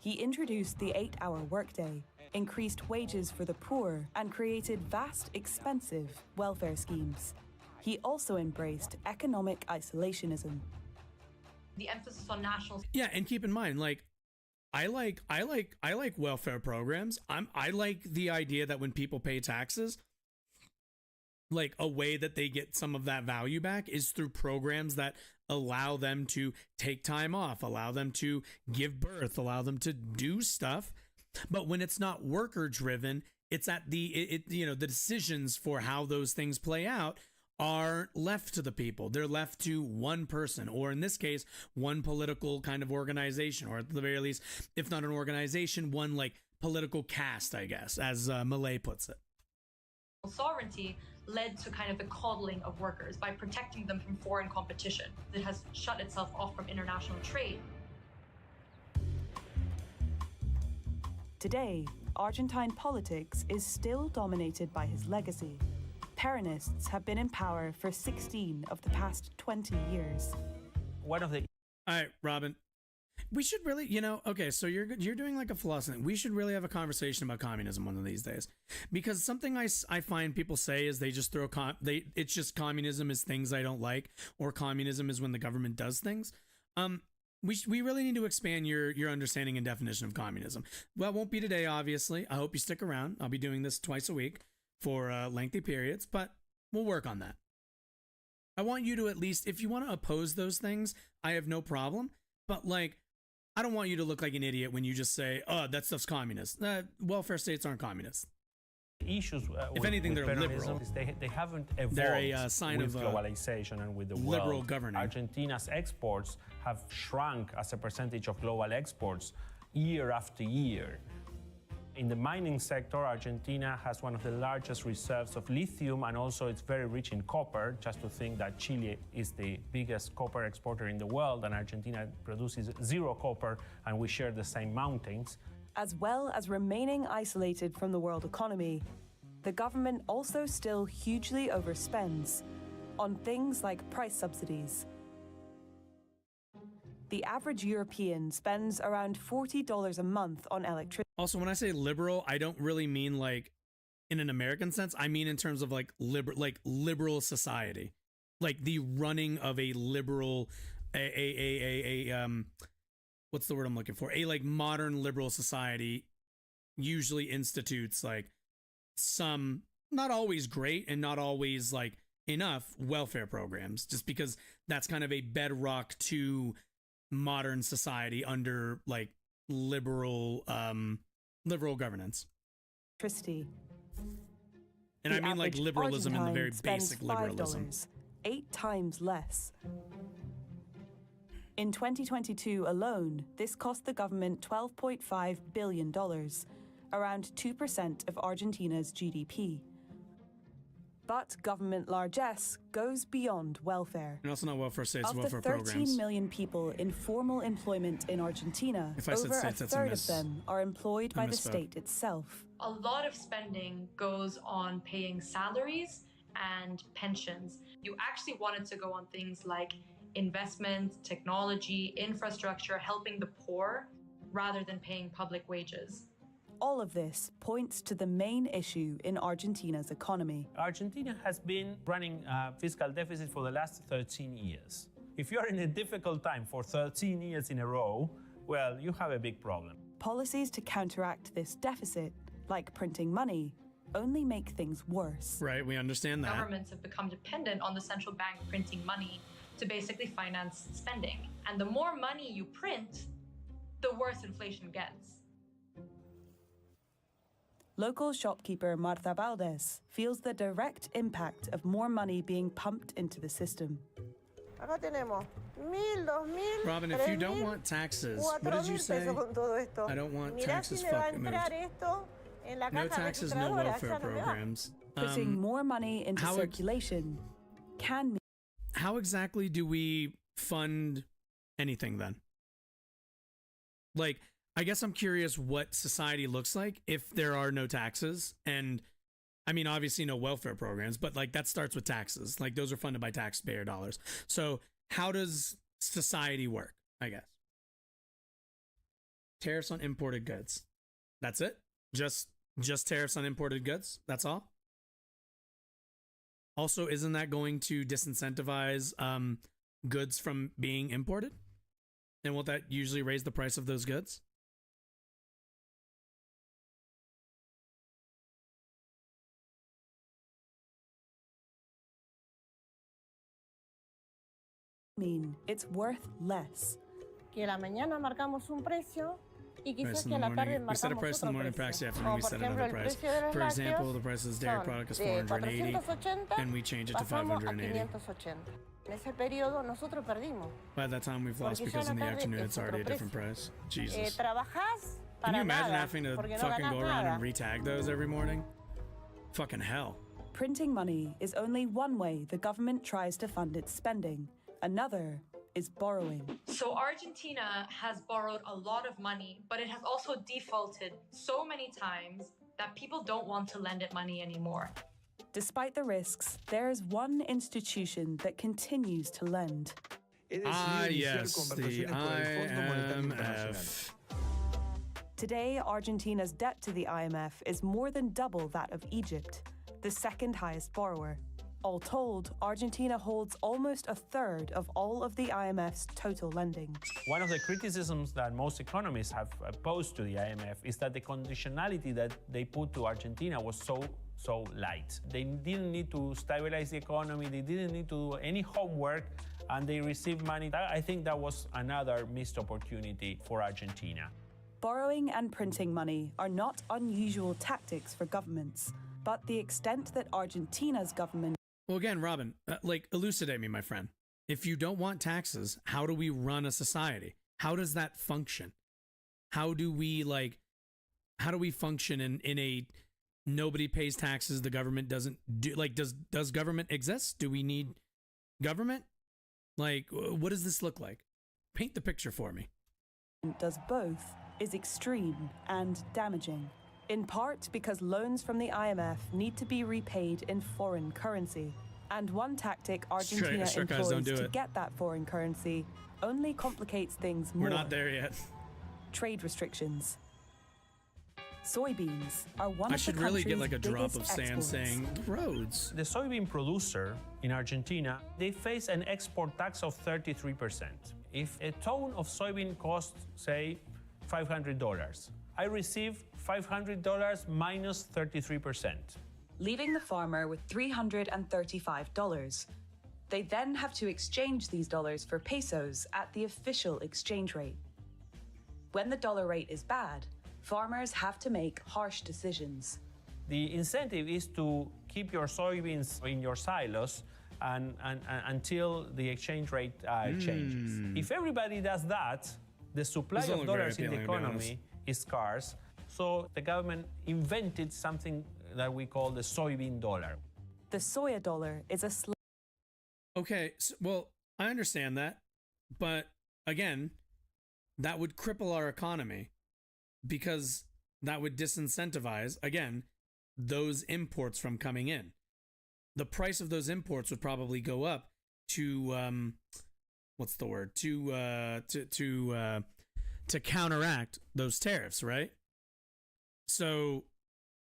he introduced the 8-hour workday, increased wages for the poor, and created vast, expensive welfare schemes. He also embraced economic isolationism. The emphasis on national... Yeah, and keep in mind, like, I like welfare programs. I like the idea that when people pay taxes, like, a way that they get some of that value back is through programs that allow them to take time off, allow them to give birth, allow them to do stuff. But when it's not worker driven, it's at the decisions for how those things play out are left to the people. They're left to one person, or in this case, one political kind of organization, or at the very least, if not an organization, one like political caste, I guess, as Millet puts it. Sovereignty led to kind of the coddling of workers by protecting them from foreign competition that has shut itself off from international trade. Today, Argentine politics is still dominated by his legacy. Peronists have been in power for 16 of the past 20 years. All right, Robin. We should really, okay, so you're doing like a philosophy. We should really have a conversation about communism one of these days, because something I find people say is they just throw it's just communism is things I don't like, or communism is when the government does things. We really need to expand your understanding and definition of communism. Well, it won't be today, obviously. I hope you stick around. I'll be doing this twice a week for lengthy periods, but we'll work on that. I want you to at least, if you want to oppose those things, I have no problem, but like, I don't want you to look like an idiot when you just say, oh, that stuff's communist. Welfare states aren't communist. Issues if anything, they're liberal. They haven't evolved. They're a sign with of globalization and with the liberal world. governing. Argentina's exports have shrunk as a percentage of global exports year after year. In the mining sector, Argentina has one of the largest reserves of lithium, and also it's very rich in copper. Just to think that Chile is the biggest copper exporter in the world, and Argentina produces 0 copper, and we share the same mountains. As well as remaining isolated from the world economy, the government also still hugely overspends on things like price subsidies. The average European spends around $40 a month on electricity. Also, when I say liberal, I don't really mean like in an American sense. I mean in terms of like liberal society, like the running of a liberal, what's the word I'm looking for? A like modern liberal society usually institutes like some, not always great and not always like enough welfare programs, just because that's kind of a bedrock to modern society under like liberal governance. Electricity. And I mean like liberalism in the very basic liberalism. $5, 8 times less. In 2022 alone, this cost the government $12.5 billion, around 2% of Argentina's GDP. But government largesse goes beyond welfare. And also not welfare states, welfare programs. Of the 13 programs. million people in formal employment in Argentina, over states, a third of them are employed by the state itself. A lot of spending goes on paying salaries and pensions. You actually wanted to go on things like investment, technology, infrastructure, helping the poor, rather than paying public wages. All of this points to the main issue in Argentina's economy. Argentina has been running a fiscal deficit for the last 13 years. If you're in a difficult time for 13 years in a row, well, you have a big problem. Policies to counteract this deficit, like printing money, only make things worse. Right, we understand that. Governments have become dependent on the central bank printing money to basically finance spending. And the more money you print, the worse inflation gets. Local shopkeeper Marta Valdez feels the direct impact of more money being pumped into the system. Acá tenemos 1,000, 2,000. Robin, if you don't want taxes, what did you say? I don't want taxes. Fuck, no taxes, no welfare programs. Putting more money into circulation can mean... How exactly do we fund anything then? Like, I guess I'm curious what society looks like if there are no taxes. And I mean, obviously no welfare programs, but like that starts with taxes. Like those are funded by taxpayer dollars. So how does society work, I guess? Tariffs on imported goods. That's it? Just tariffs on imported goods? That's all? Also, isn't that going to disincentivize goods from being imported? And won't that usually raise the price of those goods? Mean it's worth less. Que a la mañana marcamos un precio y quizás que a la tarde we set a price in the morning, perhaps the afternoon we set another price. For example, the price of this dairy product is 480 and we change it to 580. En ese periodo nosotros perdimos. By that time we've lost because in the afternoon it's already a different price. Jesus. Trabajás Can you imagine having to fucking go around and retag those every morning? Fucking hell. Printing money is only one way the government tries to fund its spending. Another is borrowing. So Argentina has borrowed a lot of money, but it has also defaulted so many times that people don't want to lend it money anymore. Despite the risks, there is one institution that continues to lend. Yes, the IMF. Today, Argentina's debt to the IMF is more than double that of Egypt, the second highest borrower. All told, Argentina holds almost a third of all of the IMF's total lending. One of the criticisms that most economists have posed to the IMF is that the conditionality that they put to Argentina was so light. They didn't need to stabilize the economy, they didn't need to do any homework, and they received money. I think that was another missed opportunity for Argentina. Borrowing and printing money are not unusual tactics for governments, but the extent that Argentina's government... Well, again, Robin, like, elucidate me, my friend. If you don't want taxes, how do we run a society? How does that function? How do we function in a nobody pays taxes, the government doesn't do, like, does government exist? Do we need government? Like, what does this look like? Paint the picture for me. Does both is extreme and damaging. In part because loans from the IMF need to be repaid in foreign currency. And one tactic Argentina employs to get that foreign currency only complicates things more. We're not there yet. Trade restrictions. Soybeans are one I of should the really country's get like a drop of sand exports. saying roads. The soybean producer in Argentina, they face an export tax of 33%. If a ton of soybean costs, say, $500, I receive $500 minus 33%. Leaving the farmer with $335. They then have to exchange these dollars for pesos at the official exchange rate. When the dollar rate is bad, farmers have to make harsh decisions. The incentive is to keep your soybeans in your silos until the exchange rate changes. If everybody does that, the supply of dollars in the economy is scarce. So the government invented something that we call the soybean dollar. The soya dollar is a... Okay, so, well, I understand that. But again, that would cripple our economy because that would disincentivize, again, those imports from coming in. the price of those imports would probably go up to what's the word, to counteract those tariffs, right? So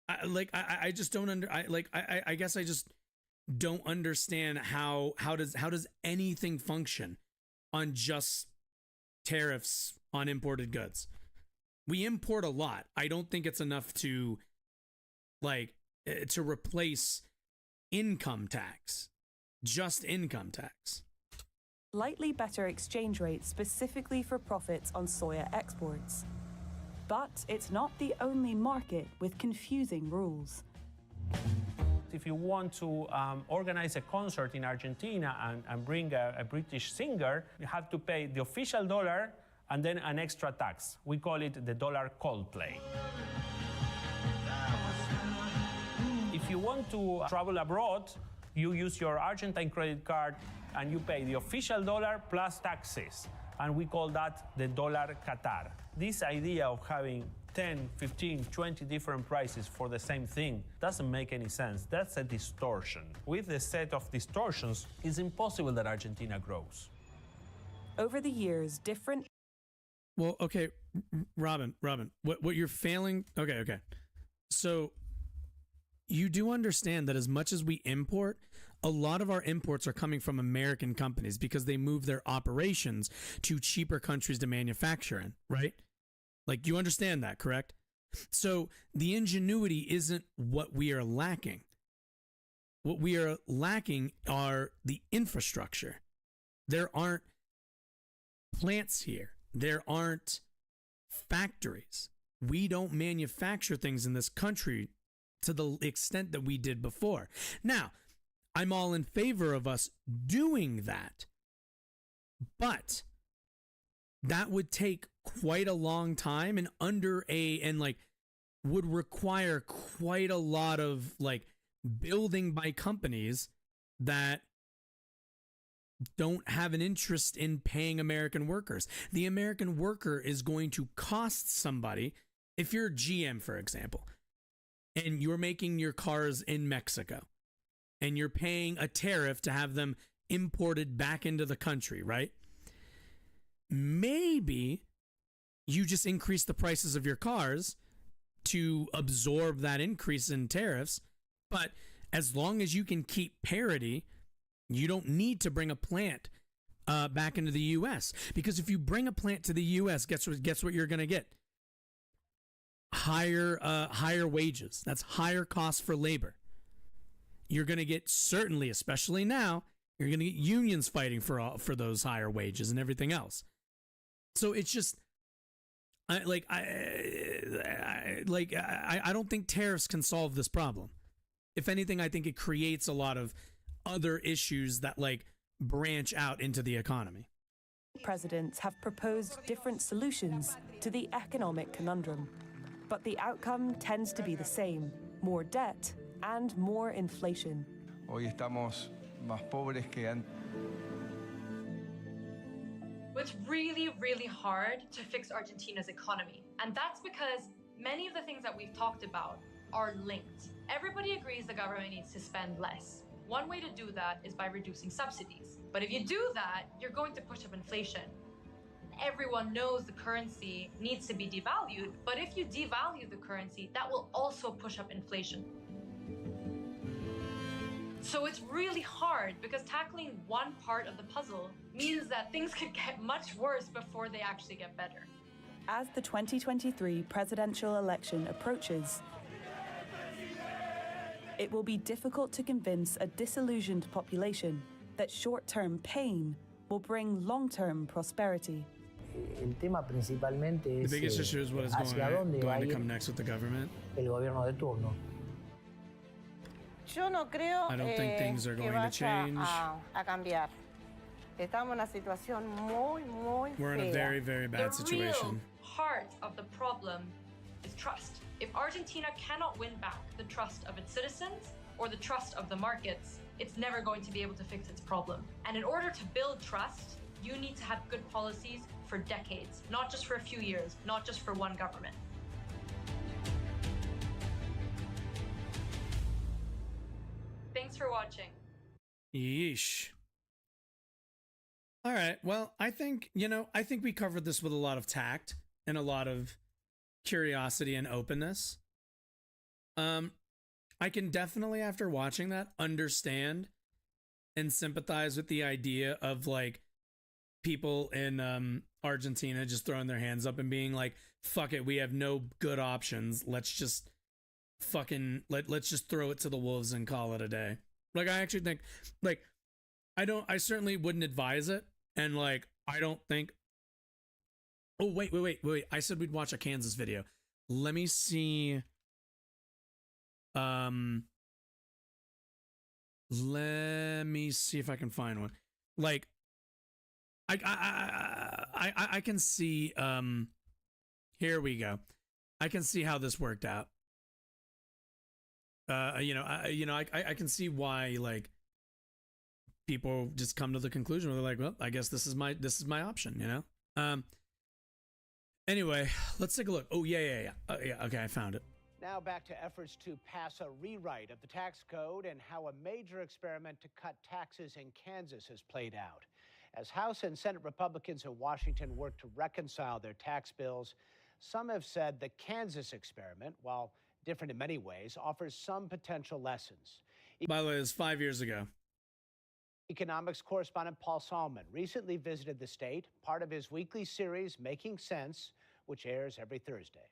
I just don't I guess I just don't understand how does anything function on just tariffs on imported goods. We import a lot. I don't think it's enough to replace income tax, just income tax. Slightly better exchange rates specifically for profits on soya exports. But it's not the only market with confusing rules. If you want to organize a concert in Argentina and bring a British singer, you have to pay the official dollar and then an extra tax. We call it the dollar Coldplay. If you want to travel abroad, you use your Argentine credit card and you pay the official dollar plus taxes. And we call that the dollar Qatar. This idea of having 10, 15, 20 different prices for the same thing doesn't make any sense. That's a distortion. With the set of distortions, it's impossible that Argentina grows. Over the years, different... Well, okay, Robin, what you're failing... Okay. So you do understand that as much as we import, a lot of our imports are coming from American companies because they move their operations to cheaper countries to manufacture in, right? Like, you understand that, correct? So the ingenuity isn't what we are lacking. What we are lacking are the infrastructure. There aren't plants here. There aren't factories. We don't manufacture things in this country to the extent that we did before. Now, I'm all in favor of us doing that, but that would take quite a long time and would require quite a lot of building by companies that don't have an interest in paying American workers. The American worker is going to cost somebody. If you're GM, for example, and you're making your cars in Mexico and you're paying a tariff to have them imported back into the country, right? Maybe you just increase the prices of your cars to absorb that increase in tariffs. But as long as you can keep parity, you don't need to bring a plant back into the U.S. Because if you bring a plant to the U.S., guess what you're going to get? Higher wages. That's higher costs for labor. You're going to get, certainly, especially now, you're going to get unions fighting for those higher wages and everything else. So it's just, I don't think tariffs can solve this problem. If anything, I think it creates a lot of other issues that branch out into the economy. Presidents have proposed different solutions to the economic conundrum, but the outcome tends to be the same: more debt and more inflation. Hoy estamos más pobres que antes. It's really, really hard to fix Argentina's economy. And that's because many of the things that we've talked about are linked. Everybody agrees the government needs to spend less. One way to do that is by reducing subsidies. But if you do that, you're going to push up inflation. Everyone knows the currency needs to be devalued, but if you devalue the currency, that will also push up inflation. So it's really hard because tackling one part of the puzzle means that things could get much worse before they actually get better. As the 2023 presidential election approaches, it will be difficult to convince a disillusioned population that short-term pain will bring long-term prosperity. El tema principalmente es the biggest issue is what is going to come next with the government. El gobierno de turno. Yo no creo I don't think things are que going to change. a cambiar. Estamos en una situación muy We're in a very, very bad situation. The real heart of the problem is trust. If Argentina cannot win back the trust of its citizens or the trust of the markets, it's never going to be able to fix its problem. And in order to build trust, you need to have good policies for decades, not just for a few years, not just for one government. Thanks Thanks for watching. Yeesh. All right. Well, I think we covered this with a lot of tact and a lot of curiosity and openness. I can definitely, after watching that, understand and sympathize with the idea of like people in Argentina just throwing their hands up and being like, fuck it, we have no good options. Let's just let's just throw it to the wolves and call it a day. Like, I actually think, like, I certainly wouldn't advise it. And like, I don't think, oh, wait. I said we'd watch a Kansas video. Let me see. Let me see if I can find one. Like, I can see, here we go. I can see how this worked out. I can see why, like, people just come to the conclusion where they're like, well, I guess this is my option, you know? Anyway, let's take a look. Oh, yeah. Okay, I found it. Now back to efforts to pass a rewrite of the tax code and how a major experiment to cut taxes in Kansas has played out. As House and Senate Republicans in Washington work to reconcile their tax bills, some have said the Kansas experiment, while different in many ways, offers some potential lessons. By the way, it was 5 years ago. Economics correspondent Paul Solomon recently visited the state, part of his weekly series, Making Sense, which airs every Thursday.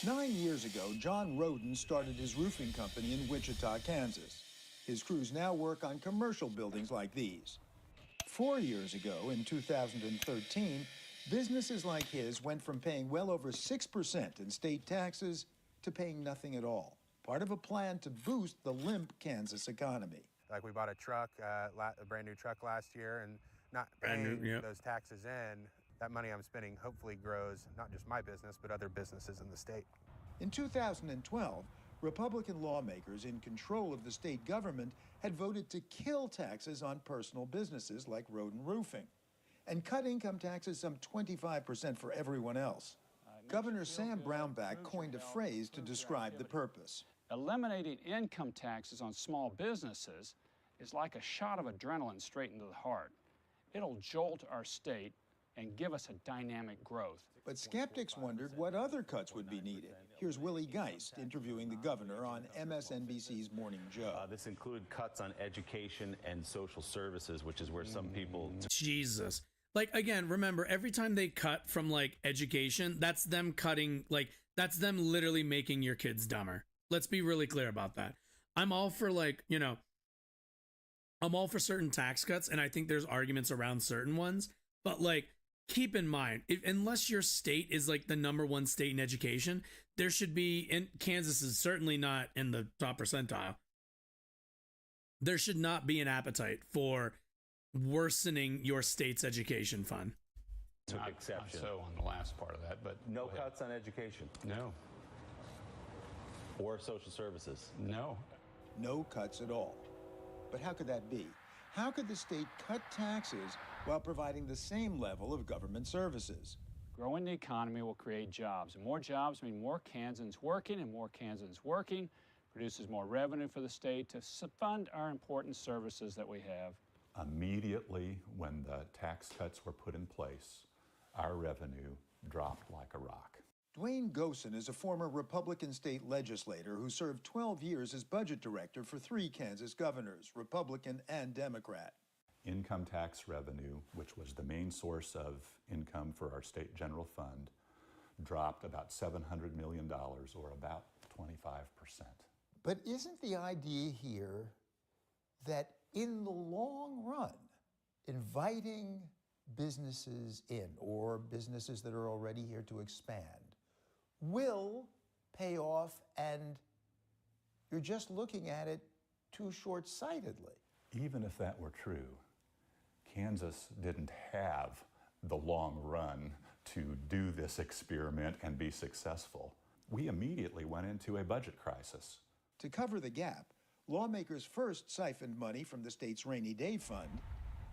9 years ago, John Roden started his roofing company in Wichita, Kansas. His crews now work on commercial buildings like these. 4 years ago, in 2013, businesses like his went from paying well over 6% in state taxes to paying nothing at all, part of a plan to boost the limp Kansas economy. Like, we bought a truck, a brand new truck last year, and not paying those taxes in, that money I'm spending hopefully grows not just my business, but other businesses in the state. In 2012, Republican lawmakers in control of the state government had voted to kill taxes on personal businesses like Roden Roofing and cut income taxes some 25% for everyone else. Governor Sam Brownback coined a phrase to describe the purpose. Eliminating income taxes on small businesses is like a shot of adrenaline straight into the heart. It'll jolt our state and give us a dynamic growth. But skeptics wondered what other cuts would be needed. Here's Willie Geist interviewing the governor on MSNBC's Morning Joe. This include cuts on education and social services, which is where some people... Jesus. Like, again, remember, every time they cut from, like, education, that's them cutting, like, that's them literally making your kids dumber. Let's be really clear about that. I'm all for, like, you know, I'm all for certain tax cuts, and I think there's arguments around certain ones, but, like, keep in mind, unless your state is like the #1 state in education, there should be, and Kansas is certainly not in the top percentile, there should not be an appetite for worsening your state's education fund. Took exception. Not so on the last part of that, but no cuts on education. No. Or social services. No. No cuts at all. But how could that be? How could the state cut taxes while providing the same level of government services? Growing the economy will create jobs, and more jobs mean more Kansans working, and more Kansans working produces more revenue for the state to fund our important services that we have. Immediately when the tax cuts were put in place, our revenue dropped like a rock. Dwayne Gosen is a former Republican state legislator who served 12 years as budget director for 3 Kansas governors, Republican and Democrat. Income tax revenue, which was the main source of income for our state general fund, dropped about $700 million, or about 25%. But isn't the idea here that in the long run, inviting businesses in, or businesses that are already here to expand, will pay off, and you're just looking at it too short-sightedly? Even if that were true, Kansas didn't have the long run to do this experiment and be successful. We immediately went into a budget crisis. To cover the gap, lawmakers first siphoned money from the state's rainy day fund,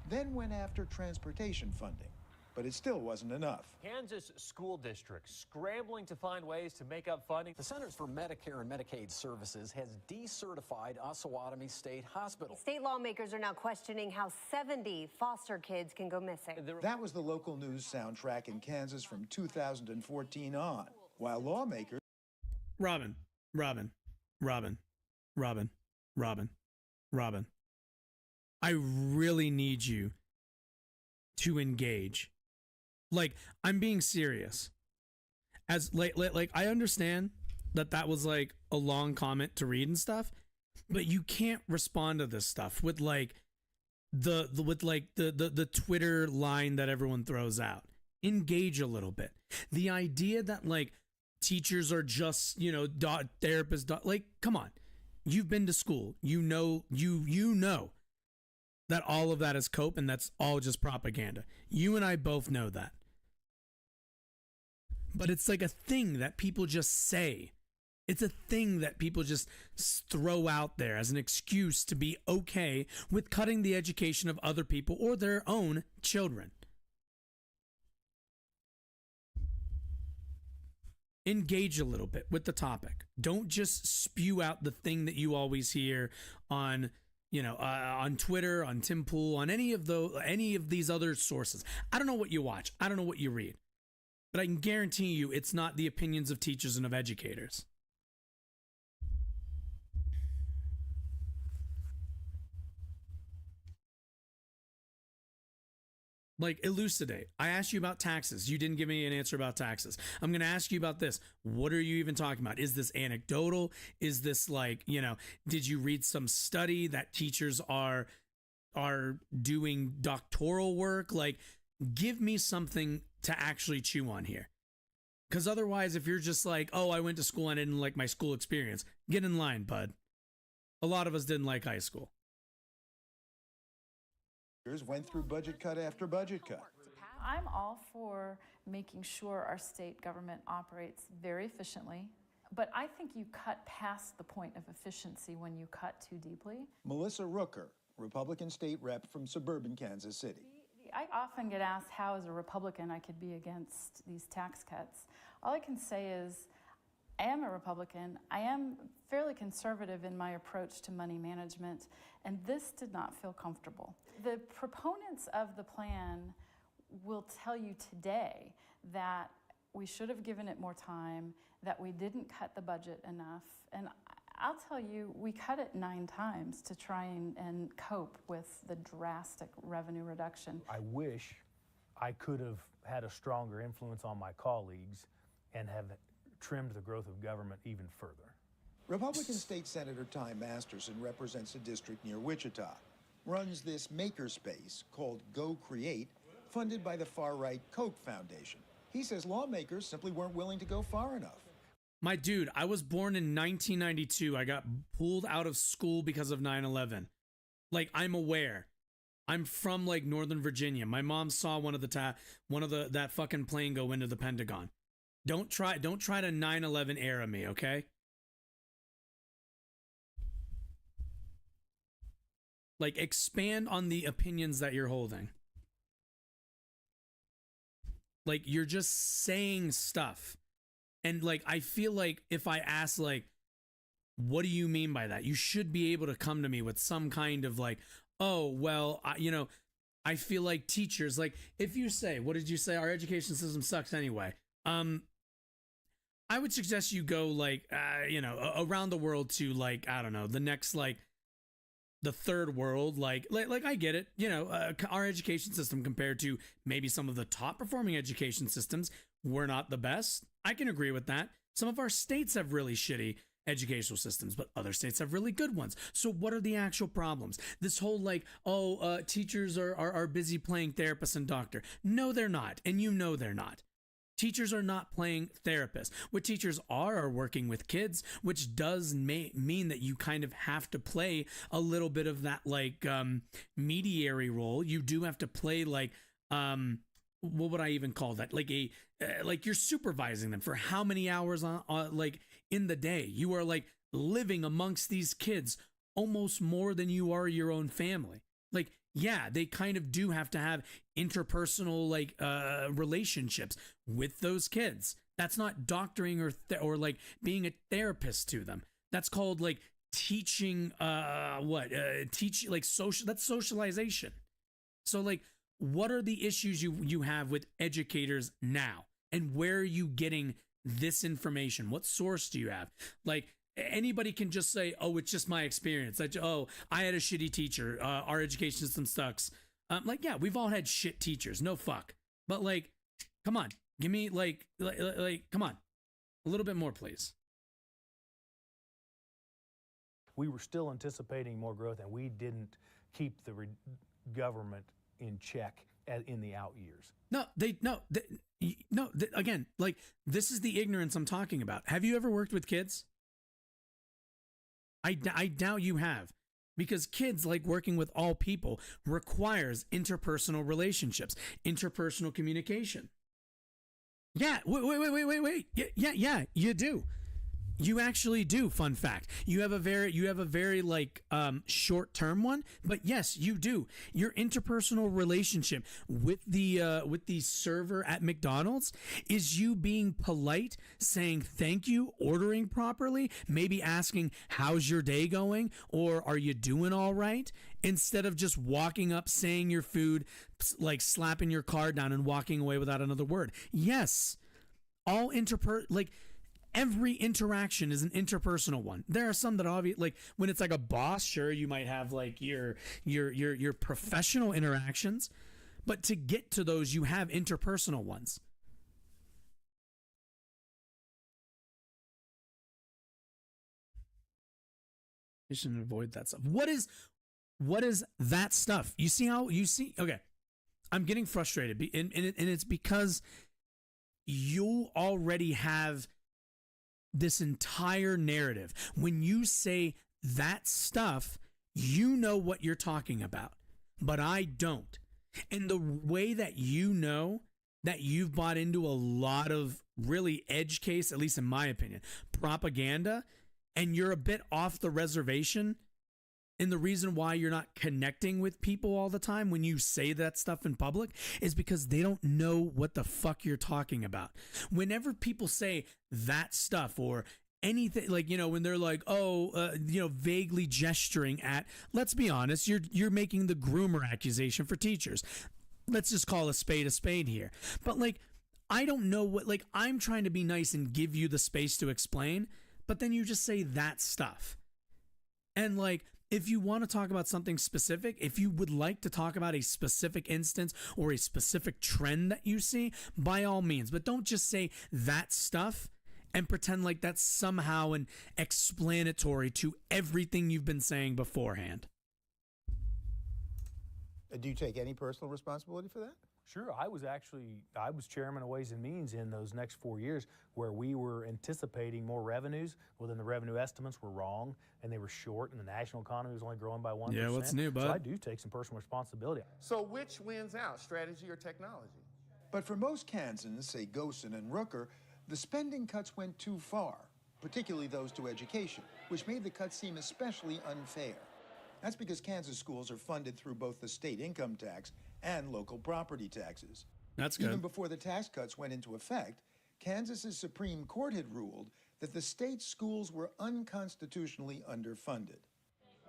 then went after transportation funding. but it still wasn't enough. Kansas school districts scrambling to find ways to make up funding. The Centers for Medicare and Medicaid Services has decertified Osawatomie State Hospital. State lawmakers are now questioning how 70 foster kids can go missing. That was the local news soundtrack in Kansas from 2014 on, while lawmakers... Robin. I really need you to engage. Like, I'm being serious. As like I understand that was like a long comment to read and stuff, but you can't respond to this stuff with like the Twitter line that everyone throws out. Engage a little bit. The idea that like teachers are just, you know, therapists, like, come on. You've been to school. You know that all of that is cope and that's all just propaganda. You and I both know that. But it's like a thing that people just say. It's a thing that people just throw out there as an excuse to be okay with cutting the education of other people or their own children. Engage a little bit with the topic. Don't just spew out the thing that you always hear on, you know, on Twitter, on Tim Pool, on any of these other sources. I don't know what you watch. I don't know what you read. But I can guarantee you it's not the opinions of teachers and of educators. Like, elucidate. I asked you about taxes. You didn't give me an answer about taxes. I'm going to ask you about this. What are you even talking about? Is this anecdotal? Is this like, you know, did you read some study that teachers are doing doctoral work? Like, give me something to actually chew on here. Because otherwise, if you're just like, oh, I went to school and I didn't like my school experience, get in line, bud. A lot of us didn't like high school. Went through budget cut after budget cut. I'm all for making sure our state government operates very efficiently, but I think you cut past the point of efficiency when you cut too deeply. Melissa Rooker, Republican state rep from suburban Kansas City. I often get asked how, as a Republican, I could be against these tax cuts. All I can say is, I am a Republican. I am fairly conservative in my approach to money management, and this did not feel comfortable. The proponents of the plan will tell you today that we should have given it more time, that we didn't cut the budget enough, and I'll tell you, we cut it 9 times to try and cope with the drastic revenue reduction. I wish I could have had a stronger influence on my colleagues and have trimmed the growth of government even further. Republican State Senator Ty Masterson represents a district near Wichita, runs this makerspace called Go Create, funded by the far-right Koch Foundation. He says lawmakers simply weren't willing to go far enough. My dude, I was born in 1992. I got pulled out of school because of 9/11. Like, I'm aware. I'm from like Northern Virginia. My mom saw one of that fucking plane go into the Pentagon. Don't try to 9/11 era me, okay? Like, expand on the opinions that you're holding. Like, you're just saying stuff. And like, I feel like if I ask like, what do you mean by that? You should be able to come to me with some kind of like, oh, well, I feel like teachers, like if you say, what did you say? Our education system sucks anyway. I would suggest you go like, around the world to like, I don't know, the next, like the third world, like I get it. Our education system compared to maybe some of the top performing education systems, we're not the best. I can agree with that. Some of our states have really shitty educational systems, but other states have really good ones. So what are the actual problems? This whole like, teachers are busy playing therapist and doctor. No, they're not. And you know they're not. Teachers are not playing therapists. What teachers are working with kids, which does mean that you kind of have to play a little bit of that like mediary role. You do have to play like, what would I even call that? Like like you're supervising them for how many hours on like in the day. You are like living amongst these kids almost more than you are your own family. Like yeah, they kind of do have to have interpersonal like relationships with those kids. That's not doctoring or like being a therapist to them. That's called like teaching teach like social, that's socialization. So like, what are the issues you have with educators now, and where are you getting this information? What source do you have? Like, anybody can just say, oh, it's just my experience. Like, oh, I had a shitty teacher. Our education system sucks. Like, yeah, we've all had shit teachers. No fuck. But like, come on, give me like, come on, a little bit more, please. We were still anticipating more growth, and we didn't keep the government in check in the out years. Again, like, this is the ignorance I'm talking about. Have you ever worked with kids? I doubt you have, because kids, like working with all people, requires interpersonal relationships, interpersonal communication. Yeah, wait. Yeah, you do. You actually do. Fun fact. You have a very like short-term one, but yes, you do. Your interpersonal relationship with the server at McDonald's is you being polite, saying thank you, ordering properly, maybe asking how's your day going, or are you doing all right, instead of just walking up, saying your food, like slapping your card down and walking away without another word. Yes. All every interaction is an interpersonal one. There are some that obviously, like when it's like a boss, sure, you might have like your professional interactions, but to get to those, you have interpersonal ones. You shouldn't avoid that stuff. What is that stuff? Okay, I'm getting frustrated, and it's because you already have this entire narrative. When you say that stuff, you know what you're talking about, but I don't. And the way that you know that you've bought into a lot of really edge case, at least in my opinion, propaganda, and you're a bit off the reservation, and the reason why you're not connecting with people all the time when you say that stuff in public is because they don't know what the fuck you're talking about. Whenever people say that stuff or anything, like, you know, when they're like, vaguely gesturing at, let's be honest, you're making the groomer accusation for teachers. Let's just call a spade here. But like, I don't know what, like, I'm trying to be nice and give you the space to explain, but then you just say that stuff. And like, if you want to talk about something specific, if you would like to talk about a specific instance or a specific trend that you see, by all means, but don't just say that stuff and pretend like that's somehow an explanatory to everything you've been saying beforehand. Do you take any personal responsibility for that? Sure. I was chairman of Ways and Means in those next 4 years, where we were anticipating more revenues. Well, then the revenue estimates were wrong, and they were short, and the national economy was only growing by 1%. Yeah, what's new, bud? So I do take some personal responsibility. So which wins out, strategy or technology? But for most Kansans, say Gosen and Rooker, the spending cuts went too far, particularly those to education, which made the cuts seem especially unfair. That's because Kansas schools are funded through both the state income tax and local property taxes. That's good. Even before the tax cuts went into effect, Kansas's Supreme Court had ruled that the state schools were unconstitutionally underfunded.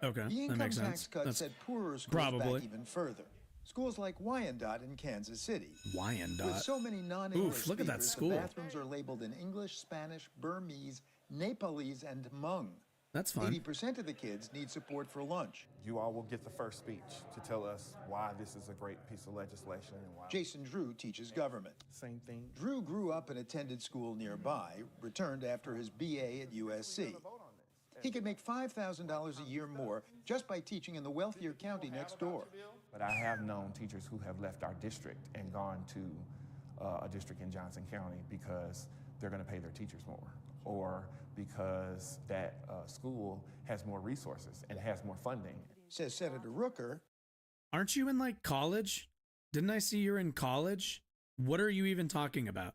Okay, the income that makes tax sense. cut That's set poorer schools probably back even further. Schools like Wyandotte in Kansas City. Wyandotte. With so many non-English look at that speakers, school. the bathrooms are labeled in English, Spanish, Burmese, Nepalese, and Hmong. That's fun. 80% of the kids need support for lunch. You all will get the first speech to tell us why this is a great piece of legislation and why. Jason Drew teaches government. Same thing. Drew grew up and attended school nearby, returned after his BA at USC. He could make $5,000 a year more just by teaching in the wealthier county next door. But I have known teachers who have left our district and gone to a district in Johnson County because they're going to pay their teachers more, or because that school has more resources and has more funding. Says Senator Rooker. Aren't you in like college? Didn't I see you're in college? What are you even talking about?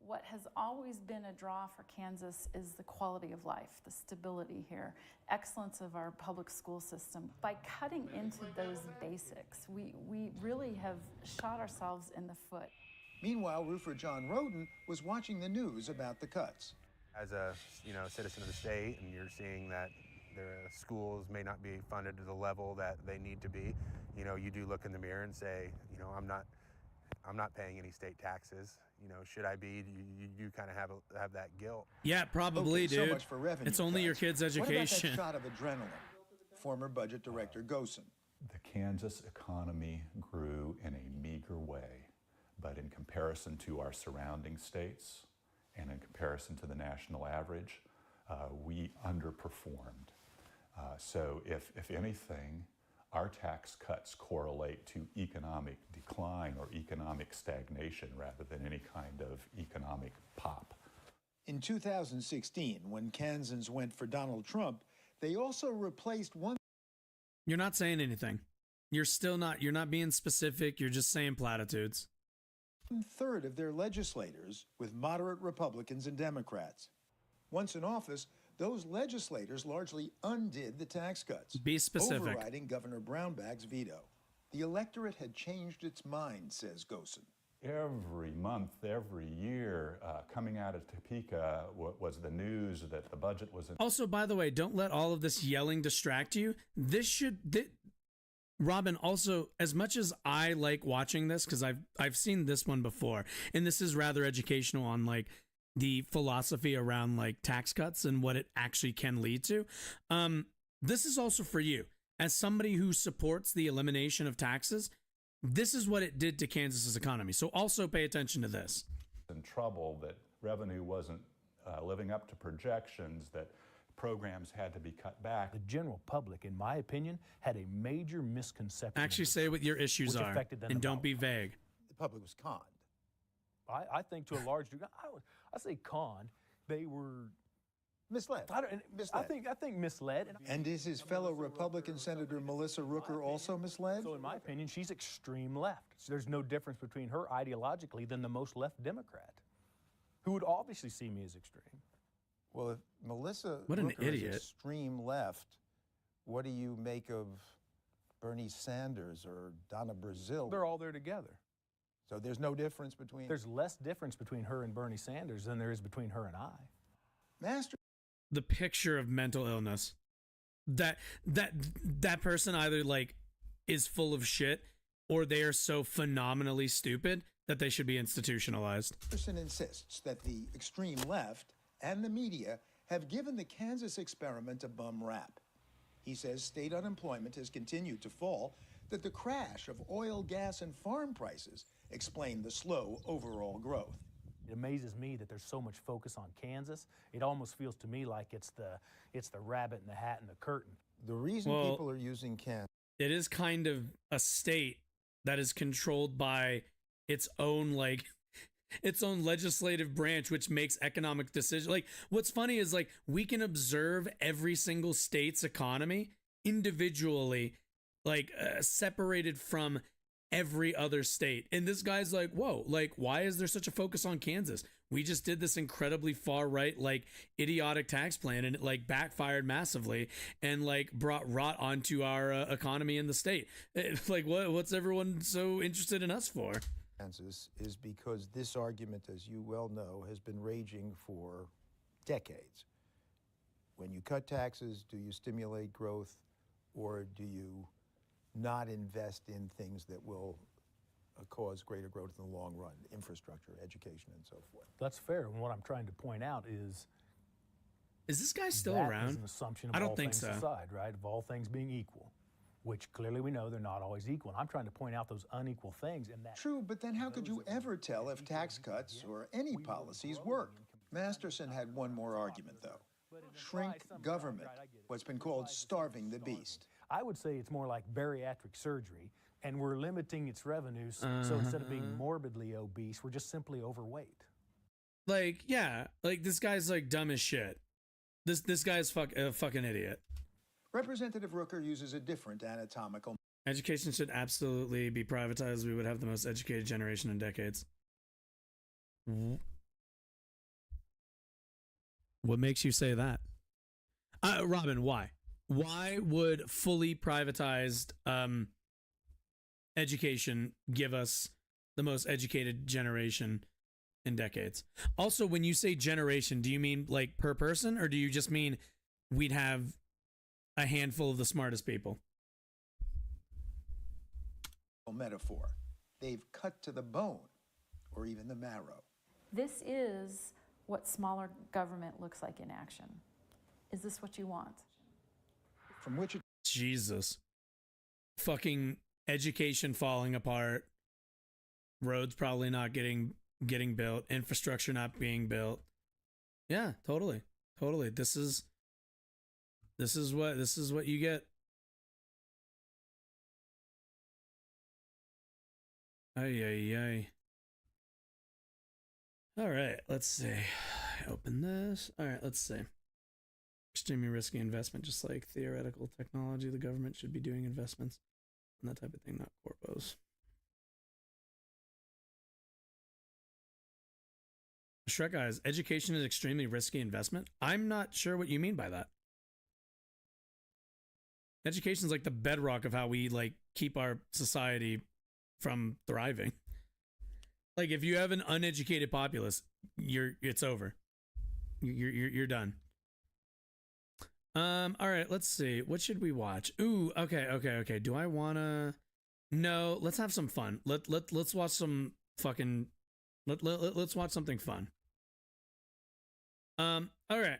What has always been a draw for Kansas is the quality of life, the stability here, excellence of our public school system. By cutting into those basics, we really have shot ourselves in the foot. Meanwhile, roofer John Roden was watching the news about the cuts. As a citizen of the state, and you're seeing that their schools may not be funded to the level that they need to be, you do look in the mirror and say, I'm not paying any state taxes. Should I be? You kind of have that guilt. Yeah, probably, okay, dude. So much for revenue it's only cuts. your kid's education. What about that shot of adrenaline? Former Budget Director Gosen. The Kansas economy grew in a meager way, but in comparison to our surrounding states and in comparison to the national average, we underperformed. So if anything, our tax cuts correlate to economic decline or economic stagnation rather than any kind of economic pop. In 2016, when Kansans went for Donald Trump, they also replaced one. You're not saying anything. You're not being specific. You're just saying platitudes. 1/3 of their legislators with moderate Republicans and Democrats. Once in office, those legislators largely undid the tax cuts, Be specific. overriding Governor Brownback's veto. The electorate had changed its mind, says Gosen. Every month, every year, coming out of Topeka was the news that the budget was... Also, by the way, don't let all of this yelling distract you. Robin, also, as much as I like watching this, because I've seen this one before, and this is rather educational on like the philosophy around like tax cuts and what it actually can lead to. This is also for you. As somebody who supports the elimination of taxes, this is what it did to Kansas's economy. So also pay attention to this. In trouble, that revenue wasn't living up to projections, that programs had to be cut back. The general public, in my opinion, had a major misconception. Actually say what your issues are, and don't be vague. The public was conned. I think to a large degree, I say conned. They were misled. I think misled. And is his fellow Republican Senator Melissa Rooker also misled? So in my opinion, she's extreme left. So there's no difference between her ideologically than the most left Democrat, who would obviously see me as extreme. Well, if Melissa what an Rooker idiot. is extreme left, what do you make of Bernie Sanders or Donna Brazile? They're all there together. So there's no difference between... There's less difference between her and Bernie Sanders than there is between her and I. Master. The picture of mental illness. That person either like is full of shit or they are so phenomenally stupid that they should be institutionalized. Anderson insists that the extreme left and the media have given the Kansas experiment a bum rap. He says state unemployment has continued to fall, that the crash of oil, gas, and farm prices explain the slow overall growth. It amazes me that there's so much focus on Kansas. It almost feels to me like it's the rabbit in the hat and the curtain. The reason people are using Kansas... It is kind of a state that is controlled by its own legislative branch, which makes economic decisions. Like, what's funny is like we can observe every single state's economy individually, like separated from every other state. And this guy's like, whoa, like, why is there such a focus on Kansas? We just did this incredibly far right, like idiotic tax plan, and it like backfired massively and like brought rot onto our economy in the state. Like, what's everyone so interested in us for? Kansas is because this argument, as you well know, has been raging for decades. When you cut taxes, do you stimulate growth, or do you not invest in things that will cause greater growth in the long run, infrastructure, education, and so forth? That's fair. And what I'm trying to point out is this guy still that around? is an assumption of I don't all think things so. aside, right? Of all things being equal, which clearly we know they're not always equal. And I'm trying to point out those unequal things in that. True, but then how could you ever tell if tax cuts or any policies work? Masterson had one more argument, though. Shrink government, what's been called starving the beast. I would say it's more like bariatric surgery, and we're limiting its revenues, so instead of being morbidly obese, we're just simply overweight. Like, yeah, like this guy's like dumb as shit. This guy's a fucking idiot. Representative Rooker uses a different anatomical... Education should absolutely be privatized. We would have the most educated generation in decades. What makes you say that? Robin, why? Why would fully privatized education give us the most educated generation in decades? Also, when you say generation, do you mean like per person, or do you just mean we'd have a handful of the smartest people? Metaphor. They've cut to the bone, or even the marrow. This is what smaller government looks like in action. Is this what you want? From which Jesus. Fucking education falling apart. Roads probably not getting built. Infrastructure not being built. Yeah, totally. Totally. This is what you get. Ay. All right, let's see. Open this. All right, let's see. Extremely risky investment, just like theoretical technology. The government should be doing investments and that type of thing, not corpos. Shrek guys, education is extremely risky investment. I'm not sure what you mean by that. Education is like the bedrock of how we like keep our society from thriving. Like if you have an uneducated populace, it's over. You're done. All right, let's see. What should we watch? Ooh, okay. Do I wanna? No, let's have some fun. Let's watch some fucking. Let's watch something fun. All right.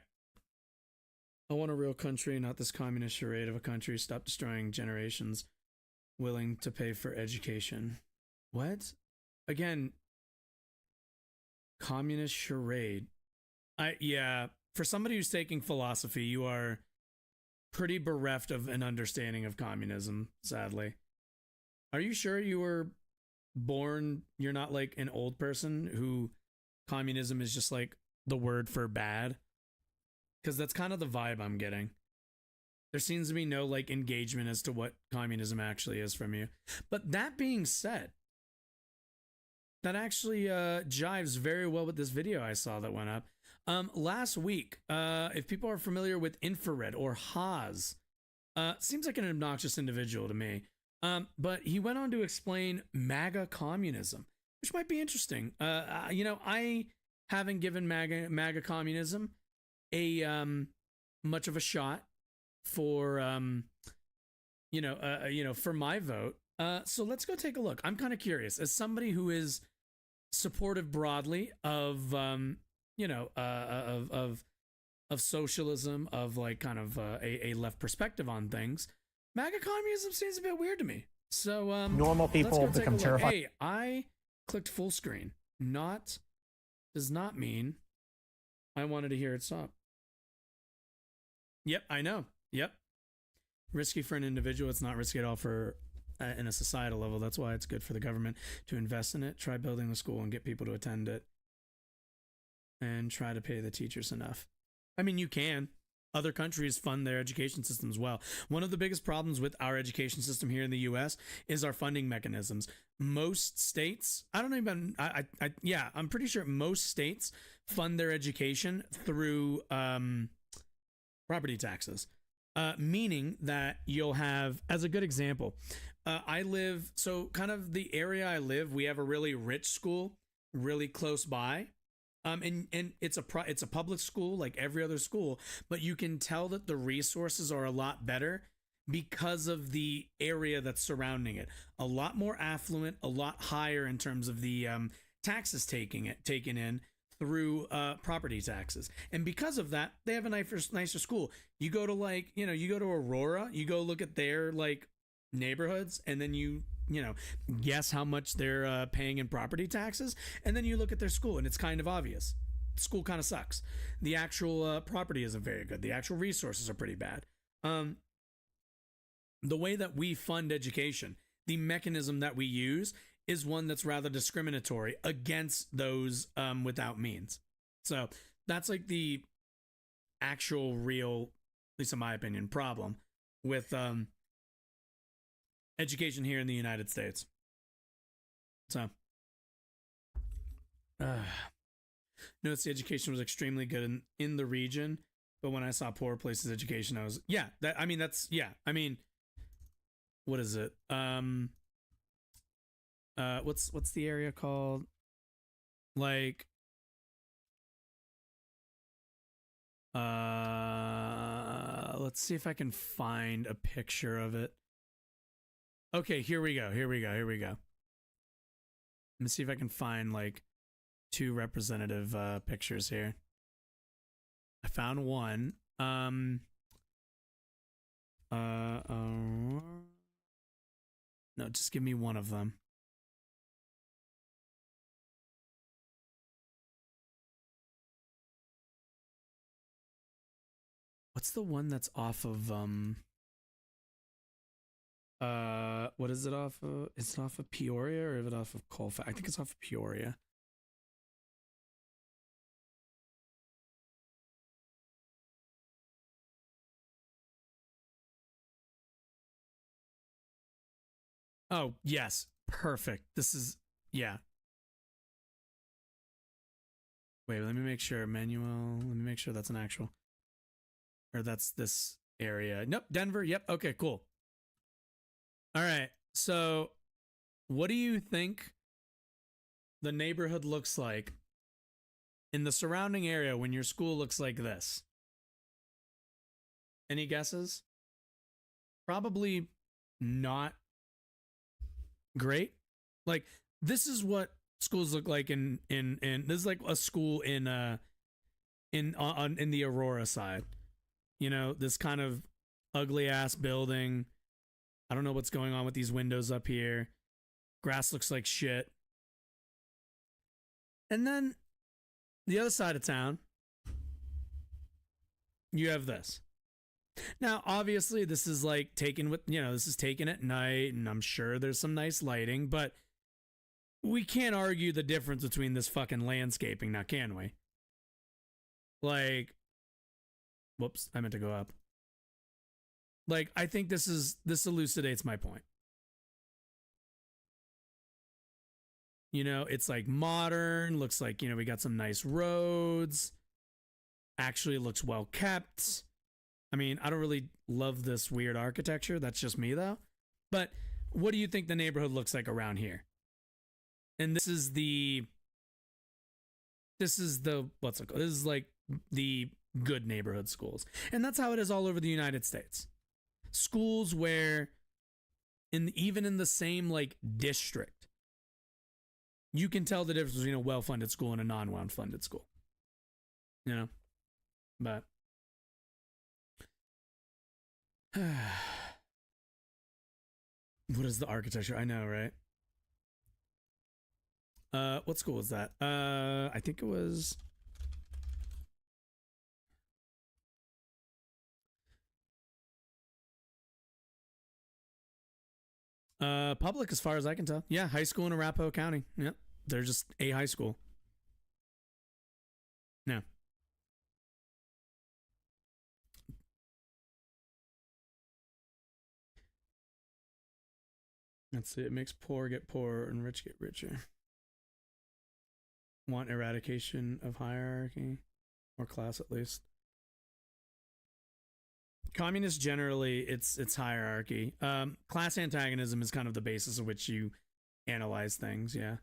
I want a real country, not this communist charade of a country. Stop destroying generations. Willing to pay for education. What? Again. Communist charade. Yeah. For somebody who's taking philosophy, you are pretty bereft of an understanding of communism, sadly. Are you sure you were born, you're not like an old person who communism is just like the word for bad? Because that's kind of the vibe I'm getting. There seems to be no like engagement as to what communism actually is from you. But that being said, that actually jives very well with this video I saw that went up. Last week, if people are familiar with infrared or Haas, seems like an obnoxious individual to me. But he went on to explain MAGA communism, which might be interesting. I haven't given MAGA communism a much of a shot for for my vote. So let's go take a look. I'm kind of curious, as somebody who is supportive broadly of of socialism, of like kind of a left perspective on things. MAGA communism seems a bit weird to me. So normal people become terrified. Hey, I clicked full screen. Does not mean I wanted to hear it stop. Yep, I know. Yep. Risky for an individual. It's not risky at all for in a societal level. That's why it's good for the government to invest in it. Try building the school and get people to attend it. And try to pay the teachers enough. I mean, you can. Other countries fund their education systems well. One of the biggest problems with our education system here in the U.S. is our funding mechanisms. Most states, I'm pretty sure most states fund their education through property taxes. Meaning that you'll have, as a good example, kind of the area I live, we have a really rich school really close by. And it's a public school like every other school, but you can tell that the resources are a lot better because of the area that's surrounding it. A lot more affluent, a lot higher in terms of the taxes taken in through property taxes. And because of that, they have a nicer school. You go to you go to Aurora, you go look at their like neighborhoods, and then you guess how much they're paying in property taxes, and then you look at their school and it's kind of obvious. The school kind of sucks. The actual property isn't very good. The actual resources are pretty bad. The way that we fund education, the mechanism that we use is one that's rather discriminatory against those without means. So that's like the actual real, at least in my opinion, problem with education here in the United States. So noticed the education was extremely good in the region, but when I saw poor places education, I was what is it? What's the area called? Like, let's see if I can find a picture of it. Okay, here we go. Let me see if I can find like 2 representative pictures here. I found one. No, just give me one of them. What's the one that's off of what is it off of? Is it off of Peoria or is it off of Colfax? I think it's off of Peoria. Oh, yes. Perfect. This is, yeah. Wait, let me make sure. Manuel, let me make sure that's an actual. Or that's this area. Nope, Denver. Yep. Okay, cool. All right. So, what do you think the neighborhood looks like in the surrounding area when your school looks like this? Any guesses? Probably not great. Like, this is what schools look like in this is like a school in the Aurora side. You know, this kind of ugly ass building. I don't know what's going on with these windows up here. Grass looks like shit. And then the other side of town, you have this. Now, obviously, this is like taken with, this is taken at night, and I'm sure there's some nice lighting, but we can't argue the difference between this fucking landscaping now, can we? Like, whoops, I meant to go up. Like, I think this elucidates my point. It's like modern, looks like, we got some nice roads. Actually looks well kept. I mean, I don't really love this weird architecture. That's just me, though. But what do you think the neighborhood looks like around here? And this is what's it called? This is like the good neighborhood schools. And that's how it is all over the United States. Schools where even in the same like district, you can tell the difference between a well-funded school and a non-well-funded school. But what is the architecture? I know, right? What school was that? I think it was public as far as I can tell. Yeah, high school in Arapahoe County. Yep. They're just a high school. No. Let's see. It makes poor get poorer and rich get richer. Want eradication of hierarchy or class, at least. Communists generally, it's hierarchy. Class antagonism is kind of the basis of which you analyze things. Yeah.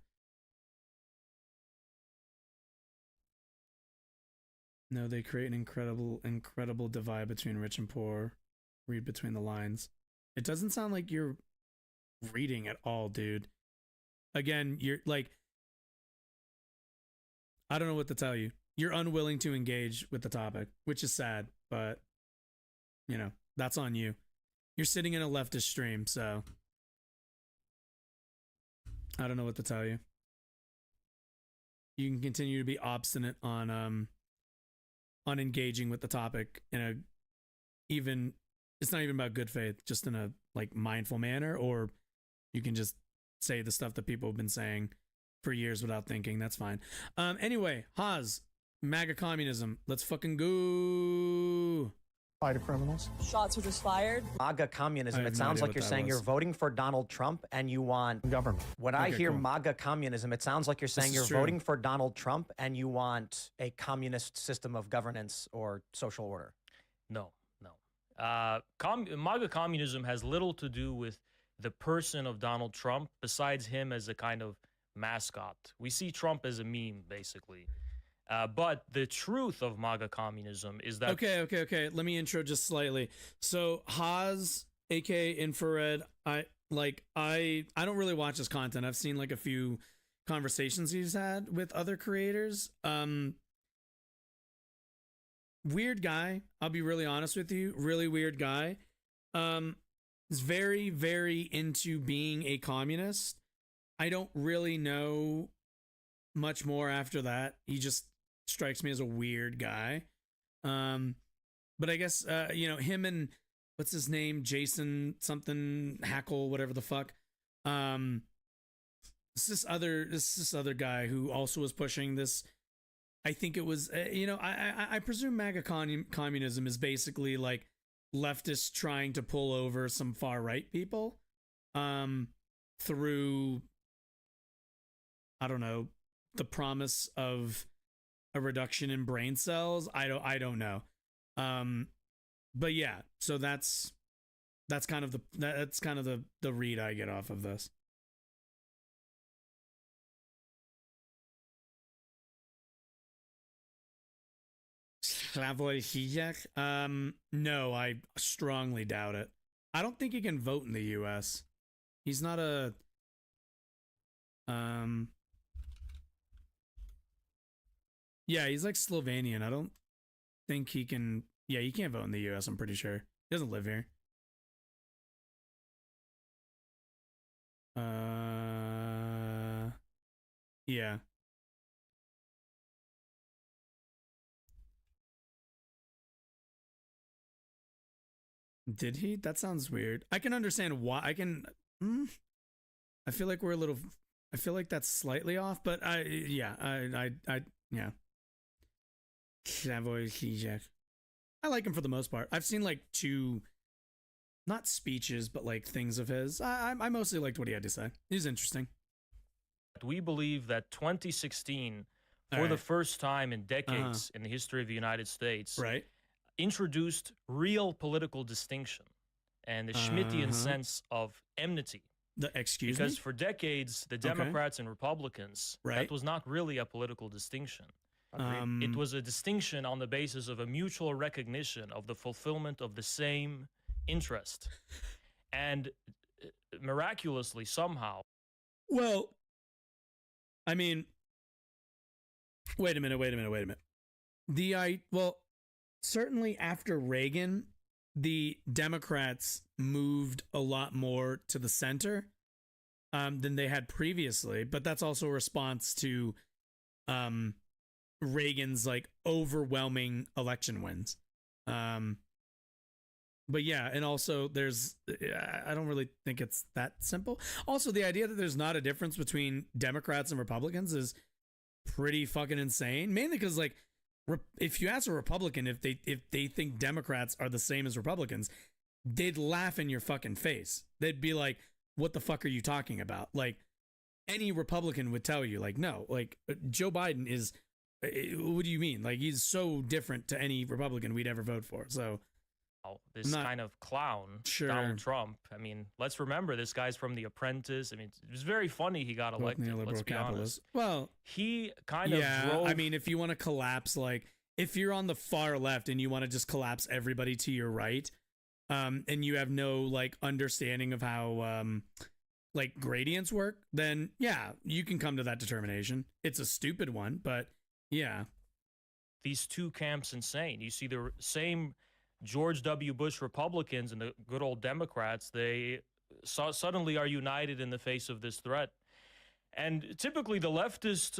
No, they create an incredible divide between rich and poor. Read between the lines. It doesn't sound like you're reading at all, dude. Again, you're like, I don't know what to tell you. You're unwilling to engage with the topic, which is sad, but that's on you. You're sitting in a leftist stream, so I don't know what to tell you. You can continue to be obstinate on engaging with the topic in it's not even about good faith, just in a like mindful manner, or you can just say the stuff that people have been saying for years without thinking. That's fine. Anyway, Haas, MAGA communism. Let's fucking go. Fight of criminals. Shots were just fired. MAGA communism, it sounds like you're saying you're voting for Donald Trump and you want government. When I hear MAGA communism, it sounds like you're saying you're voting for Donald Trump and you want a communist system of governance or social order. No. MAGA communism has little to do with the person of Donald Trump besides him as a kind of mascot. We see Trump as a meme, basically. But the truth of MAGA communism is that... Okay. Let me intro just slightly. So Haas, aka Infrared, I don't really watch his content. I've seen like a few conversations he's had with other creators. Weird guy. I'll be really honest with you. Really weird guy. He's very, very into being a communist. I don't really know much more after that. He just strikes me as a weird guy. But I guess him and what's his name, Jason something Hackle, whatever the fuck. This other guy who also was pushing this. I think it was I presume MAGA communism is basically like leftists trying to pull over some far right people through, I don't know, the promise of a reduction in brain cells. I don't know. But yeah, so that's kind of the read I get off of this. No, I strongly doubt it. I don't think he can vote in the US. He's not a yeah, he's like Slovenian. I don't think he can. Yeah, he can't vote in the US, I'm pretty sure. He doesn't live here. Yeah. Did he? That sounds weird. I can understand why. I feel like we're a little. I feel like that's slightly off, but yeah. I like him for the most part. I've seen like 2, not speeches, but like things of his. I mostly liked what he had to say. He's interesting. We believe that 2016, for the first time in decades in the history of the United States, introduced real political distinction and the Schmittian sense of enmity. Because for decades, the Democrats and Republicans, that was not really a political distinction. It was a distinction on the basis of a mutual recognition of the fulfillment of the same interest. And miraculously, somehow... Well, I mean... Wait a minute. Certainly after Reagan, the Democrats moved a lot more to the center than they had previously, but that's also a response to Reagan's like overwhelming election wins. But yeah, and also I don't really think it's that simple. Also, the idea that there's not a difference between Democrats and Republicans is pretty fucking insane, mainly because like if you ask a Republican if they think Democrats are the same as Republicans, they'd laugh in your fucking face. They'd be like, what the fuck are you talking about? Like, any Republican would tell you, like, no, like, Joe Biden is, what do you mean? Like, he's so different to any Republican we'd ever vote for. So this kind of clown, Donald Trump. I mean, let's remember this guy's from The Apprentice. I mean, it was very funny he got elected. Let's be honest. Well, he kind of drove. I mean, if you want to collapse, like, if you're on the far left and you want to just collapse everybody to your right, and you have no like understanding of how like gradients work, then yeah, you can come to that determination. It's a stupid one, but yeah. These two camps insane. You see the same George W. Bush Republicans and the good old Democrats, they suddenly are united in the face of this threat. And typically the leftist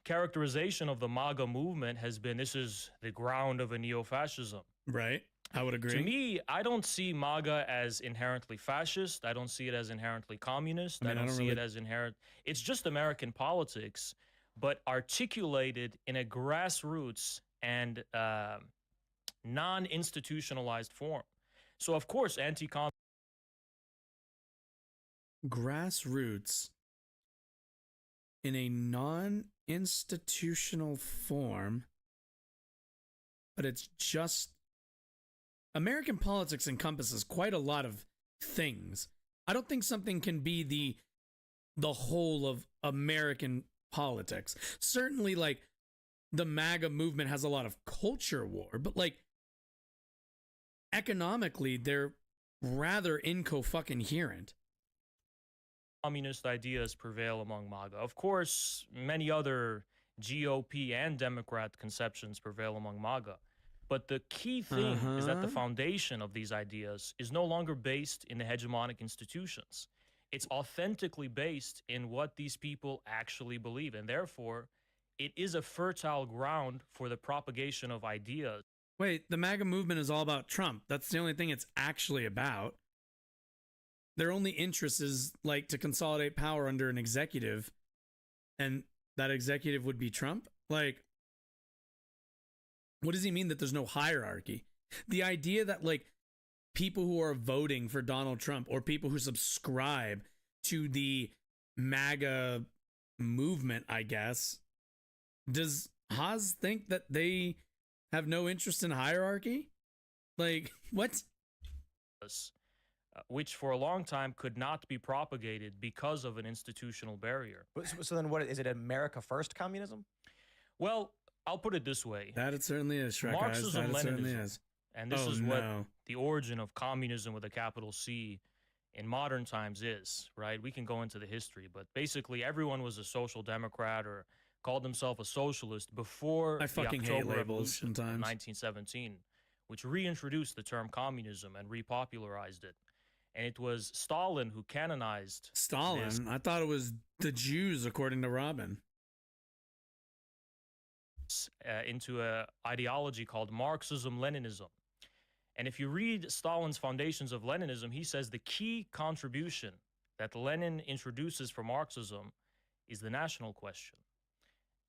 characterization of the MAGA movement has been, this is the ground of a neo-fascism. Right. I would agree. To me, I don't see MAGA as inherently fascist. I don't see it as inherently communist. I don't see it as inherent. It's just American politics, but articulated in a grassroots and non-institutionalized form. So, of course, grassroots in a non-institutional form, but it's just American politics encompasses quite a lot of things. I don't think something can be the whole of American politics. Certainly, like, the MAGA movement has a lot of culture war, but like economically, they're rather incoherent. Communist ideas prevail among MAGA. Of course, many other GOP and Democrat conceptions prevail among MAGA. But the key thing is that the foundation of these ideas is no longer based in the hegemonic institutions. It's authentically based in what these people actually believe. And therefore, it is a fertile ground for the propagation of ideas. Wait, the MAGA movement is all about Trump. That's the only thing it's actually about. Their only interest is like to consolidate power under an executive, and that executive would be Trump. Like, what does he mean that there's no hierarchy? The idea that like people who are voting for Donald Trump or people who subscribe to the MAGA movement, I guess, does Haas think that they have no interest in hierarchy? Like, what? Which for a long time could not be propagated because of an institutional barrier. So then what is it, America First communism? Well, I'll put it this way. That it certainly is, Shrek. Marxism, that Leninism, certainly is. And this is what the origin of communism with a capital C in modern times is, right? We can go into the history, but basically everyone was a social democrat or called himself a socialist before the October Revolution of 1917, which reintroduced the term communism and repopularized it. And it was Stalin who canonized Stalin? this. I thought it was the Jews, according to Robin. Into an ideology called Marxism-Leninism. And if you read Stalin's Foundations of Leninism, he says the key contribution that Lenin introduces for Marxism is the national question.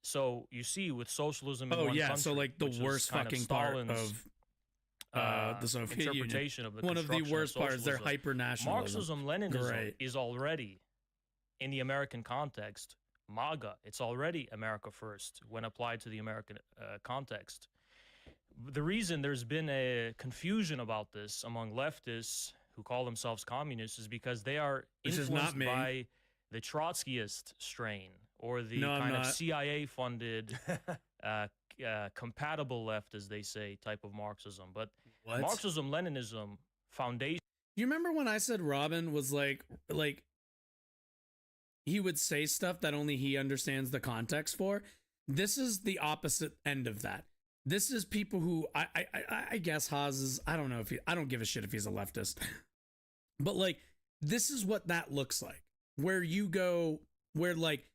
So you see with socialism in one country, so like the worst fucking part of the Soviet interpretation Union. Of the One of the worst parts, they're hyper-nationalism. Marxism-Leninism is already, in the American context, MAGA. It's already America First when applied to the American context. The reason there's been a confusion about this among leftists who call themselves communists is because they are influenced by the Trotskyist strain or the kind of CIA-funded compatible left, as they say, type of Marxism. But Marxism-Leninism foundation. You remember when I said Robin was like he would say stuff that only he understands the context for? This is the opposite end of that. This is people who I guess Haas is, I don't know if I don't give a shit if he's a leftist, but like this is what that looks like, where you go, where like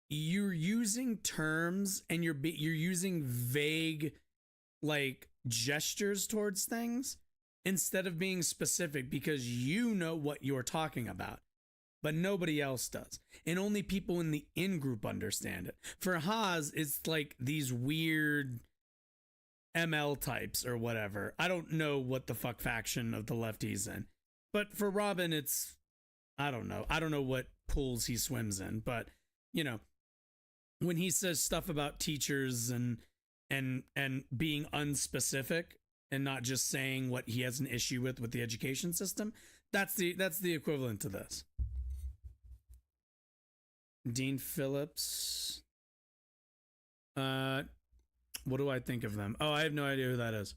you're using terms and you're using vague like gestures towards things instead of being specific because you know what you're talking about, but nobody else does. And only people in the in-group understand it. For Haas, it's like these weird ML types or whatever. I don't know what the fuck faction of the left he's in. But for Robin, it's, I don't know. I don't know what pools he swims in. But, you know, when he says stuff about teachers and being unspecific and not just saying what he has an issue with the education system, that's the equivalent to this. Dean Phillips. What do I think of them? Oh, I have no idea who that is.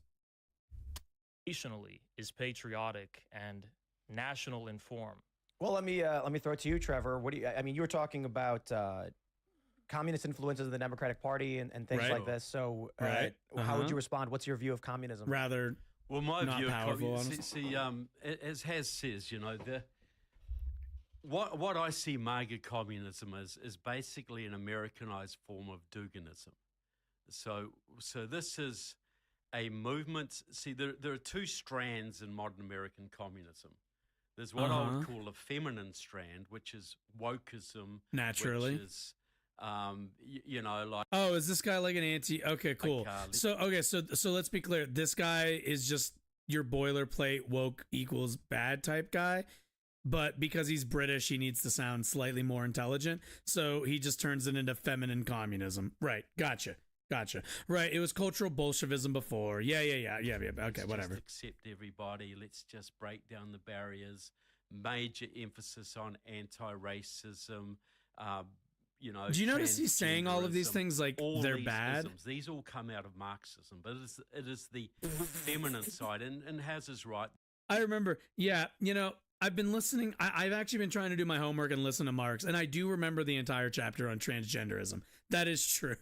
Is patriotic and national in form. Well, let me throw it to you, Trevor. What do you? I mean, you were talking about communist influences of the Democratic Party and things like this. So, how would you respond? What's your view of communism? Rather, well, my not view of powerful. as Has says, you know, what I see MAGA communism is basically an Americanized form of Duginism. So this is a movement. See, there are two strands in modern American communism. There's what I would call a feminine strand, which is wokeism, naturally, which is You know, like, oh, is this guy like an anti? Okay, cool. So let's be clear. This guy is just your boilerplate woke equals bad type guy, but because he's British, he needs to sound slightly more intelligent. So he just turns it into feminine communism. Right. Gotcha. Right. It was cultural Bolshevism before. Yeah. Okay, whatever. Just accept everybody. Let's just break down the barriers. Major emphasis on anti-racism. You know, do you notice he's saying all of these things like they're bad? Isms. These all come out of Marxism, but it is the feminine side, and Haz is right. I remember, yeah, you know, I've been listening. I've actually been trying to do my homework and listen to Marx, and I do remember the entire chapter on transgenderism. That is true.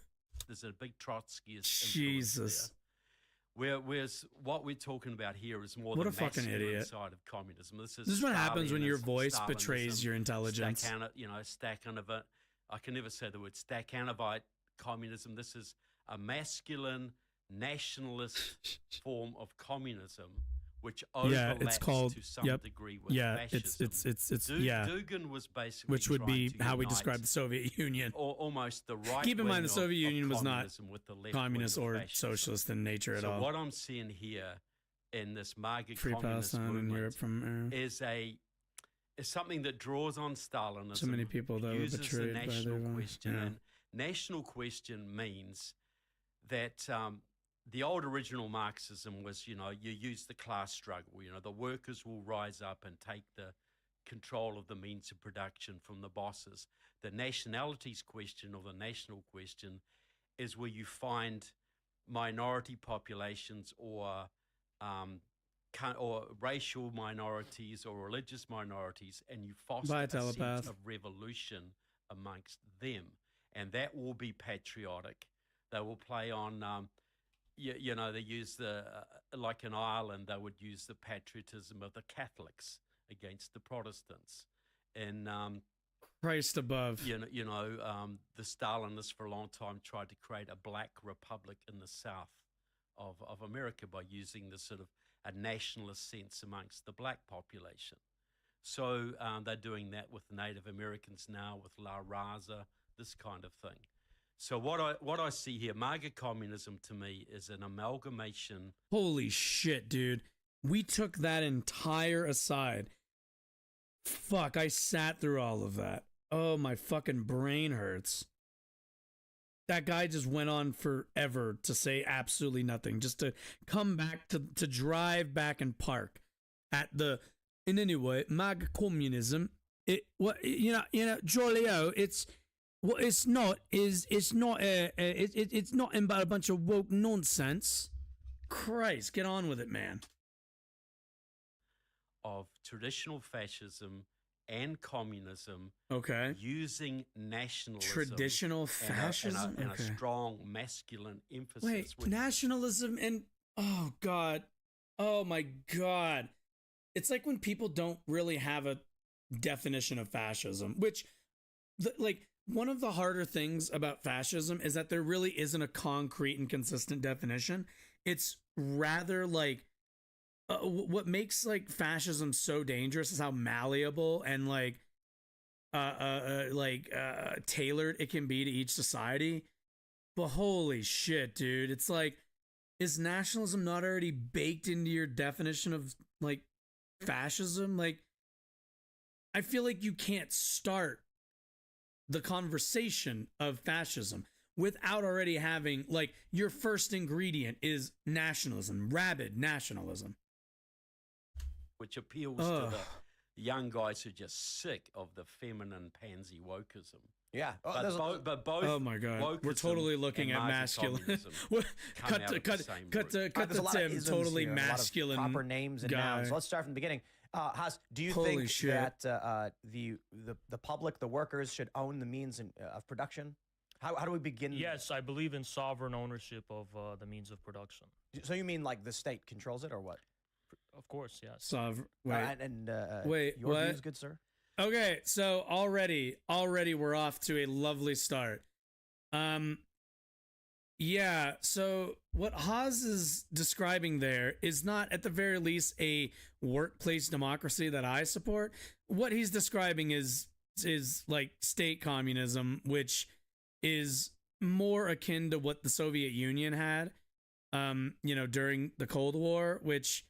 There's a big Trotskyist Jesus. Whereas what we're talking about here is more what the a fucking masculine idiot side of communism. This is what happens when your voice betrays your intelligence. Stakhanovite. I can never say the word Stakhanovite communism. This is a masculine nationalist form of communism, which overlaps to some degree with fascism. It's Dugin was basically, which would be how we describe the Soviet Union. Or almost the right. Keep in mind, the Soviet Union was not communist or fascism. Socialist in nature at all. So what I'm seeing here in this MAGA Free communist Palestine movement in Europe from is something that draws on Stalinism. So many people that were uses betrayed the by national their question, and national question means that the old original Marxism was, you know, you use the class struggle. You know, the workers will rise up and take the control of the means of production from the bosses. The nationalities question, or the national question, is where you find minority populations or racial minorities or religious minorities, and you foster a sense of revolution amongst them. And that will be patriotic. They will play on, you know, they use like in Ireland, they would use the patriotism of the Catholics against the Protestants. And Christ above. the Stalinists for a long time tried to create a black republic in the south of America by using this sort of a nationalist sense amongst the black population. So they're doing that with Native Americans now, with La Raza, this kind of thing. So what I see here, MAGA communism to me is an amalgamation. Holy shit, dude. We took that entire aside. Fuck, I sat through all of that. Oh, my fucking brain hurts. That guy just went on forever to say absolutely nothing, just to come back to drive back and park at the. And anyway, MAGA communism. Jolio. It's not about a bunch of woke nonsense. Christ, get on with it, man. Of traditional fascism and communism, using nationalism, traditional fascism, and a strong masculine emphasis. Wait, nationalism and oh my god, it's like when people don't really have a definition of fascism. Which, one of the harder things about fascism is that there really isn't a concrete and consistent definition. It's rather like. What makes fascism so dangerous is how malleable and tailored it can be to each society. But holy shit, dude, it's like, is nationalism not already baked into your definition of fascism? I feel like you can't start the conversation of fascism without already having your first ingredient is nationalism, rabid nationalism. Which appeals to the young guys who are just sick of the feminine pansy wokeism. Yeah. But both. Oh my God. We're totally looking at masculine. cut to Tim. Totally masculine. Proper names and nouns. So let's start from the beginning. Haas, do you think that the public, the workers, should own the means of production? How do we begin? Yes, I believe in sovereign ownership of the means of production. So you mean the state controls it, or what? Of course, yes. Sovereign. Wait, your what? views, good sir? Okay, so already we're off to a lovely start. Yeah, so what Haas is describing there is not, at the very least, a workplace democracy that I support. What he's describing is state communism, which is more akin to what the Soviet Union had, during the Cold War, which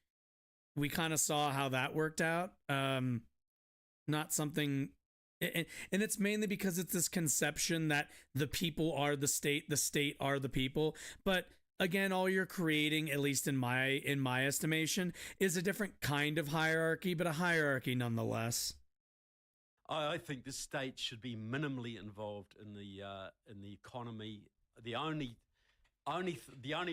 we kind of saw how that worked out. Not something, and it's mainly because it's this conception that the people are the state are the people. But again, all you're creating, at least in my estimation, is a different kind of hierarchy, but a hierarchy nonetheless. I think the state should be minimally involved in the economy. The only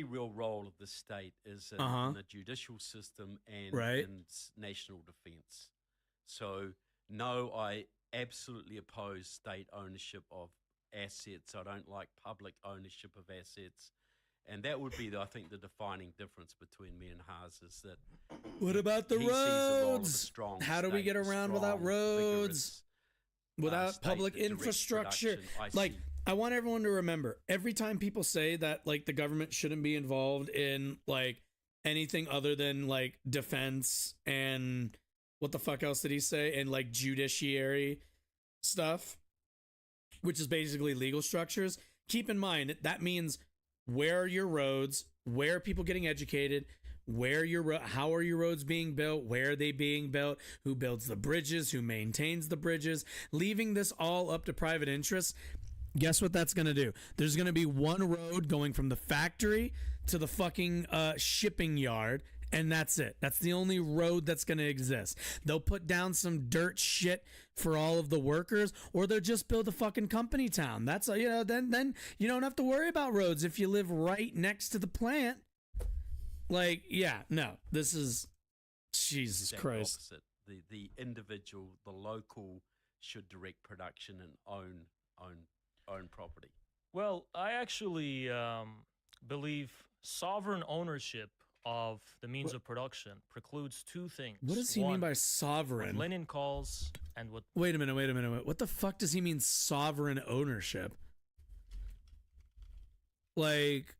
real role of the state is in the judicial system and in national defense. So no, I absolutely oppose state ownership of assets. I don't like public ownership of assets. And that would be, I think, the defining difference between me and Haas is that. What about the roads? How do we get around without roads? Without public infrastructure? Like, I want everyone to remember, every time people say that, like, the government shouldn't be involved in, like, anything other than, like, defense and what the fuck else did he say? And, like, judiciary stuff, which is basically legal structures. Keep in mind, that means, where are your roads? Where are people getting educated? How are your roads being built? Where are they being built? Who builds the bridges? Who maintains the bridges? Leaving this all up to private interests. Guess what that's going to do? There's going to be one road going from the factory to the fucking shipping yard, and that's it. That's the only road that's going to exist. They'll put down some dirt shit for all of the workers, or they'll just build a fucking company town. That's, then you don't have to worry about roads if you live right next to the plant. Like, yeah, no, this is Jesus Christ. Opposite. The individual, the local should direct production and own property. Well, I actually believe sovereign ownership of the means of production precludes two things. What does he mean by sovereign? What Lenin calls and what... Wait a minute. What the fuck does he mean sovereign ownership? Like,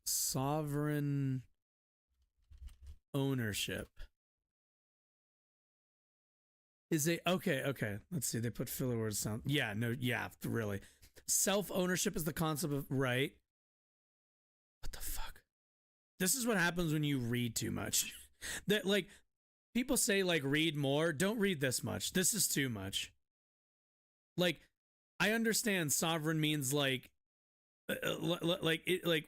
sovereign ownership. Is it... Okay. Let's see. They put filler words down. Yeah, really. Self-ownership is the concept of... Right. What the fuck? This is what happens when you read too much. That, like, people say, like, read more. Don't read this much. This is too much. Like, I understand sovereign means, like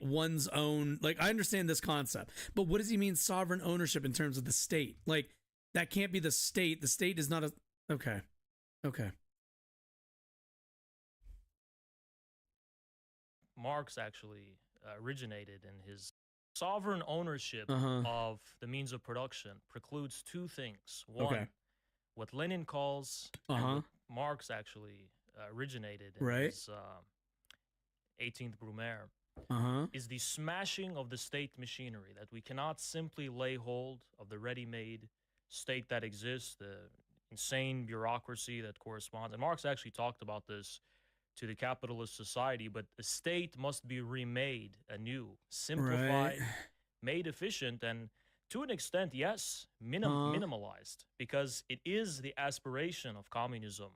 one's own. Like, I understand this concept. But what does he mean sovereign ownership in terms of the state? Like, that can't be the state. The state is not a... Okay. Marx actually originated in his... Sovereign ownership of the means of production precludes two things. One, what Lenin calls, and what Marx actually originated in his 18th Brumaire, is the smashing of the state machinery, that we cannot simply lay hold of the ready-made state that exists, the insane bureaucracy that corresponds. And Marx actually talked about this to the capitalist society, but the state must be remade anew, simplified, made efficient, and to an extent, yes, minimalized, because it is the aspiration of communism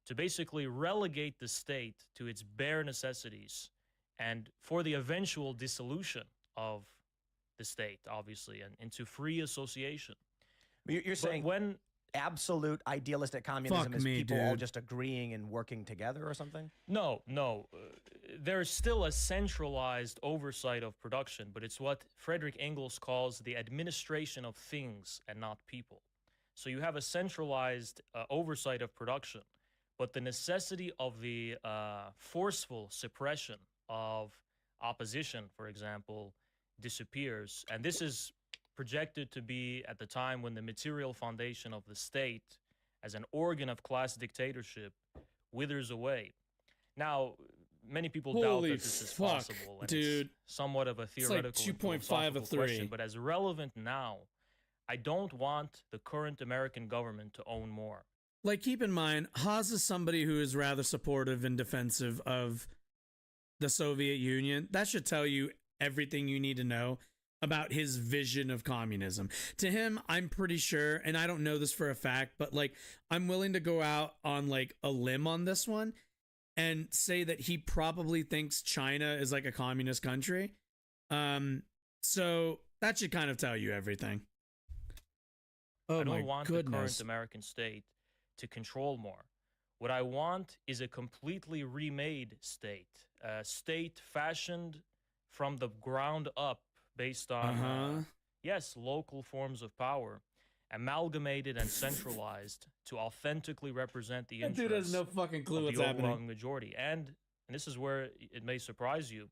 to basically relegate the state to its bare necessities and for the eventual dissolution of the state, obviously, and into free association. You're saying when absolute idealistic communism is people all just agreeing and working together or something? No. There's still a centralized oversight of production, but it's what Friedrich Engels calls the administration of things and not people. So you have a centralized oversight of production, but the necessity of the forceful suppression of opposition, for example, disappears. And this is projected to be at the time when the material foundation of the state as an organ of class dictatorship withers away. Now, many people doubt that this is possible. And dude. It's somewhat of a theoretical it's like 2.5 of 3. Question, but as relevant now, I don't want the current American government to own more. Like, keep in mind, Haas is somebody who is rather supportive and defensive of the Soviet Union. That should tell you everything you need to know about his vision of communism. To him, I'm pretty sure, and I don't know this for a fact, but like, I'm willing to go out on like a limb on this one and say that he probably thinks China is like a communist country. So that should kind of tell you everything. Oh, I don't my want the goodness. current American state to control more. What I want is a completely remade state, a state fashioned from the ground up based on, yes, local forms of power, amalgamated and centralized to authentically represent the That interests dude has no fucking clue of what's the happening. overwhelming majority. And this is where it may surprise you.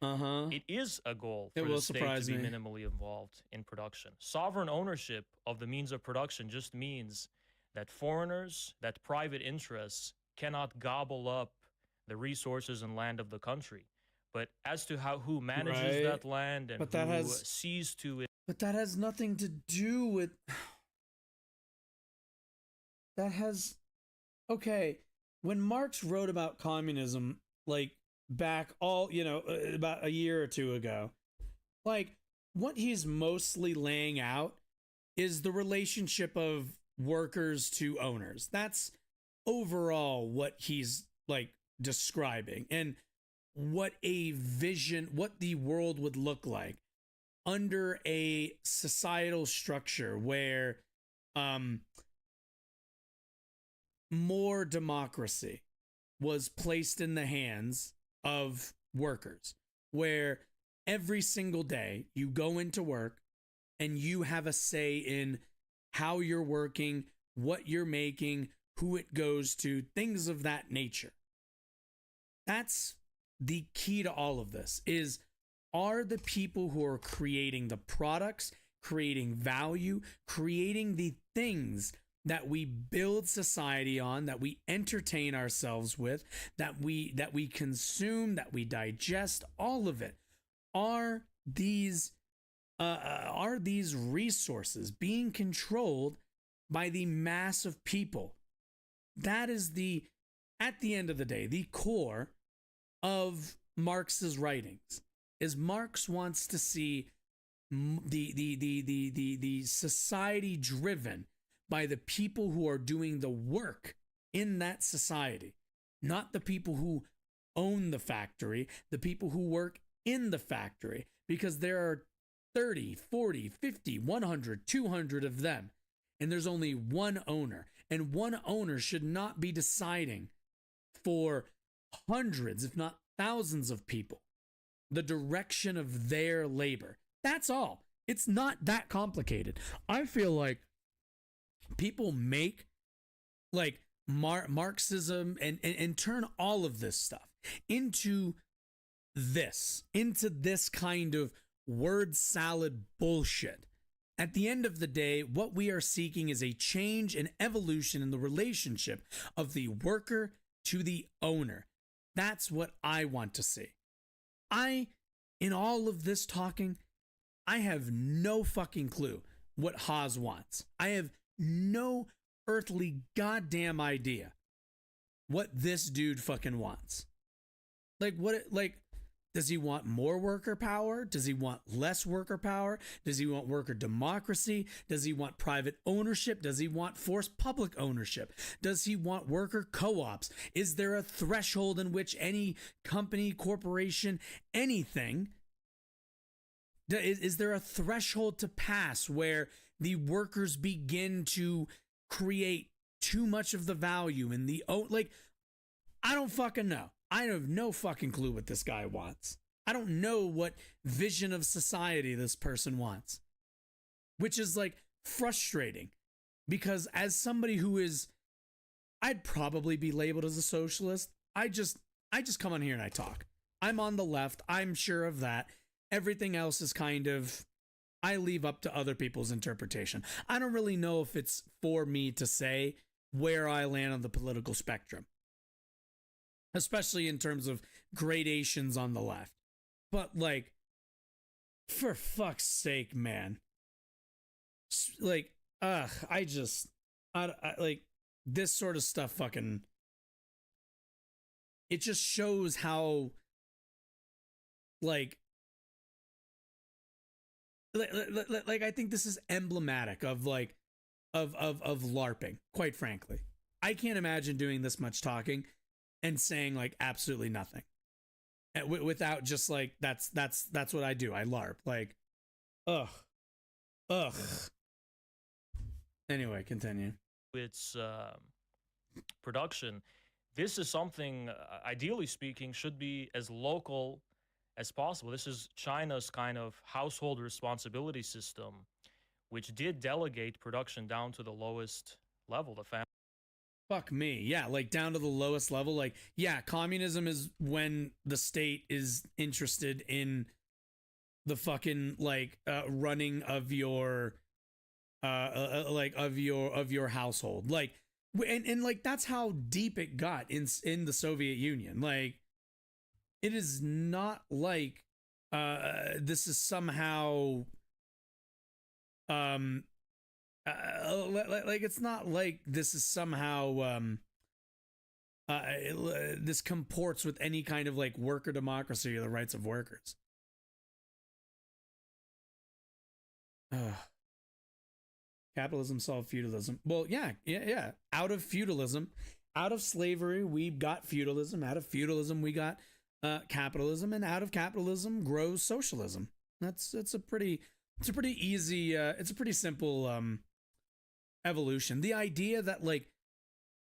It is a goal It for will the state to surprise be me. minimally involved in production. Sovereign ownership of the means of production just means that foreigners, that private interests cannot gobble up the resources and land of the country. But as to who manages Right. that land and But that who has- sees to it, But that has nothing to do with. That has. Okay. When Marx wrote about communism, like back about a year or two ago, like what he's mostly laying out is the relationship of workers to owners. That's overall what he's like describing, and what a vision, what the world would look like under a societal structure where more democracy was placed in the hands of workers, where every single day you go into work and you have a say in how you're working, what you're making, who it goes to, things of that nature. That's the key to all of this, is are the people who are creating the products, creating value, creating the things that we build society on, that we entertain ourselves with, that we consume, that we digest, all of it, are these resources being controlled by the mass of people? That is at the end of the day, the core of Marx's writings. Is Marx wants to see the society driven by the people who are doing the work in that society, not the people who own the factory, the people who work in the factory, because there are 30, 40, 50, 100, 200 of them, and there's only one owner, and one owner should not be deciding for hundreds, if not thousands of people, the direction of their labor. That's all. It's not that complicated. I feel like people make like Marxism and turn all of this stuff into this kind of word salad bullshit. At the end of the day, what we are seeking is a change and evolution in the relationship of the worker to the owner. That's what I want to see. In all of this talking, I have no fucking clue what Haas wants. I have no earthly goddamn idea what this dude fucking wants. Does he want more worker power? Does he want less worker power? Does he want worker democracy? Does he want private ownership? Does he want forced public ownership? Does he want worker co-ops? Is there a threshold in which any company, corporation, anything, is there a threshold to pass where the workers begin to create too much of the value in the I don't fucking know. I have no fucking clue what this guy wants. I don't know what vision of society this person wants, which is like frustrating, because as somebody who is, I'd probably be labeled as a socialist. I just come on here and I talk. I'm on the left. I'm sure of that. Everything else is kind of, I leave up to other people's interpretation. I don't really know if it's for me to say where I land on the political spectrum, especially in terms of gradations on the left. But for fuck's sake, man. I this sort of stuff fucking, it just shows how I think this is emblematic of of LARPing, quite frankly. I can't imagine doing this much talking and saying like absolutely nothing, without just like that's what I do. I LARP. Like, ugh. Anyway, continue. Its production. This is something, ideally speaking, should be as local as possible. This is China's kind of household responsibility system, which did delegate production down to the lowest level, the family. Fuck me. Yeah, like down to the lowest level. Like, yeah, communism is when the state is interested in the fucking like running of your of your household. Like, and like that's how deep it got in the Soviet Union. Like, it is not like this is somehow like it's not like this is somehow this comports with any kind of like worker democracy or the rights of workers. Capitalism solved feudalism. Well, yeah. Out of feudalism, out of slavery, we got feudalism. Out of feudalism, we got capitalism, and out of capitalism grows socialism. It's a pretty easy. It's a pretty simple evolution. The idea that like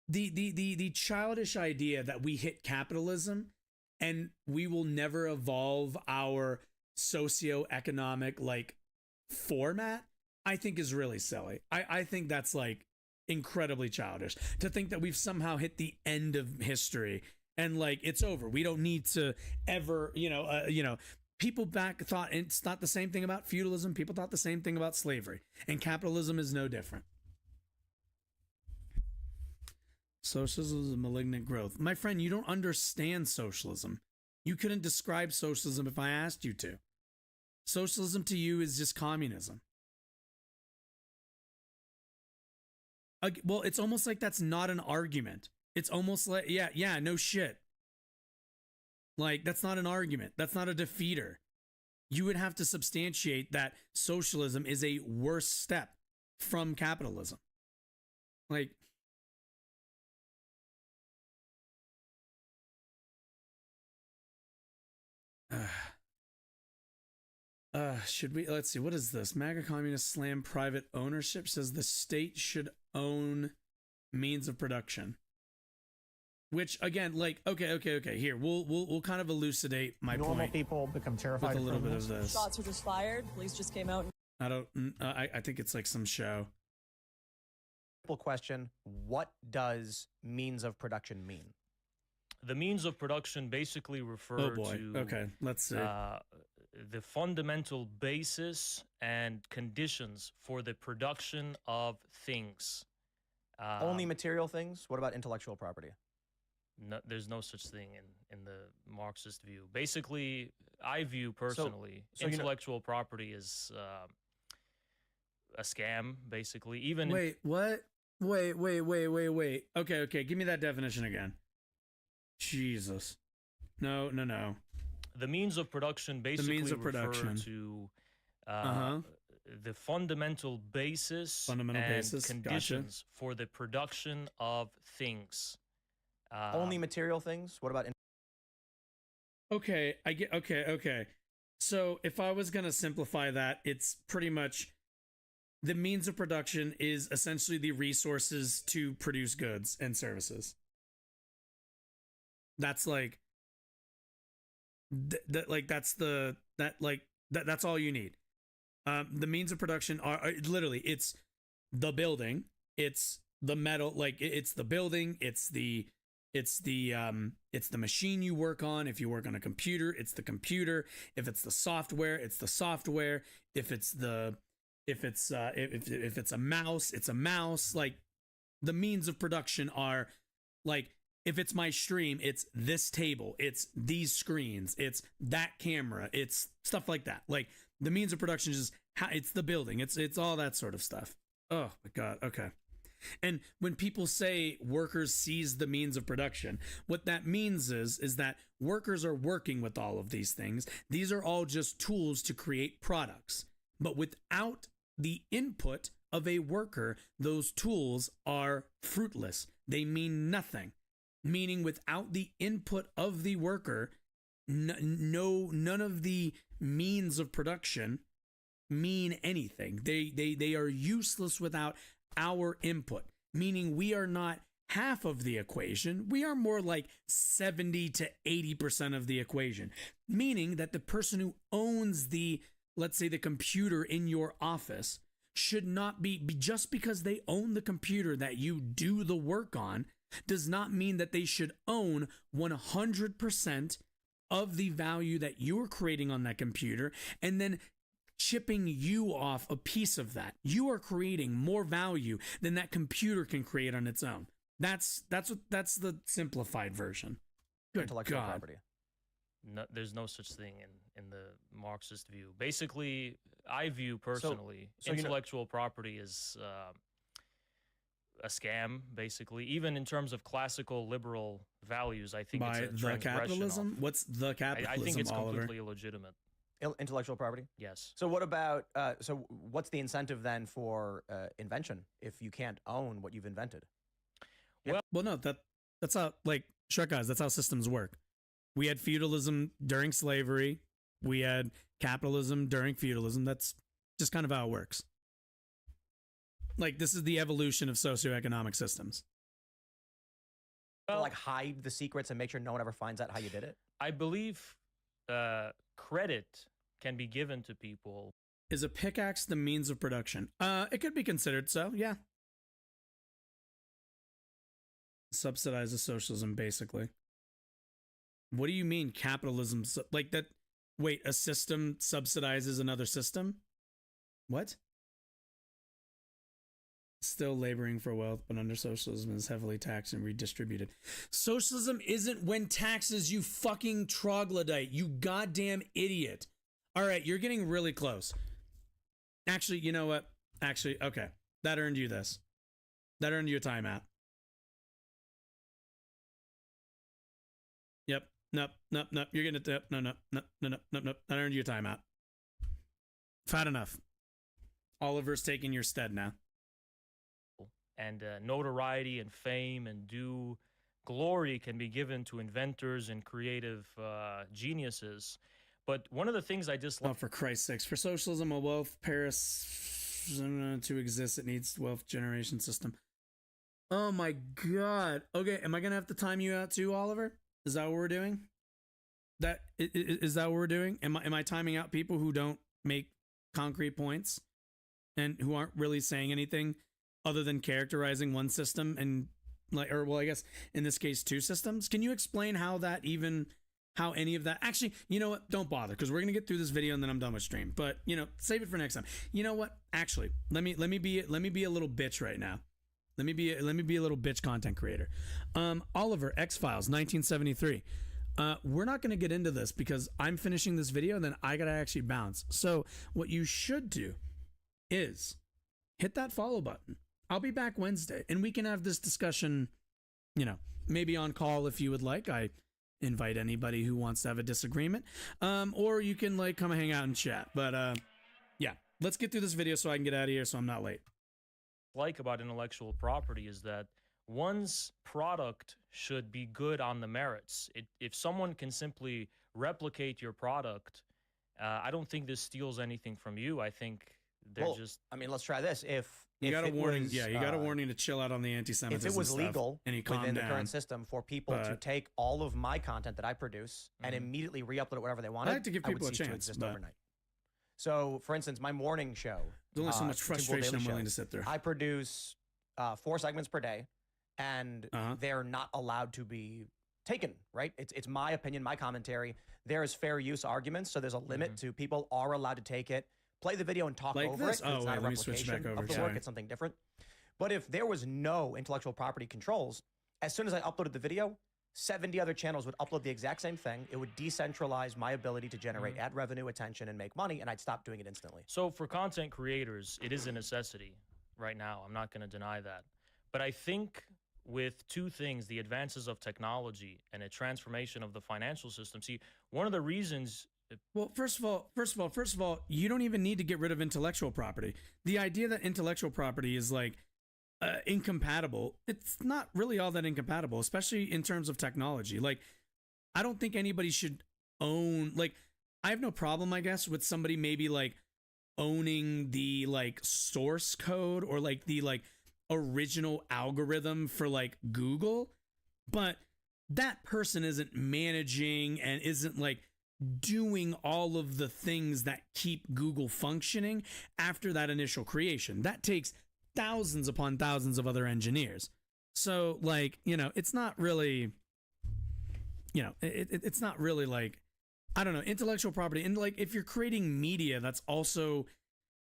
the childish idea that we hit capitalism and we will never evolve our socioeconomic like format, I think is really silly. I think that's like incredibly childish to think that we've somehow hit the end of history and like it's over. We don't need to ever, people back thought it's not the same thing about feudalism. People thought the same thing about slavery, and capitalism is no different. Socialism is malignant growth. My friend, you don't understand socialism. You couldn't describe socialism if I asked you to. Socialism to you is just communism. Well, it's almost like that's not an argument. It's almost like, yeah, no shit. Like, that's not an argument. That's not a defeater. You would have to substantiate that socialism is a worse step from capitalism. Like, should we, let's see, what is this? MAGA communists slam private ownership, says the state should own means of production. Which again, like, okay. Here, we'll kind of elucidate my point. Normal people become terrified with a little bit of this. Shots were just fired. Police just came out. I think it's like some show. Simple question: what does means of production mean? The means of production basically refer to. Okay, let's see. The fundamental basis and conditions for the production of things. Only material things? What about intellectual property? No, there's no such thing in the Marxist view. Basically, I view personally intellectual property is a scam. Basically, even wait, what? Wait. Okay. Give me that definition again. Jesus. No. The means of production basically refer to the fundamental basis and conditions for the production of things. Only material things? What about... Okay, I get... Okay. So if I was going to simplify that, it's pretty much the means of production is essentially the resources to produce goods and services. That's like... that's all you need. The means of production are literally, it's the building, it's the metal, like it's the building, it's the machine you work on. If you work on a computer, it's the computer. If it's the software, it's the software. If it's a mouse, it's a mouse. Like, the means of production are like, if it's my stream, it's this table, it's these screens, it's that camera, it's stuff like that. Like, the means of production is it's the building, it's all that sort of stuff. Oh my God. Okay. And when people say workers seize the means of production, what that means is that workers are working with all of these things. These are all just tools to create products. But without the input of a worker, those tools are fruitless. They mean nothing. meaning without the input of the worker, none of the means of production mean anything. They are useless without our input, meaning we are not half of the equation. We are more like 70 to 80% of the equation, meaning that the person who owns the, let's say, the computer in your office should not be just because they own the computer that you do the work on does not mean that they should own 100% of the value that you're creating on that computer and then chipping you off a piece of that. You are creating more value than that computer can create on its own. That's the simplified version. Good Intellectual God. property. No, there's no such thing in the Marxist view. Basically, I view personally intellectual property as a scam, basically. Even in terms of classical liberal values, I think By it's a the capitalism? off. What's the capitalism, I think it's Oliver? completely illegitimate. Intellectual property? Yes. So what about, so what's the incentive then for invention if you can't own what you've invented? Well, no, that's how, like, short guys, that's how systems work. We had feudalism during slavery. We had capitalism during feudalism. That's just kind of how it works. Like, this is the evolution of socioeconomic systems. Well, like hide the secrets and make sure no one ever finds out how you did it? I believe credit can be given to people. Is a pickaxe the means of production? It could be considered so, yeah. Subsidizes socialism, basically. What do you mean capitalism? Like that? Wait, a system subsidizes another system? What? Still laboring for wealth, but under socialism is heavily taxed and redistributed. Socialism isn't when taxes, you fucking troglodyte, you goddamn idiot. All right, you're getting really close. Actually, you know what? Actually, okay. That earned you this. That earned you a timeout. Yep. Nope. You're getting it. No. That earned you a timeout. I've had enough. Oliver's taking your stead now. And notoriety and fame and due glory can be given to inventors and creative geniuses. But one of the things I dislike... Oh, for Christ's sakes. For socialism, a wealth Paris to exist, it needs wealth generation system. Oh my God. Okay, am I going to have to time you out too, Oliver? Is that what we're doing? Is that what we're doing? Am I timing out people who don't make concrete points and who aren't really saying anything other than characterizing one system and I guess in this case, two systems? Can you explain how any of that actually, you know what? Don't bother, because we're going to get through this video and then I'm done with stream, but save it for next time. You know what? Actually, let me be a little bitch right now. Let me be a little bitch content creator. Oliver, X-Files, 1973. We're not going to get into this because I'm finishing this video and then I got to actually bounce. So what you should do is hit that follow button. I'll be back Wednesday and we can have this discussion, maybe on call if you would like. I invite anybody who wants to have a disagreement. Or you can come and hang out and chat. But yeah, let's get through this video so I can get out of here so I'm not late. Like about intellectual property is that one's product should be good on the merits. If someone can simply replicate your product, I don't think this steals anything from you. I think they're just... I mean, let's try this. If you got a warning, was, you got a warning to chill out on the anti-Semitism. If it was legal within the down, current system for people to take all of my content that I produce and immediately re-upload it wherever they wanted, I like to give people would a cease to chance exist overnight. So, for instance, my morning show. There's only so much frustration I'm willing to sit through. I produce 4 segments per day, and they're not allowed to be taken, right? It's my opinion, my commentary. There is fair use arguments, so there's a limit to people are allowed to take it, play the video and talk over it. Oh, it's not a replication of the work, it's something different. But if there was no intellectual property controls, as soon as I uploaded the video, 70 other channels would upload the exact same thing. It would decentralize my ability to generate ad revenue, attention, and make money, and I'd stop doing it instantly. So for content creators, it is a necessity right now. I'm not going to deny that. But I think with two things, the advances of technology and a transformation of the financial system. See, one of the reasons... Well, first of all, you don't even need to get rid of intellectual property. The idea that intellectual property is incompatible. It's not really all that incompatible, especially in terms of technology. Like, I don't think anybody should own, like, I have no problem, I guess, with somebody maybe like owning the like source code or like the like original algorithm for like Google, but that person isn't managing and isn't like doing all of the things that keep Google functioning after that initial creation. That takes thousands upon thousands of other engineers. So like, you know, it's not really, you know, it's not really like, I don't know, intellectual property. And like, if you're creating media, that's also,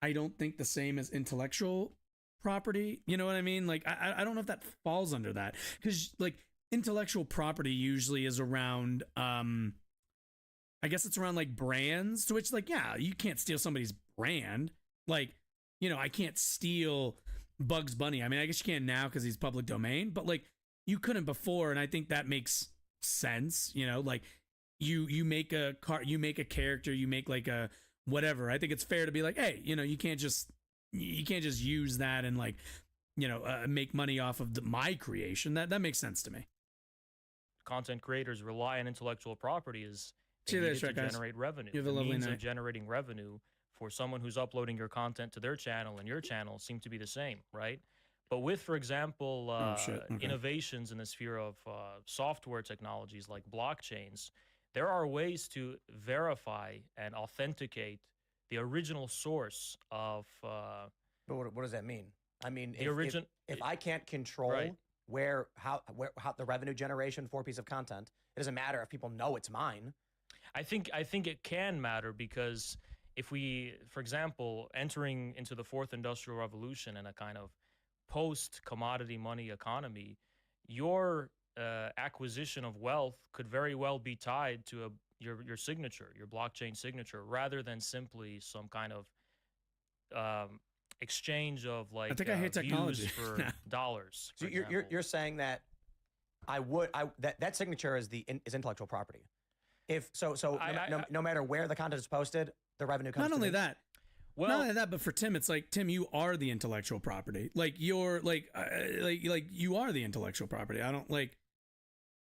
I don't think the same as intellectual property. You know what I mean? Like, I don't know if that falls under that, because like intellectual property usually is around, I guess it's around like brands, to which like, yeah, you can't steal somebody's brand. Like, you know, I can't steal Bugs Bunny. I mean, I guess you can now because he's public domain, but like you couldn't before. And I think that makes sense. You know, like you make a character, you make like a whatever. I think it's fair to be like, hey, you know, you can't just use that and like, you know, make money off of my creation. That makes sense to me. Content creators rely on intellectual property as to generate revenue. You have a lovely means night. of generating revenue for someone who's uploading your content to their channel and your channel seem to be the same, right? But with, for example, innovations in the sphere of software technologies like blockchains, there are ways to verify and authenticate the original source of. But what does that mean? I mean, the if I can't control how the revenue generation for a piece of content, it doesn't matter if people know it's mine. I think it can matter, because if we, for example, entering into the fourth industrial revolution and a kind of post-commodity money economy, your acquisition of wealth could very well be tied to your signature, your blockchain signature, rather than simply some kind of exchange of like I think I hate technology for dollars. So you're saying that that signature is intellectual property. No matter where the content is posted, the revenue comes. Not to only me. that. Well, not only that, but for Tim, it's like, Tim, you are the intellectual property. Like you're like you are the intellectual property. I don't like.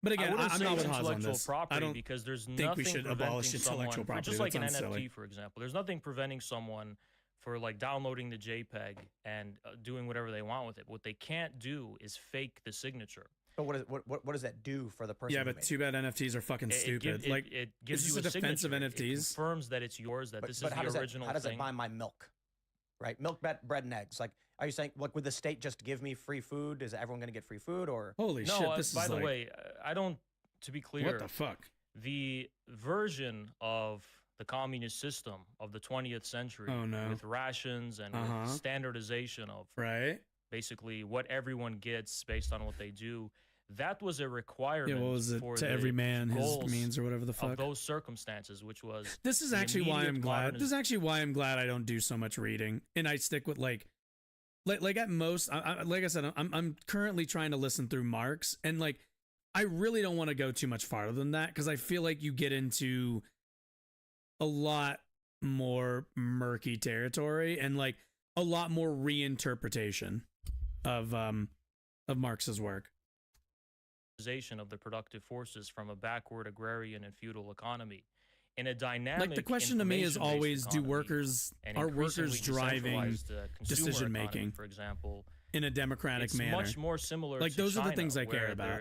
But again, I'm not with Haas on this. Property, I don't because there's think nothing we should abolish intellectual someone, property. Just like an NFT, silly. for example, there's nothing preventing someone for like downloading the JPEG and doing whatever they want with it. What they can't do is fake the signature. But what does that do for the person? Yeah, but too bad NFTs are fucking stupid. It gives you a defense of NFTs. It confirms that it's yours. That this is the original. How does thing. it buy my milk? Right, milk, bread, and eggs. Like, are you saying, look, would the state just give me free food? Is everyone going to get free food? Or holy no, shit! This by is the like, way, I don't. To be clear, what the fuck? The version of the communist system of the 20th century, with rations and with standardization of basically what everyone gets based on what they do. That was a requirement. Yeah, what was it? For to the every man his goals means, or whatever the fuck. Of those circumstances, which was. This is actually why I'm glad. This is actually why I'm glad I don't do so much reading, and I stick with like at most. Like I said, I'm currently trying to listen through Marx, and like I really don't want to go too much farther than that, because I feel like you get into a lot more murky territory and like a lot more reinterpretation of Marx's work. Of the productive forces from a backward agrarian and feudal economy in a dynamic. Like the question to me is always, are workers driving decision making, for example, in a democratic manner? Much more similar. Like to those China, are the things I care about.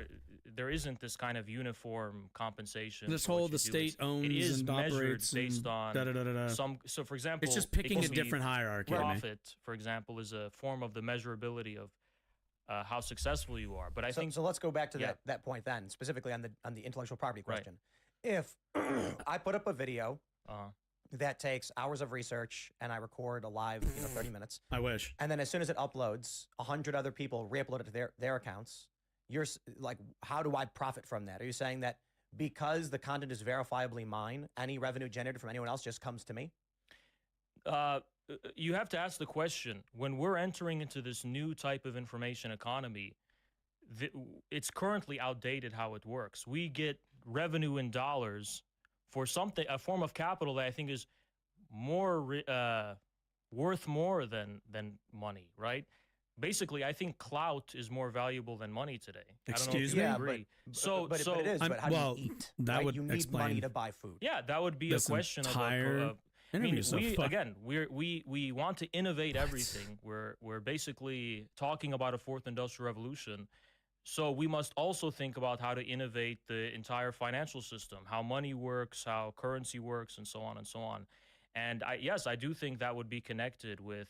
There isn't this kind of uniform compensation. This whole the state owns and operates based on some. So, for example, it's just picking a different hierarchy. Profit, for example, is a form of the measurability of how successful you are. But I think so. Let's go back to that point then, specifically on the intellectual property question. Right. If I put up a video that takes hours of research and I record a live 30 minutes, I wish, and then as soon as it uploads, 100 other people re-upload it to their accounts. You're like, how do I profit from that? Are you saying that because the content is verifiably mine, any revenue generated from anyone else just comes to me? You have to ask the question, when we're entering into this new type of information economy, it's currently outdated how it works. We get revenue in dollars for something, a form of capital that I think is more worth more than money, right? basically, I think clout is more valuable than money today. Excuse I me? don't know if you agree. But it is. But how well, do you eat? that right? would You need explain money to buy food. Yeah, that would be this a question entire of. I mean, interview so far. again, we want to innovate everything. We're basically talking about a fourth industrial revolution. So we must also think about how to innovate the entire financial system, how money works, how currency works, and so on and so on. And yes, I do think that would be connected with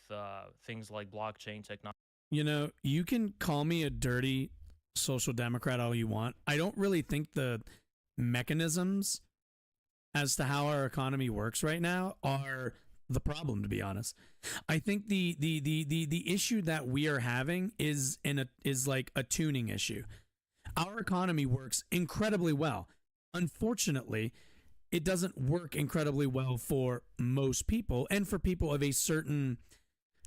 things like blockchain technology. You know, you can call me a dirty social democrat all you want. I don't really think the mechanisms as to how our economy works right now are the problem, to be honest. I think the issue that we are having is like a tuning issue. Our economy works incredibly well. Unfortunately, it doesn't work incredibly well for most people and for people of a certain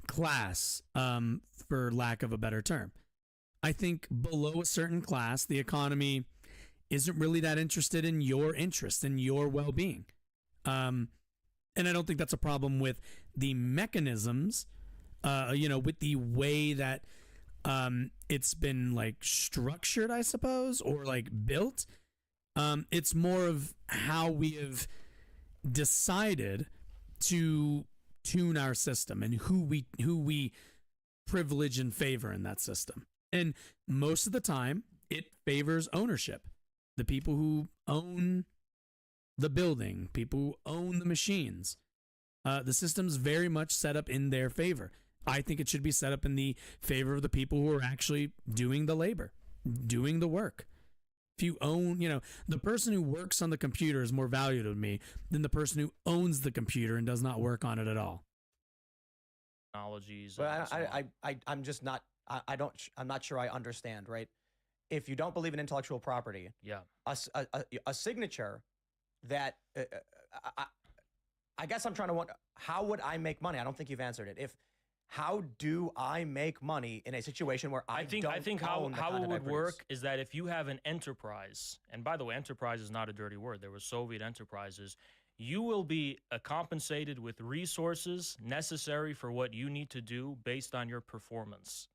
class, for lack of a better term. I think below a certain class, the economy isn't really that interested in your interest and your well-being. And I don't think that's a problem with the mechanisms, with the way that it's been like structured, I suppose, or like built. It's more of how we have decided to tune our system and who we privilege and favor in that system. And most of the time, it favors ownership. The people who own the building, people who own the machines. The system's very much set up in their favor. I think it should be set up in the favor of the people who are actually doing the labor, doing the work. If you own, the person who works on the computer is more valuable to me than the person who owns the computer and does not work on it at all. Technologies. But I'm just not. I'm not sure I understand. Right? If you don't believe in intellectual property, yeah, a signature that I guess I'm trying to wonder, how would I make money? I don't think you've answered it. How do I make money in a situation where I think how it would work is that if you have an enterprise, and by the way, enterprise is not a dirty word. There were Soviet enterprises. You will be compensated with resources necessary for what you need to do based on your performance.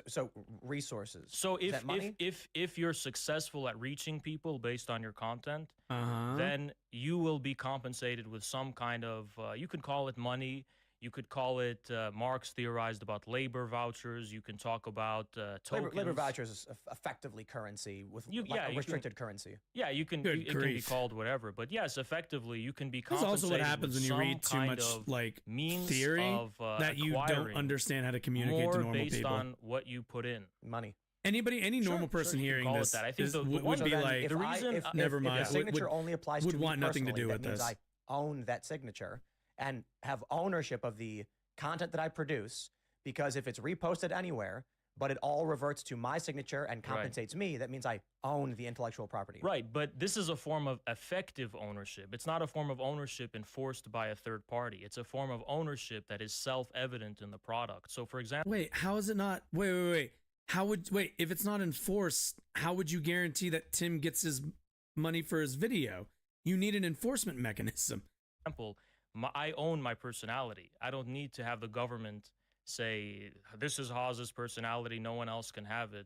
So resources. So if you're successful at reaching people based on your content, then you will be compensated with some kind of, you could call it money. You could call it, Marx theorized about labor vouchers. You can talk about tokens. Labor vouchers is effectively currency with a restricted currency. Yeah, it can be called whatever. But yes, effectively, you can be That's compensated. also what happens when you read too much like theory that you don't understand how to communicate to normal based people. on what you put in. Money. Any normal person hearing this I think would be like, the reason never mind. If a signature only applies would to me want nothing to do personally, with that means this. I own that signature and have ownership of the content that I produce, because if it's reposted anywhere, but it all reverts to my signature and compensates me, that means I own the intellectual property. Right, but this is a form of effective ownership. It's not a form of ownership enforced by a third party. It's a form of ownership that is self-evident in the product. So, for example... Wait, how is it not... Wait. If it's not enforced, how would you guarantee that Tim gets his money for his video? You need an enforcement mechanism. For example, I own my personality. I don't need to have the government say, this is Hawes's personality, no one else can have it.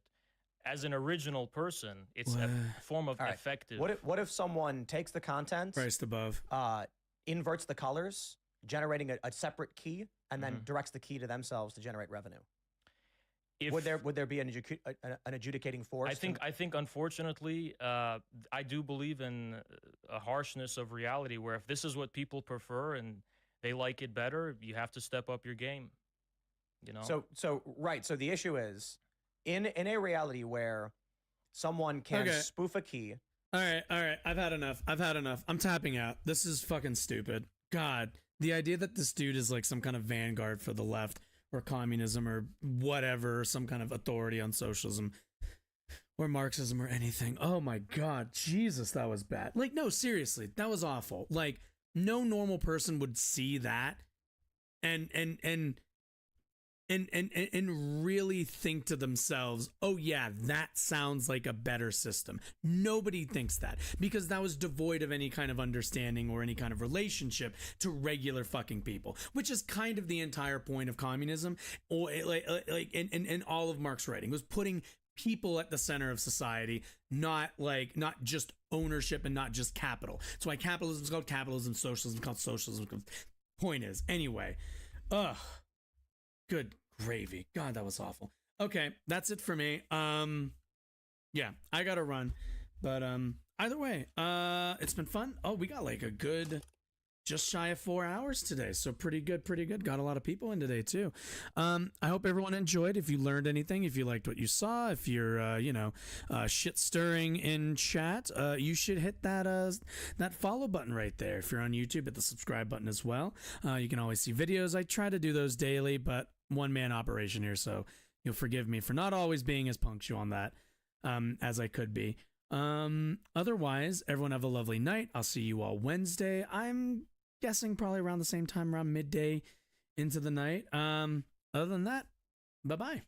As an original person, it's a form of effective... What if someone takes the content, priced above, inverts the colors, generating a separate key, and then directs the key to themselves to generate revenue? Would there be an adjudicating force? I think unfortunately, I do believe in a harshness of reality where if this is what people prefer and they like it better, you have to step up your game. So the issue is in a reality where someone can spoof a key. All right. I've had enough. I'm tapping out. This is fucking stupid. God, the idea that this dude is like some kind of vanguard for the left or communism or whatever, some kind of authority on socialism or Marxism or anything. Oh my God, Jesus, that was bad. Like, no, seriously, that was awful. Like, no normal person would see that and and really think to themselves, oh yeah, that sounds like a better system. Nobody thinks that, because that was devoid of any kind of understanding or any kind of relationship to regular fucking people, which is kind of the entire point of communism, or like in all of Marx's writing, was putting people at the center of society, not just ownership and not just capital. That's why capitalism is called capitalism, socialism is called socialism. Point is, anyway, good gravy. God, that was awful. Okay, that's it for me. Yeah, I gotta run, but either way, it's been fun. Oh, we got like a good just shy of 4 hours today, so pretty good. Got a lot of people in today too. I hope everyone enjoyed. If you learned anything, if you liked what you saw, if you're shit stirring in chat, you should hit that follow button right there. If you're on YouTube, hit the subscribe button as well. You can always see videos. I try to do those daily, but one-man operation here, so you'll forgive me for not always being as punctual on that as I could be. Otherwise, everyone have a lovely night. I'll see you all Wednesday. I'm guessing probably around the same time, around midday into the night. Other than that, bye-bye.